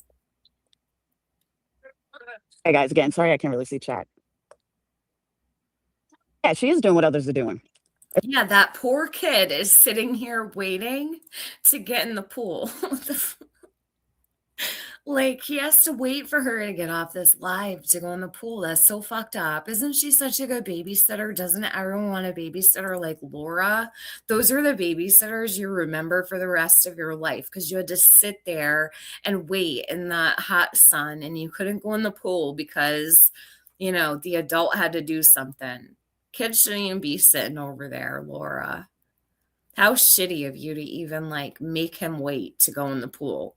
Hey guys, again, sorry I can't really see chat. Yeah, she is doing what others are doing. Yeah, that poor kid is sitting here waiting to get in the pool. Like, he has to wait for her to get off this live to go in the pool. That's so fucked up. Isn't she such a good babysitter? Doesn't everyone want a babysitter like Laura? Those are the babysitters you remember for the rest of your life because you had to sit there and wait in the hot sun and you couldn't go in the pool because, the adult had to do something. Kids shouldn't even be sitting over there, Laura. How shitty of you to even make him wait to go in the pool.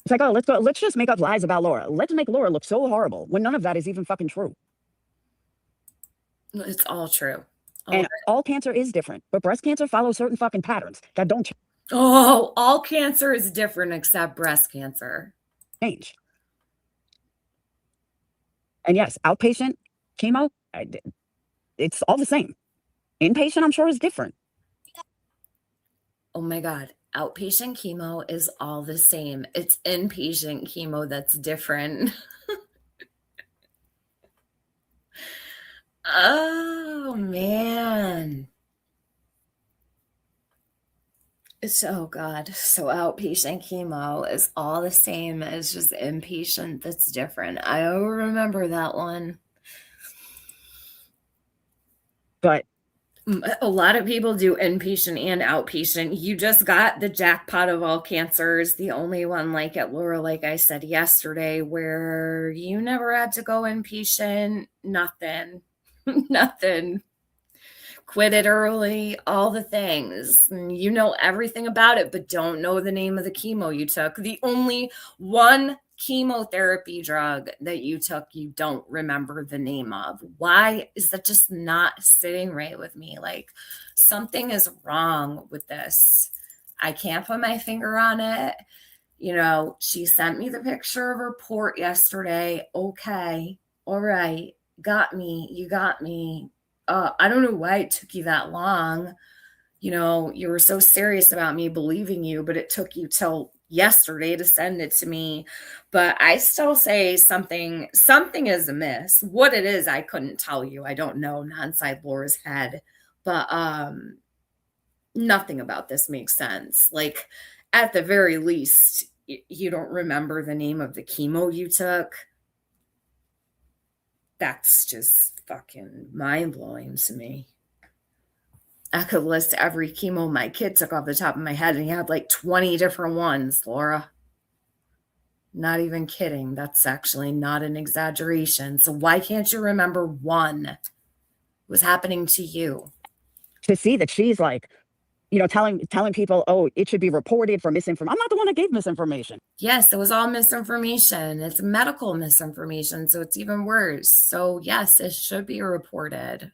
It's like, oh, let's go. Let's just make up lies about Laura. Let's make Laura look so horrible when none of that is even fucking true. It's all true. And all cancer is different, but breast cancer follows certain fucking patterns that don't Oh, all cancer is different except breast cancer. change. And yes, outpatient chemo, it's all the same. Inpatient, I'm sure, is different. Oh my God. Outpatient chemo is all the same. It's inpatient chemo that's different. Oh, man. Oh God. So outpatient chemo is all the same. It's just inpatient that's different. I remember that one. But a lot of people do inpatient and outpatient. You just got the jackpot of all cancers. The only one like it, Laura, like I said yesterday, where you never had to go inpatient, nothing, nothing. Quit it early, all the things. You know everything about it, but don't know the name of the chemo you took. The only one chemotherapy drug that you took, you don't remember the name of. Why is that just not sitting right with me? Like, something is wrong with this. I can't put my finger on it. She sent me the picture of her port yesterday. Okay, all right, got me. You got me. I don't know why it took you that long. You were so serious about me believing you, but it took you till yesterday to send it to me. But I still say something is amiss. What it is, I couldn't tell you. I don't know, not inside Laura's head. But nothing about this makes sense. Like, at the very least, you don't remember the name of the chemo you took. That's just fucking mind-blowing to me. I could list every chemo my kid took off the top of my head, and he had like 20 different ones, Laura. Not even kidding. That's actually not an exaggeration. So why can't you remember one? It was happening to you. To see that she's like, telling people, oh, it should be reported for misinformation. I'm not the one that gave misinformation. Yes, it was all misinformation. It's medical misinformation, so it's even worse. So yes, it should be reported.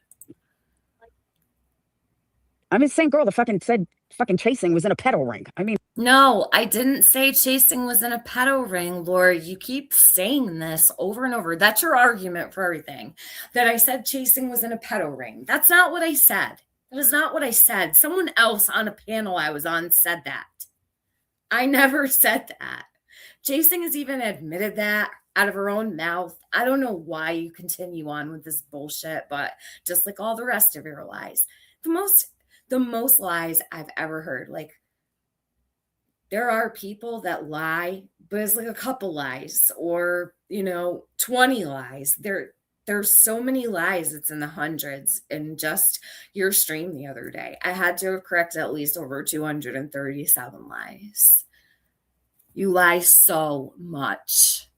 I mean, same girl that fucking said fucking chasing was in a pedo ring. I mean, no, I didn't say chasing was in a pedo ring, Laura. You keep saying this over and over. That's your argument for everything. That I said chasing was in a pedo ring. That's not what I said. That is not what I said. Someone else on a panel I was on said that. I never said that. Chasing has even admitted that out of her own mouth. I don't know why you continue on with this bullshit, but just like all the rest of your lies, the most lies I've ever heard. Like, there are people that lie, but it's like a couple lies or 20 lies. There's so many lies, it's in the hundreds. In just your stream the other day, I had to have corrected at least over 237 lies. You lie so much.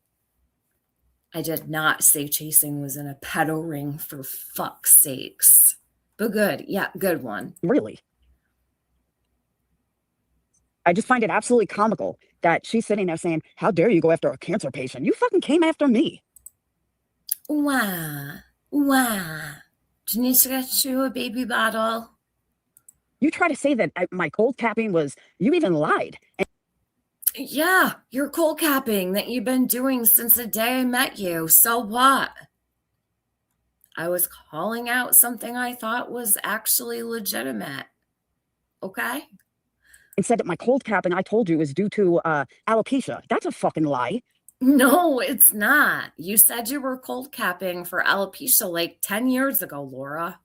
I did not say chasing was in a pedo ring, for fuck's sakes. But good. Yeah, good one. Really. I just find it absolutely comical that she's sitting there saying, how dare you go after a cancer patient? You fucking came after me. Wow. Wow. Do you need to get you a baby bottle? You try to say that my cold capping was, you even lied. And Yeah, you're cold capping that you've been doing since the day I met you. So what? I was calling out something I thought was actually legitimate. Okay? said that my cold capping, I told you, is due to alopecia. That's a fucking lie. No, it's not. You said you were cold capping for alopecia like 10 years ago, Laura.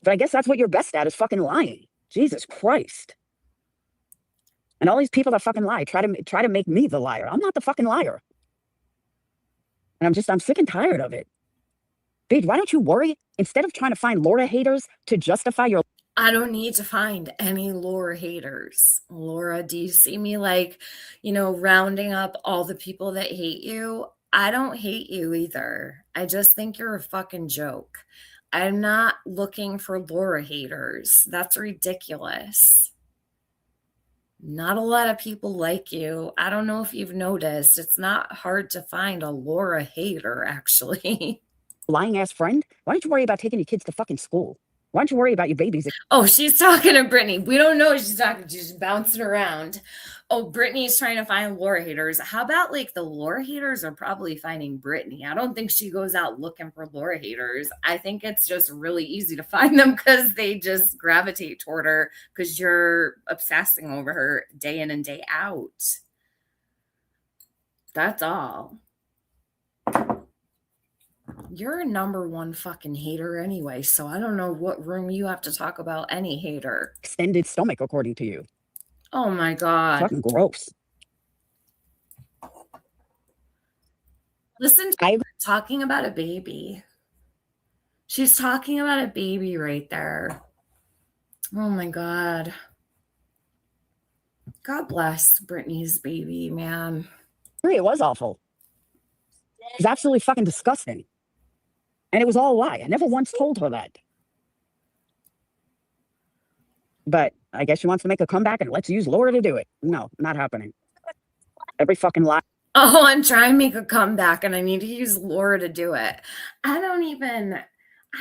But I guess that's what you're best at, is fucking lying. Jesus Christ. And all these people that fucking lie try to make me the liar. I'm not the fucking liar. And I'm sick and tired of it. Dude, why don't you worry? Instead of trying to find Laura haters to justify your I don't need to find any Laura haters. Laura, do you see me like, rounding up all the people that hate you? I don't hate you either. I just think you're a fucking joke. I'm not looking for Laura haters. That's ridiculous. Not a lot of people like you. I don't know if you've noticed. It's not hard to find a Laura hater, actually. lying ass friend? Why don't you worry about taking your kids to fucking school? Why don't you worry about your babies? Oh, she's talking to Brittany. We don't know what she's talking to. She's bouncing around. Oh, Brittany's trying to find Laura haters. How about like the Laura haters are probably finding Brittany? I don't think she goes out looking for Laura haters. I think it's just really easy to find them because they just gravitate toward her because you're obsessing over her day in and day out. That's all. You're a number one fucking hater anyway, so I don't know what room you have to talk about any hater. Extended stomach, according to you. Oh my God. Fucking gross. Listen to her talking about a baby. She's talking about a baby right there. Oh my God. God bless Brittany's baby, man. It was awful. It was absolutely fucking disgusting. And it was all a lie. I never once told her that. But I guess she wants to make a comeback and let's use Laura to do it. No, not happening. Every fucking lie. Oh, I'm trying to make a comeback and I need to use Laura to do it. I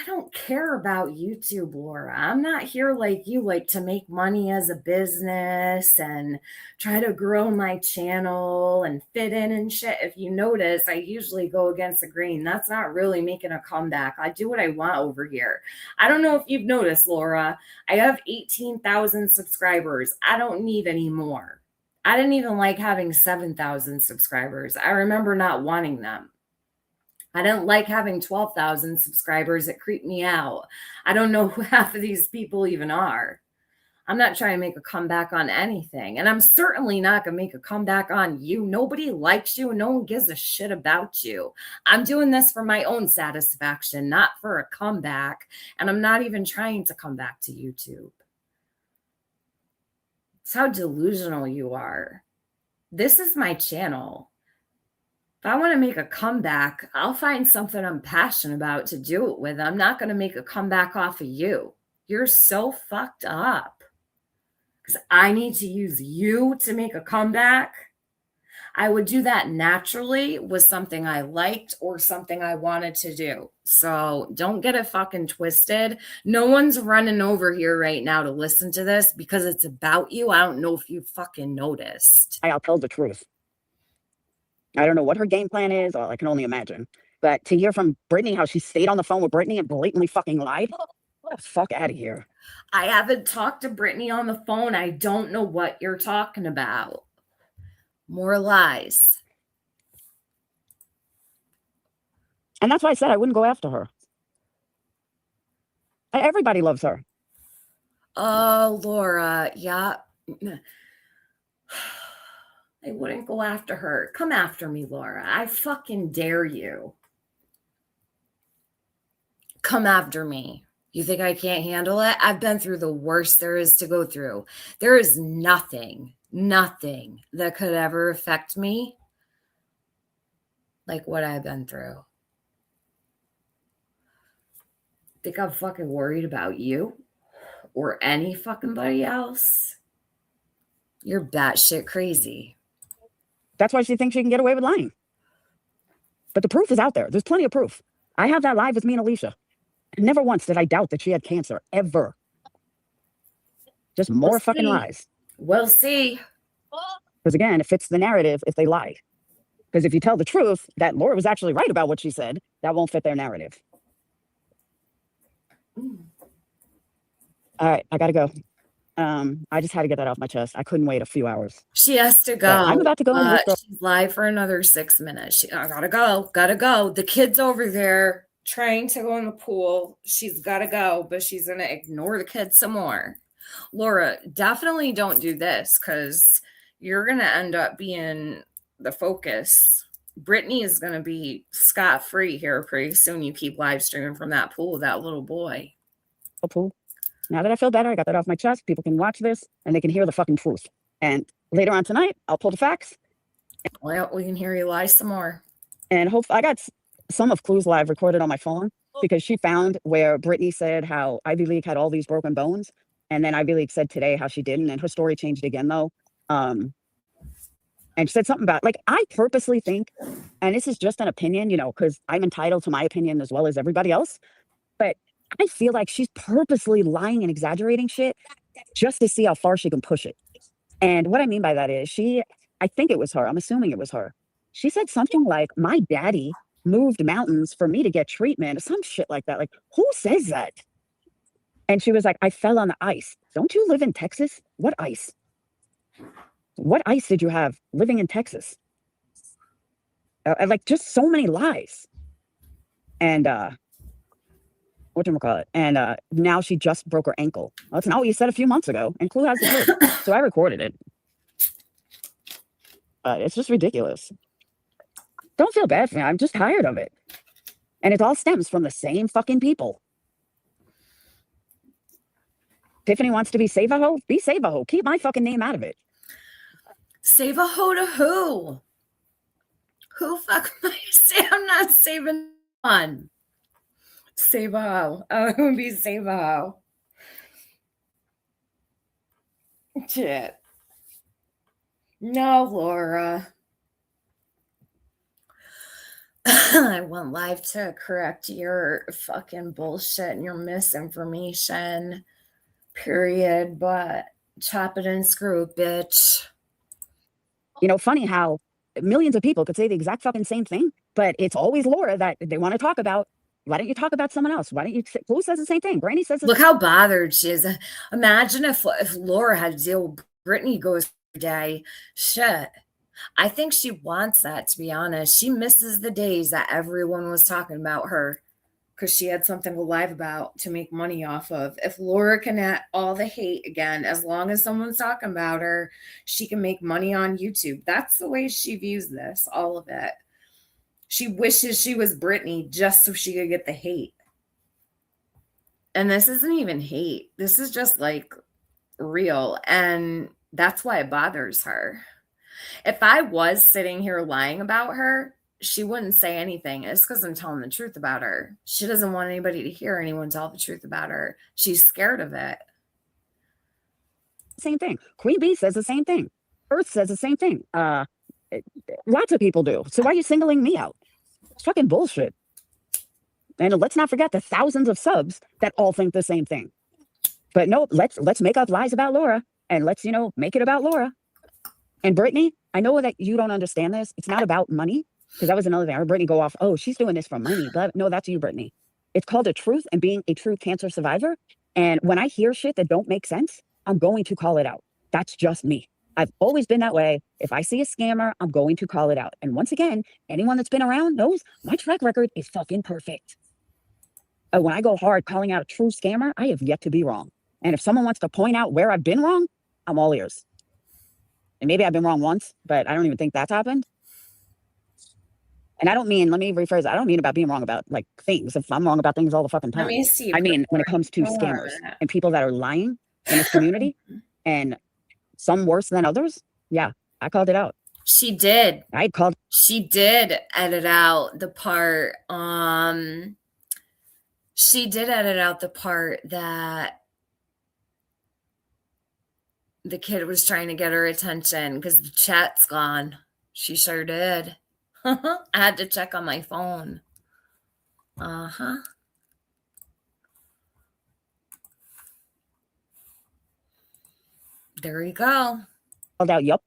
don't care about YouTube, Laura. I'm not here like you, like to make money as a business and try to grow my channel and fit in and shit. If you notice, I usually go against the grain. That's not really making a comeback. I do what I want over here. I don't know if you've noticed, Laura. I have 18,000 subscribers. I don't need any more. I didn't even like having 7,000 subscribers. I remember not wanting them. I didn't like having 12,000 subscribers. It creeped me out. I don't know who half of these people even are. I'm not trying to make a comeback on anything. And I'm certainly not going to make a comeback on you. Nobody likes you. No one gives a shit about you. I'm doing this for my own satisfaction, not for a comeback. And I'm not even trying to come back to YouTube. It's how delusional you are. This is my channel. If I want to make a comeback, I'll find something I'm passionate about to do it with. I'm not going to make a comeback off of you. You're so fucked up. Because I need to use you to make a comeback. I would do that naturally with something I liked or something I wanted to do. So don't get it fucking twisted. No one's running over here right now to listen to this because it's about you. I don't know if you fucking noticed. I'll tell the truth. I don't know what her game plan is, or I can only imagine. But to hear from Brittany how she stayed on the phone with Brittany and blatantly fucking lied, get the fuck out of here. I haven't talked to Brittany on the phone. I don't know what you're talking about. More lies. And that's why I said I wouldn't go after her. Everybody loves her. Oh, Laura, yeah. I wouldn't go after her. Come after me, Laura. I fucking dare you. Come after me. You think I can't handle it? I've been through the worst there is to go through. There is nothing that could ever affect me like what I've been through. Think I'm fucking worried about you or any fucking body else? You're batshit crazy. That's why she thinks she can get away with lying. But the proof is out there. There's plenty of proof. I have that live with me and Alicia. Never once did I doubt that she had cancer, ever. Just more We'll fucking see. lies. We'll see. Because again, it fits the narrative if they lie. Because if you tell the truth that Laura was actually right about what she said, that won't fit their narrative. All right, I gotta go. I just had to get that off my chest. I couldn't wait a few hours. She has to go. But I'm about to go into this girl. She's live for another 6 minutes. I gotta go. Gotta go. The kid's over there trying to go in the pool. She's gotta go, but she's gonna ignore the kid some more. Laura, definitely don't do this because you're gonna end up being the focus. Brittany is gonna be scot-free here pretty soon. You keep live streaming from that pool, that little boy. Pool. Now that I feel better, I got that off my chest. People can watch this and they can hear the fucking truth. And later on tonight, I'll pull the facts. Well, we can hear you lie some more. And hope I got some of Clue's live recorded on my phone because she found where Brittany said how Ivy League had all these broken bones. And then Ivy League said today how she didn't. And her story changed again, though. And she said something about, like, I purposely think, and this is just an opinion, you know, because I'm entitled to my opinion as well as everybody else. But I feel like she's purposely lying and exaggerating shit just to see how far she can push it. And what I mean by that is I think it was her. I'm assuming it was her. She said something like, my daddy moved mountains for me to get treatment, some shit like that. Like, who says that? And she was like, I fell on the ice. Don't you live in Texas? What ice? What ice did you have living in Texas? Like, just so many lies. And whatchamacallit? And now she just broke her ankle. Well, that's not what you said a few months ago. And Clue has the proof. So I recorded it. It's just ridiculous. Don't feel bad for me. I'm just tired of it. And it all stems from the same fucking people. Tiffany wants to be Save-A-Ho? Be Save-A-Ho. Keep my fucking name out of it. Save-A-Ho to who? Who fuck am I say? I'm not saving one. Save-A-Ho. Oh, it would be Save-A-Ho. Shit. No, Laura. I went live to correct your fucking bullshit and your misinformation. Period. But chop it and screw it, bitch. You know, funny how millions of people could say the exact fucking same thing, but it's always Laura that they want to talk about. Why don't you talk about someone else? Why don't you? Who says the same thing? Brandy says. Look how bothered she is. Imagine if Laura had to deal with Brittany goes every day. Shit. I think she wants that, to be honest. She misses the days that everyone was talking about her because she had something to live about to make money off of. If Laura can add all the hate again, as long as someone's talking about her, she can make money on YouTube. That's the way she views this, all of it. She wishes she was Brittany just so she could get the hate. And this isn't even hate. This is just like real. And that's why it bothers her. If I was sitting here lying about her, she wouldn't say anything. It's because I'm telling the truth about her. She doesn't want anybody to hear anyone tell the truth about her. She's scared of it. Same thing. Queen Bee says the same thing. Earth says the same thing. Lots of people do. So why are you singling me out? It's fucking bullshit. And let's not forget the thousands of subs that all think the same thing. But no, let's make up lies about Laura and let's, make it about Laura. And Brittany, I know that you don't understand this. It's not about money, because that was another thing. I heard Brittany go off, oh, she's doing this for money. But no, that's you, Brittany. It's called a truth and being a true cancer survivor. And when I hear shit that don't make sense, I'm going to call it out. That's just me. I've always been that way. If I see a scammer, I'm going to call it out. And once again, anyone that's been around knows my track record is fucking perfect. When I go hard calling out a true scammer, I have yet to be wrong. And if someone wants to point out where I've been wrong, I'm all ears. And maybe I've been wrong once, but I don't even think that's happened. And I don't mean, let me rephrase, I don't mean about being wrong about like things. If I'm wrong about things all the fucking time. Let me see. I mean, when it comes to scammers and people that are lying in this community and some worse than others, yeah, I called it out. She did. I called. She did edit out the part, she did edit out the part that the kid was trying to get her attention because the chat's gone. She sure did. I had to check on my phone. Uh-huh. There you go. Called out. Yup.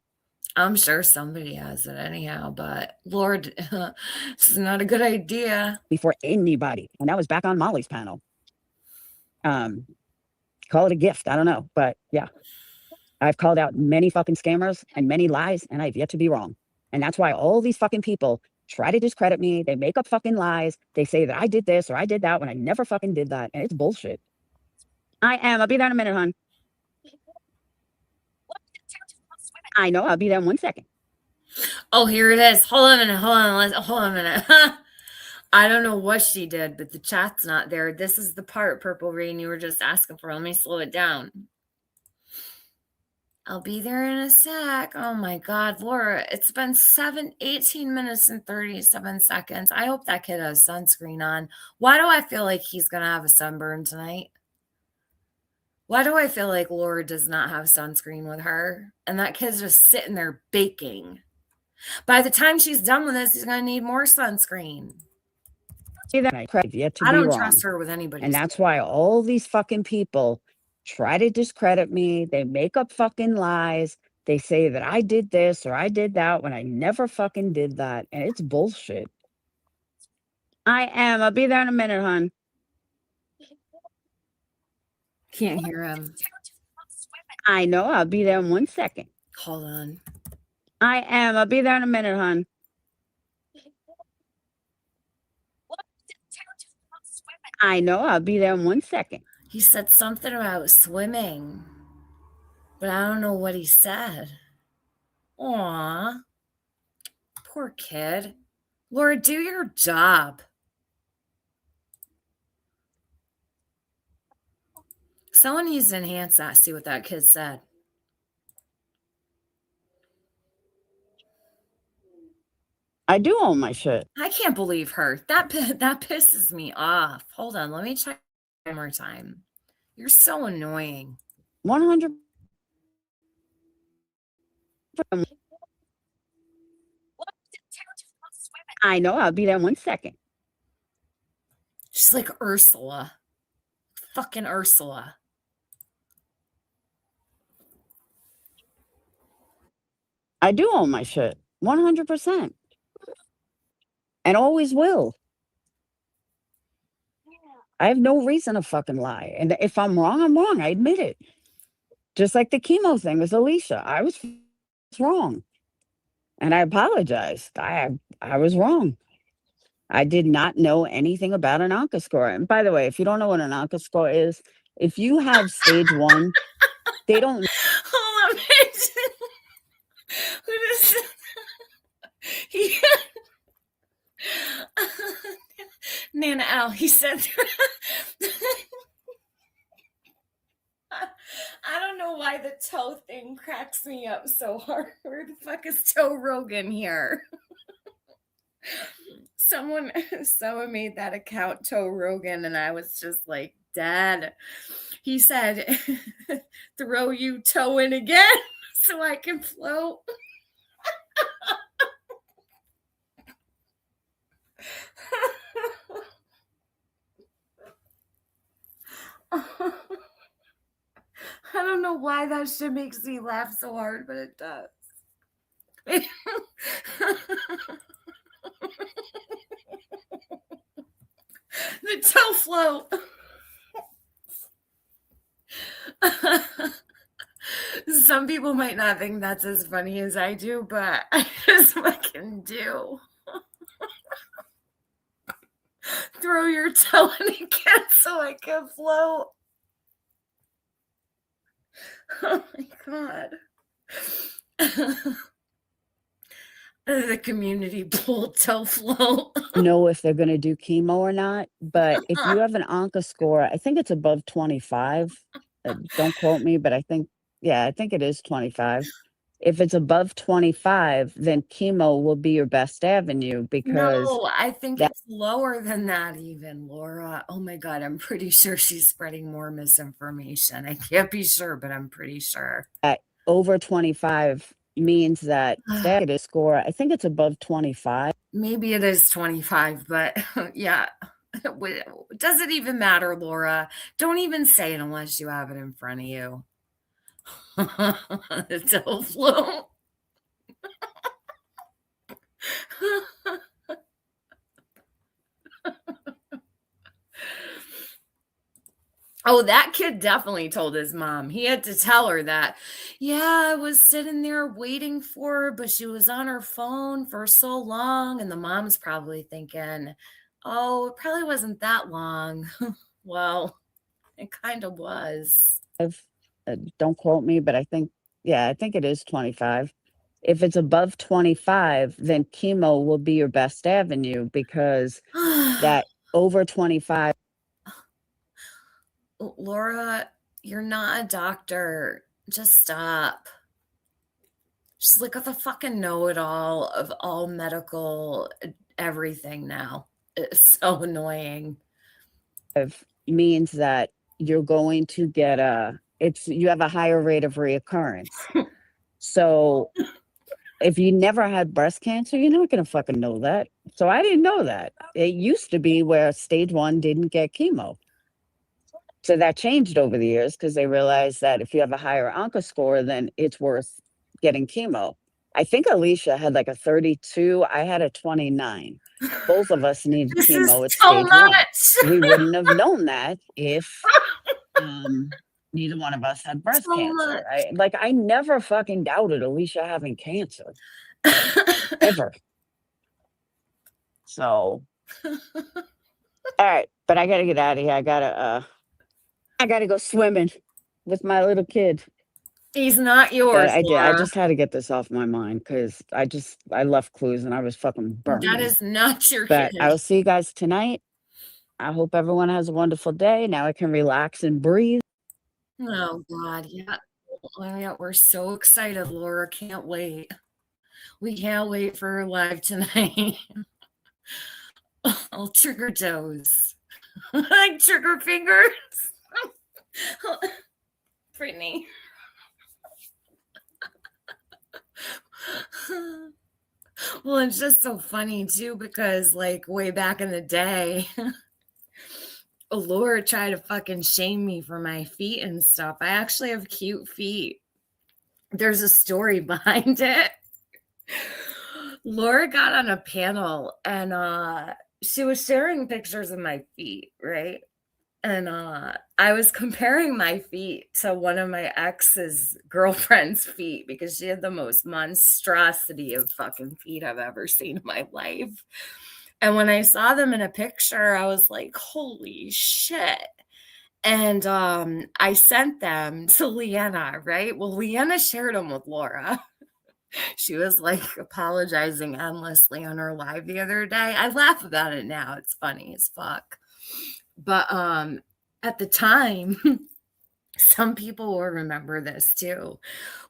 I'm sure somebody has it anyhow, but Lord, it's not a good idea. Before anybody, and that was back on Molly's panel. Call it a gift. I don't know, but yeah, I've called out many fucking scammers and many lies, and I've yet to be wrong. And that's why all these fucking people try to discredit me. They make up fucking lies. They say that I did this or I did that when I never fucking did that, and it's bullshit. I am. I'll be there in a minute, hon. I know. I'll be there in 1 second. Oh, here it is. Hold on a minute. Hold on a minute. I don't know what she did, but the chat's not there. This is the part, Purple Rain, you were just asking for. Let me slow it down. I'll be there in a sec. Oh my God, Laura, it's been 18 minutes and 37 seconds. I hope that kid has sunscreen on. Why do I feel like he's going to have a sunburn tonight? Why do I feel like Laura does not have sunscreen with her? And that kid's just sitting there baking. By the time she's done with this, he's going to need more sunscreen. See that? I've yet to I be don't wrong. trust her with anybody. And that's why all these fucking people try to discredit me. They make up fucking lies. They say that I did this or I did that when I never fucking did that. And it's bullshit. I am. I'll be there in a minute, hon. Can't hear him. I know. I'll be there in 1 second. Hold on. I am. I'll be there in a minute, hon. I know. I'll be there in 1 second. He said something about swimming, but I don't know what he said. Aw. Poor kid. Laura, do your job. Someone needs to enhance that, see what that kid said. I do own my shit. I can't believe her. That pisses me off. Hold on, let me check one more time. You're so annoying. 100. I know. I'll be there in 1 second. She's like Ursula. Fucking Ursula. I do own my shit. 100%. And always will. I have no reason to fucking lie. And if I'm wrong, I'm wrong. I admit it. Just like the chemo thing with Alicia. I was wrong. And I apologized. I was wrong. I did not know anything about an Anka score. And by the way, if you don't know what an Anka score is, if you have stage 1, they don't. Hold on. Who does he? Nana Al, he said. I don't know why the toe thing cracks me up so hard. Where the fuck is Toe Rogan here? Someone made that account Toe Rogan, and I was just like, Dad. He said, throw you toe in again so I can float. I don't know why that shit makes me laugh so hard, but it does. The toe float. Some people might not think that's as funny as I do, but I just fucking do. Throw your toe in again so I can float. Oh my God. The community pool toe float. Know if they're going to do chemo or not. But if you have an Anka score, I think it's above 25. Don't quote me, but I think it is 25. If it's above 25, then chemo will be your best avenue because No, I think that it's lower than that even, Laura. Oh my God, I'm pretty sure she's spreading more misinformation. I can't be sure, but I'm pretty sure. over 25 means that status score, I think it's above 25. Maybe it is 25, but yeah. Does it even matter, Laura? Don't even say it unless you have it in front of you. It's a flu. Oh, that kid definitely told his mom. He had to tell her that, yeah, I was sitting there waiting for her, but she was on her phone for so long. And the mom's probably thinking, oh, it probably wasn't that long. Well, it kind of was. Don't quote me, but I think it is 25. If it's above 25, then chemo will be your best avenue because that over 25. Laura, you're not a doctor. Just stop. She's like the fucking know-it-all of all medical everything now. It's so annoying. Means that you're going to get you have a higher rate of reoccurrence. So if you never had breast cancer, you're not going to fucking know that. So I didn't know that. It used to be where stage 1 didn't get chemo. So that changed over the years because they realized that if you have a higher ONCA score, then it's worth getting chemo. I think Alicia had like a 32. I had a 29. Both of us needed This is chemo at so stage 1. much. We wouldn't have known that if neither one of us had breast So cancer. much. I never fucking doubted Alicia having cancer. Ever. So all right, but I gotta get out of here. I gotta go swimming with my little kid. He's not But yours, I Laura. just had to get this off my mind because I left clues and I was fucking That burning. is not your But kid. I will see you guys tonight. I hope everyone has a wonderful day. Now I can relax and breathe. Oh God, yeah. Oh, yeah, we're so excited, Laura. Can't wait. We can't wait for her live tonight. I'll trigger toes. Like trigger fingers. Brittany. Well, it's just so funny too, because like way back in the day, Laura tried to fucking shame me for my feet and stuff. I actually have cute feet. There's a story behind it. Laura got on a panel and she was sharing pictures of my feet, right? And I was comparing my feet to one of my ex's girlfriend's feet because she had the most monstrosity of fucking feet I've ever seen in my life. And when I saw them in a picture, I was like, holy shit. And I sent them to Leanna, right? Well, Leanna shared them with Laura. She was like apologizing endlessly on her live the other day. I laugh about it now. It's funny as fuck. But at the time, some people will remember this too.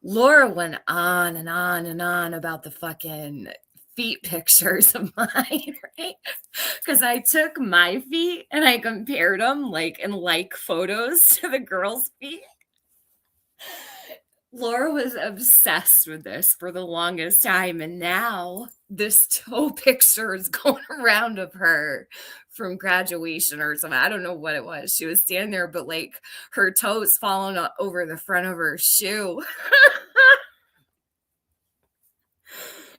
Laura went on and on and on about the fucking feet pictures of mine, right? Because I took my feet and I compared them like in like photos to the girls' feet. Laura was obsessed with this for the longest time. And now this toe picture is going around of her from graduation or something. I don't know what it was. She was standing there, but like her toes falling over the front of her shoe.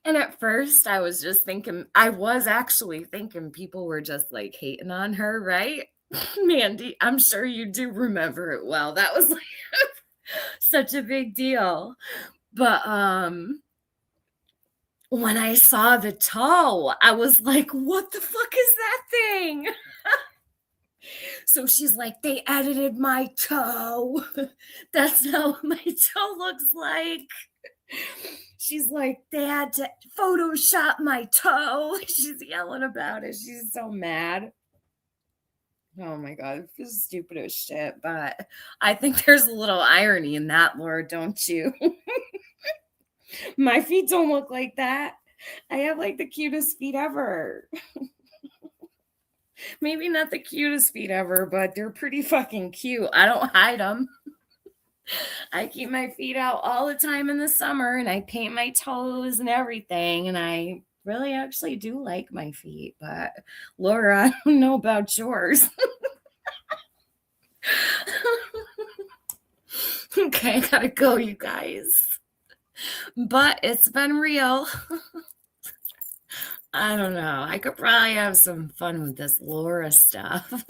And at first, I was actually thinking people were just like hating on her, right? Mandy, I'm sure you do remember it well. That was like such a big deal. But when I saw the toe, I was like, what the fuck is that thing? So she's like, they edited my toe. That's not what my toe looks like. She's like, they had to Photoshop my toe. She's yelling about it. She's so mad. Oh my God, this is stupid as shit. But I think there's a little irony in that, Laura, don't you? My feet don't look like that. I have like the cutest feet ever. Maybe not the cutest feet ever, but they're pretty fucking cute. I don't hide them. I keep my feet out all the time in the summer and I paint my toes and everything. And I really actually do like my feet. But Laura, I don't know about yours. Okay, I gotta go, you guys. But it's been real. I don't know. I could probably have some fun with this Laura stuff.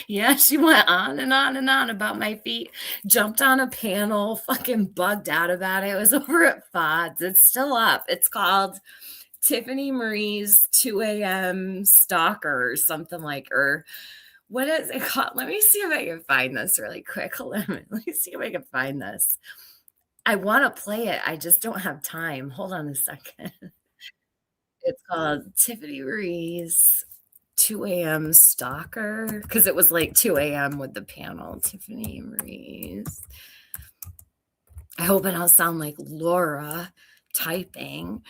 Yeah, she went on and on and on about my feet. Jumped on a panel, fucking bugged out about it. It was over at FODS. It's still up. It's called Tiffany Marie's 2 a.m. Stalker or something like, or what is it called? Let me see if I can find this really quick. Hold on. Let me see if I can find this. I want to play it. I just don't have time. Hold on a second. It's called Tiffany Marie's 2 a.m. Stalker, because it was like 2 a.m. with the panel. Tiffany Marie's. I hope I don't sound like Laura typing.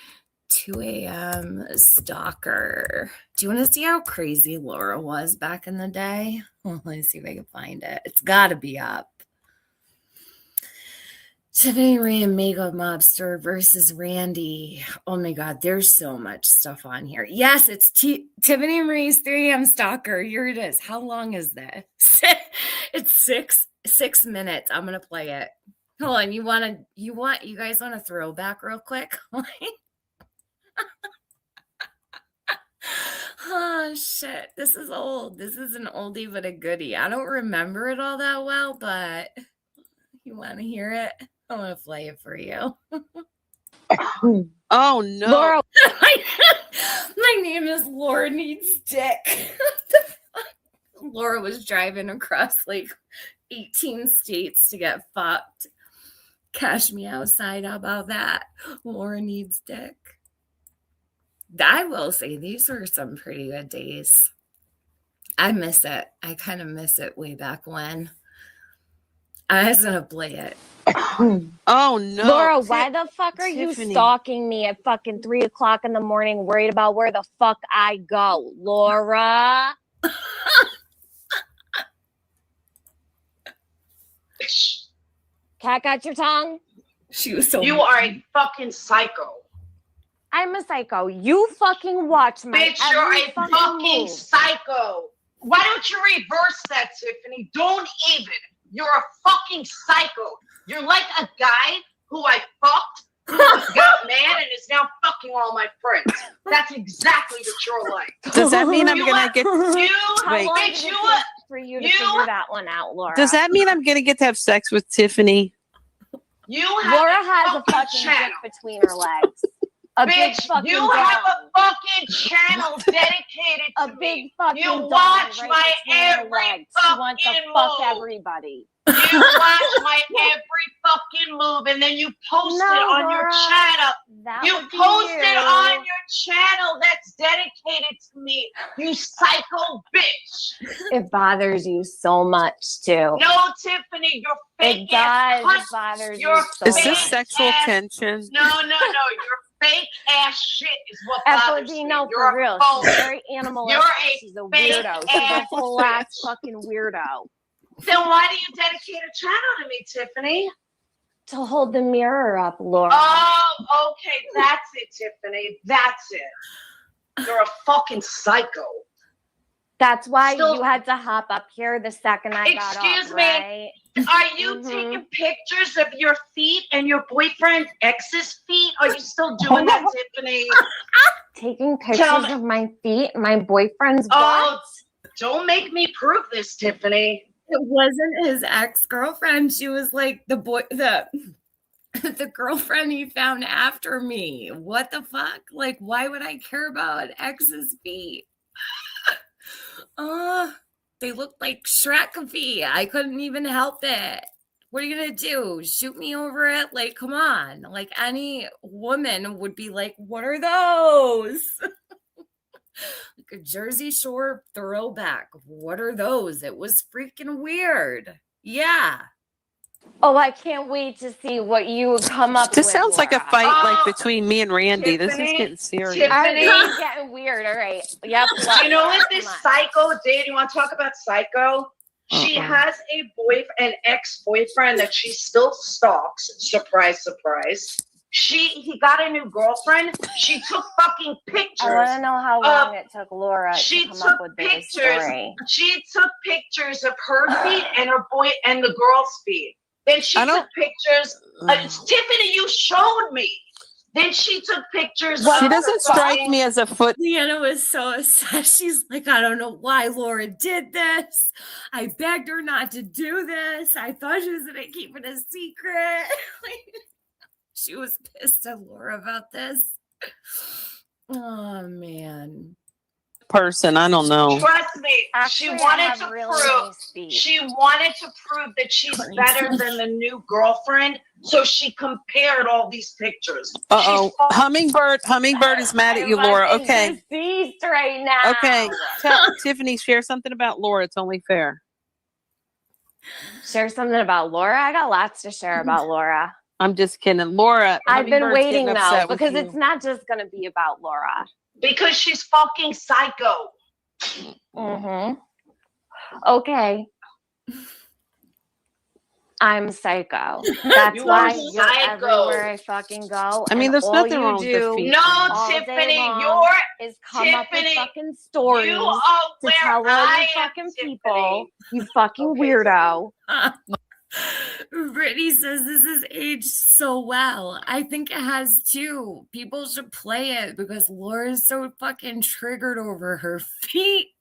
2 a.m. Stalker. Do you want to see how crazy Laura was back in the day? Well, let me see if I can find it. It's got to be up. Tiffany Marie and Makeup Mobster versus Randy. Oh my God, there's so much stuff on here. Yes, it's Tiffany Marie's 3 a.m. Stalker. Here it is. How long is this? It's six minutes. I'm gonna play it. Hold on. You guys want a throwback real quick? Oh shit. This is old. This is an oldie but a goodie. I don't remember it all that well, but you want to hear it? I'm going to play it for you. Oh no. Laura. My name is Laura Needs Dick. Laura was driving across like 18 states to get fucked. Cash me outside. How about that? Laura Needs Dick. I will say these were some pretty good days. I miss it. I kind of miss it way back when. I was going to play it. Oh no. Laura, why the fuck are you Tiffany. stalking me at fucking 3 o'clock in the morning, worried about where the fuck I go? Laura? Cat got your tongue? She was so You are a fucking psycho. I'm a psycho. You fucking watch my Bitch, you're every a fucking move. psycho. Why don't you reverse that, Tiffany? Don't even. You're a fucking psycho. You're like a guy who I fucked, who got mad and is now fucking all my friends. That's exactly what you're like. Does that mean I'm gonna get? You, How Wait. long bitch, did it you, take for you to you- figure that one out, Laura? Does that mean I'm gonna get to have sex with Tiffany? you have Laura a has a fucking fucking channel. dick between her legs. A big Bitch, fucking you dong. have a fucking channel dedicated A to big me. fucking You dong watch right my between her every legs. She wants to fucking fuck move. everybody. You watch my every fucking move and then you post No, it on your Laura. channel. That You would be post you. it on your channel that's dedicated to me. You psycho bitch. It bothers you so much too. No, Tiffany, you're fake It ass does. It cunt. bothers You're you so Is this much. sexual ass- tension? No, your fake ass shit is what bothers me. FOD, no, You're for a real. phony. She's very animalistic. You're a She's a fake weirdo. She's a ass whole ass bitch. fucking weirdo. Then why do you dedicate a channel to me, Tiffany? To hold the mirror up, Laura. Oh, okay, that's it, Tiffany. That's it. You're a fucking psycho. That's why Still- you had to hop up here the second I got Excuse up, me? right? Are you Mhm. taking pictures of your feet and your boyfriend's ex's feet? Are you still doing that, Tiffany? Taking Tell pictures me- of my feet, my boyfriend's Oh, what? don't make me prove this, Tiffany. It wasn't his ex-girlfriend. She was like the girlfriend he found after me. What the fuck? Like, why would I care about an ex's feet? They looked like Shrek feet. I couldn't even help it. What are you gonna do? Shoot me over it? Like, come on. Like any woman would be like, what are those? Like a Jersey Shore throwback. What are those? It was freaking weird. Yeah. Oh, I can't wait to see what you would come up This with. sounds like a Laura. fight like Oh, between me and Randy. This is Tiffany, getting serious. All right, Tiffany, this is getting weird. All right. Yep. do you know what this Come on. psycho did? You want to talk about psycho? She has an ex-boyfriend that she still stalks. Surprise, surprise. He got a new girlfriend. She took fucking I pictures. want to know how long it took Laura She to come took up with this pictures. story. She took pictures of her feet and the girl's feet. Then she I don't- took pictures. Tiffany, you showed me. Then she took pictures. She of doesn't her strike fucking- me as a foot. Leanna was so upset. She's like, I don't know why Laura did this. I begged her not to do this. I thought she was going to keep it a secret. She was pissed at Laura about this. Oh, man. Person, I don't know. Trust me, Actually, she I wanted have to really prove. nice feet. She wanted to prove that she's better than the new girlfriend. So she compared all these pictures. Uh-oh. Hummingbird is mad at you, Laura. I'm Okay. deceased right now. Okay. Tell Tiffany, share something about Laura. It's only fair. Share something about Laura. I got lots to share about Laura. I'm just kidding. Laura, I've been Hummingbird's waiting getting though, upset with because you. it's not just going to be about Laura. Because she's fucking psycho. Mm-hmm. Okay. I'm psycho. That's You why are you're psycho. everywhere I fucking go. I mean, and there's all nothing you wrong with the do feet. No, all day Tiffany, long is come up with Tiffany, fucking stories you are to where tell all I you am, fucking Tiffany. people. You fucking Okay, weirdo. Brittany says this has aged so well. I think it has too. People should play it because Laura's so fucking triggered over her feet.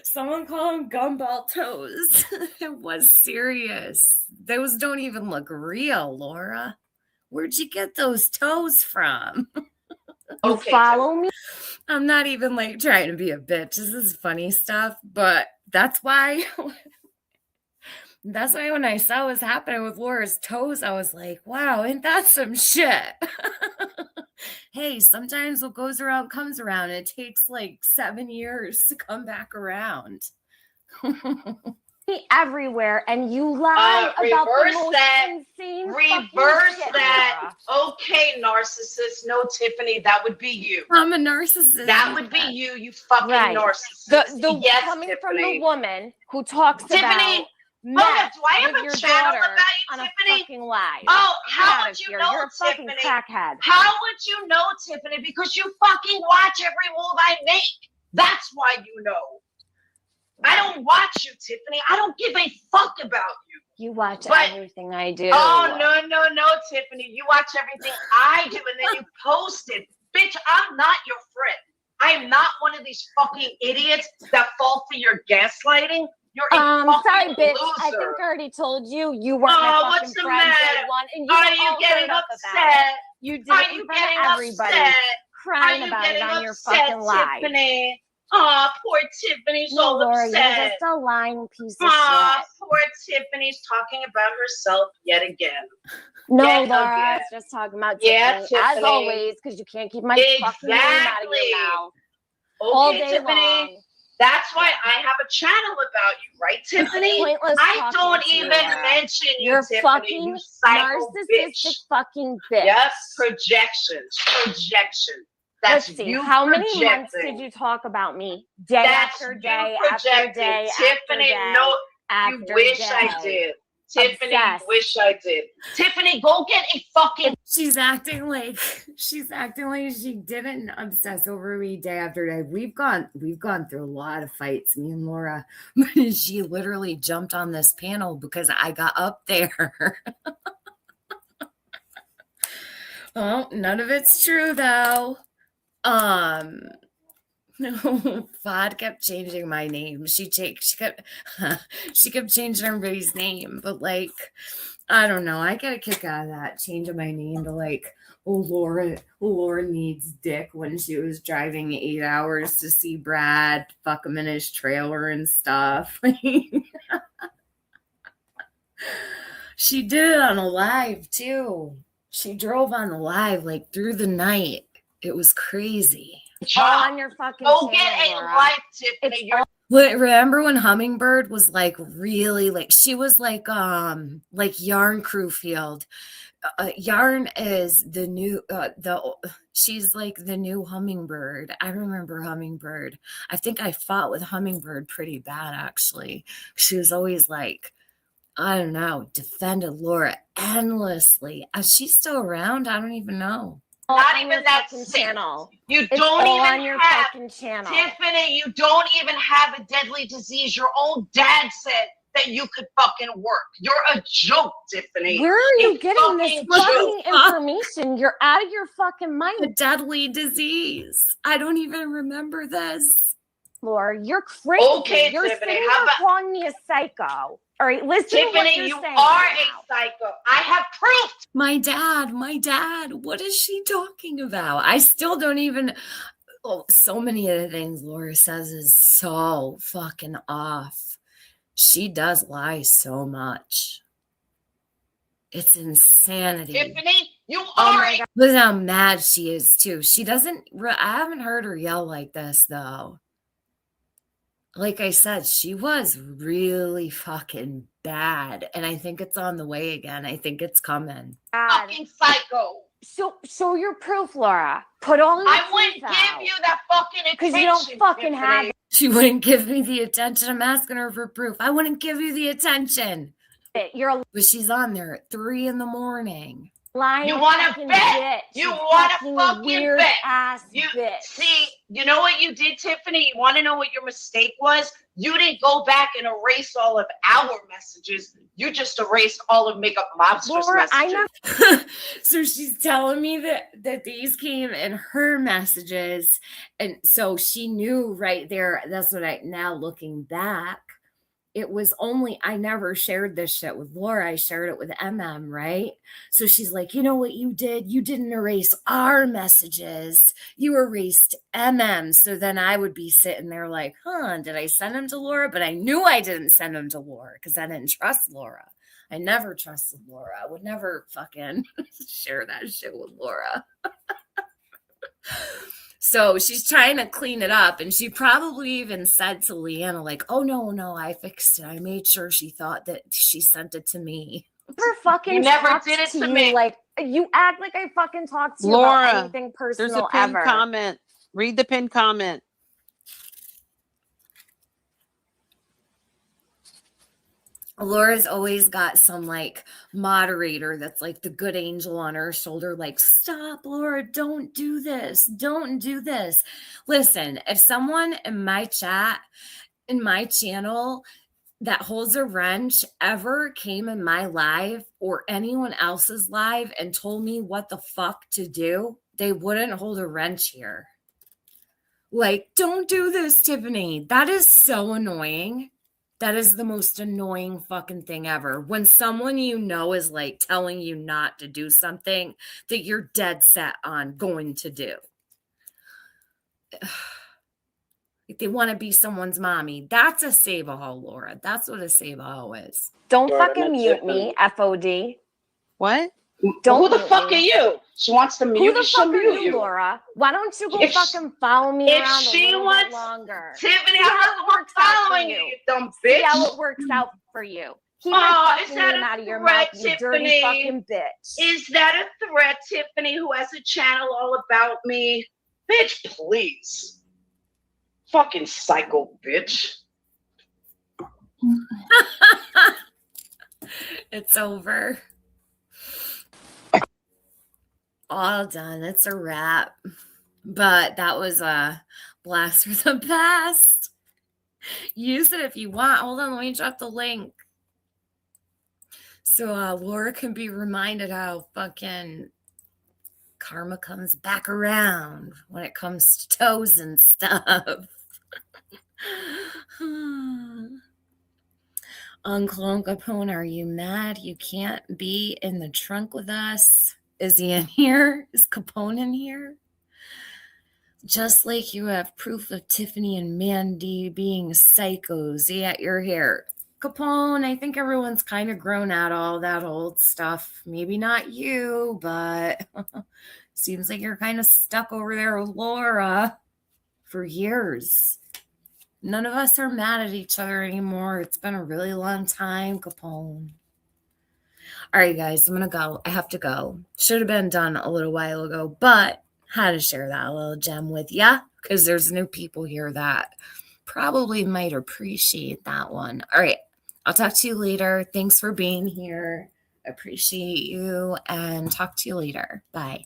Someone call them gumball toes. It was serious. Those don't even look real, Laura. Where'd you get those toes from? You Okay, follow me? I'm not even like trying to be a bitch. This is funny stuff, but that's why when I saw what's happening with Laura's toes, I was like, wow, ain't that some shit? Hey, sometimes what goes around comes around. It takes like 7 years to come back around. Everywhere, and you lie about the reverse most that. insane fucking Reverse shit, that. Laura. Okay, narcissist. No, Tiffany, that would be you. I'm a narcissist. That would be you fucking Right. narcissist. The yes, coming from Tiffany. the woman who talks Tiffany, about hold up, meth do I have with a your channel daughter about you, on a Tiffany? fucking lie. Oh, Get how out would of you here. know, You're a fucking Tiffany? crackhead. How would you know, Tiffany? Because you fucking watch every move I make. That's why you know. I don't watch you, Tiffany. I don't give a fuck about you. You watch But- everything I do. Oh, no, Tiffany. You watch everything I do and then you post it. Bitch, I'm not your friend. I am not one of these fucking idiots that fall for your gaslighting. You're a fucking Sorry, bitch. loser. I think I already told you you weren't Oh, my what's fucking the friend day matter? one, and you Are were you all getting hurt up about it. upset? You did Are it you in front getting of everybody, upset? Are crying you about it getting on your upset, fucking lie. Tiffany? Oh, poor Tiffany's No, all Laura, you're upset. just a lying piece of Oh, shit. poor Tiffany's talking about herself yet again. No, Yeah, Laura, okay. I was just talking about Yeah, Tiffany, as Tiffany. always, because you can't keep my fucking name out of Exactly. your mouth Okay, all day Tiffany. long. That's why I have a channel about you, right, Tiffany? Pointless I talking don't to you, even Laura. mention you, You're Tiffany. fucking You psycho narcissistic bitch. fucking bitch. Yes, projection. That's Let's see, you how many projecting. months did you talk about me? Day That's after you day after projecting. day Tiffany, after day no, after you wish day. I did. Tiffany, Obsessed. you wish I did. Tiffany, go get a fucking She's acting like she didn't obsess over me day after day. We've gone through a lot of fights, me and Laura. But she literally jumped on this panel because I got up there. Oh, none of it's true though. No, Fod kept changing my name. She kept changing everybody's name, but like, I don't know. I get a kick out of that, changing my name to like, oh, Laura needs dick when she was driving 8 hours to see Brad, fuck him in his trailer and stuff. She did it on a live too. She drove on the live like through the night. It was crazy. All on your fucking Go channel, get a Laura. life, Tiffany. It's You're Remember when Hummingbird was like really like she was like Yarn Crewfield. Yarn is the new she's like the new Hummingbird. I remember Hummingbird. I think I fought with Hummingbird pretty bad actually. She was always like, I don't know, defended Laura endlessly. Is she still around? I don't even know. Not on even your that fucking sick. channel. You It's don't all even on your have, fucking channel. Tiffany, you don't even have a deadly disease. Your own dad said that you could fucking work. You're a joke, Tiffany. Where are you A getting this fucking fucking joke. information? You're out of your fucking A mind, deadly disease. I don't even remember this. Laura. You're crazy. Okay, You're Tiffany, sitting how there about- calling me a psycho. All right, listen to what Tiffany, you're you saying are right a now. psycho. I have proof. My dad, what is she talking about? I still don't even, so many of the things Laura says is so fucking off. She does lie so much. It's insanity. Tiffany, you Oh are my a God. Look how mad she is too. She doesn't, I haven't heard her yell like this though. Like I said, she was really fucking bad. And I think it's on the way again. I think it's coming. fucking psycho. So your proof, Laura. Put all your I proof wouldn't out. give you that fucking attention. Because you don't fucking Tiffany. have She wouldn't give me the attention. I'm asking her for proof. I wouldn't give you the attention. it. You're a But she's on there at 3 a.m. lying You wanna fucking bet? bitch. You wanna fucking weird bet? ass You bitch. see, you know what you did, Tiffany? You want to know what your mistake was? You didn't go back and erase all of our messages. You just erased all of Makeup Mobster's Laura, I messages. never So she's telling me that these came in her messages. And so she knew right there. That's what now looking back, it was only, I never shared this shit with Laura. I shared it with right? So she's like, you know what you did? You didn't erase our messages. You erased So then I would be sitting there like, did I send them to Laura? But I knew I didn't send them to Laura because I didn't trust Laura. I never trusted Laura. I would never fucking share that shit with Laura. So she's trying to clean it up. And she probably even said to Leanna, like, oh, no, I fixed it. I made sure she thought that she sent it to me. fucking You never talked did it to you me. like you act like I fucking talked to you Laura, about anything personal There's a pinned ever. comment. Read the pinned comment. Laura's always got some like moderator that's like the good angel on her shoulder, like, stop, Laura, don't do this. Don't do this. Listen, if someone in my chat, in my channel that holds a wrench ever came in my live or anyone else's live and told me what the fuck to do, they wouldn't hold a wrench here. Like, don't do this, Tiffany. That is so annoying. That is the most annoying fucking thing ever. When someone you know is like telling you not to do something that you're dead set on going to do. If they want to be someone's mommy, that's a save-a-hoe, Laura. That's what a save-a-hoe is. Don't Laura, fucking that's mute it. me, FOD. What? Don't Who the mute fuck me. are you? She wants to Who mute the you. She'll fuck are mute you, Laura? Why don't you go If she- fucking follow me if around she a little wants- bit longer? Tiffany, See how how does it it work works out for following you. you, you dumb See bitch? how it works out for you. Keep Oh, my is fucking that name a out of your threat, mouth, you dirty Tiffany? fucking bitch. Is that a threat, Tiffany, who has a channel all about me? Bitch, please. Fucking psycho bitch. It's over. All done. It's a wrap. But that was a blast for the past. Use it if you want. Hold on, let me drop the link. So Laura can be reminded how fucking karma comes back around when it comes to toes and stuff. Uncle Capone, are you mad you can't be in the trunk with us? Is he in here? Is Capone in here? Just like you have proof of Tiffany and Mandy being psychos. Yeah, you're here. Capone, I think everyone's kind of grown out all that old stuff. Maybe not you, but seems like you're kind of stuck over there with Laura for years. None of us are mad at each other anymore. It's been a really long time, Capone. All right, guys, I'm going to go. I have to go. Should have been done a little while ago, but had to share that little gem with ya because there's new people here that probably might appreciate that one. All right, I'll talk to you later. Thanks for being here. Appreciate you and talk to you later. Bye.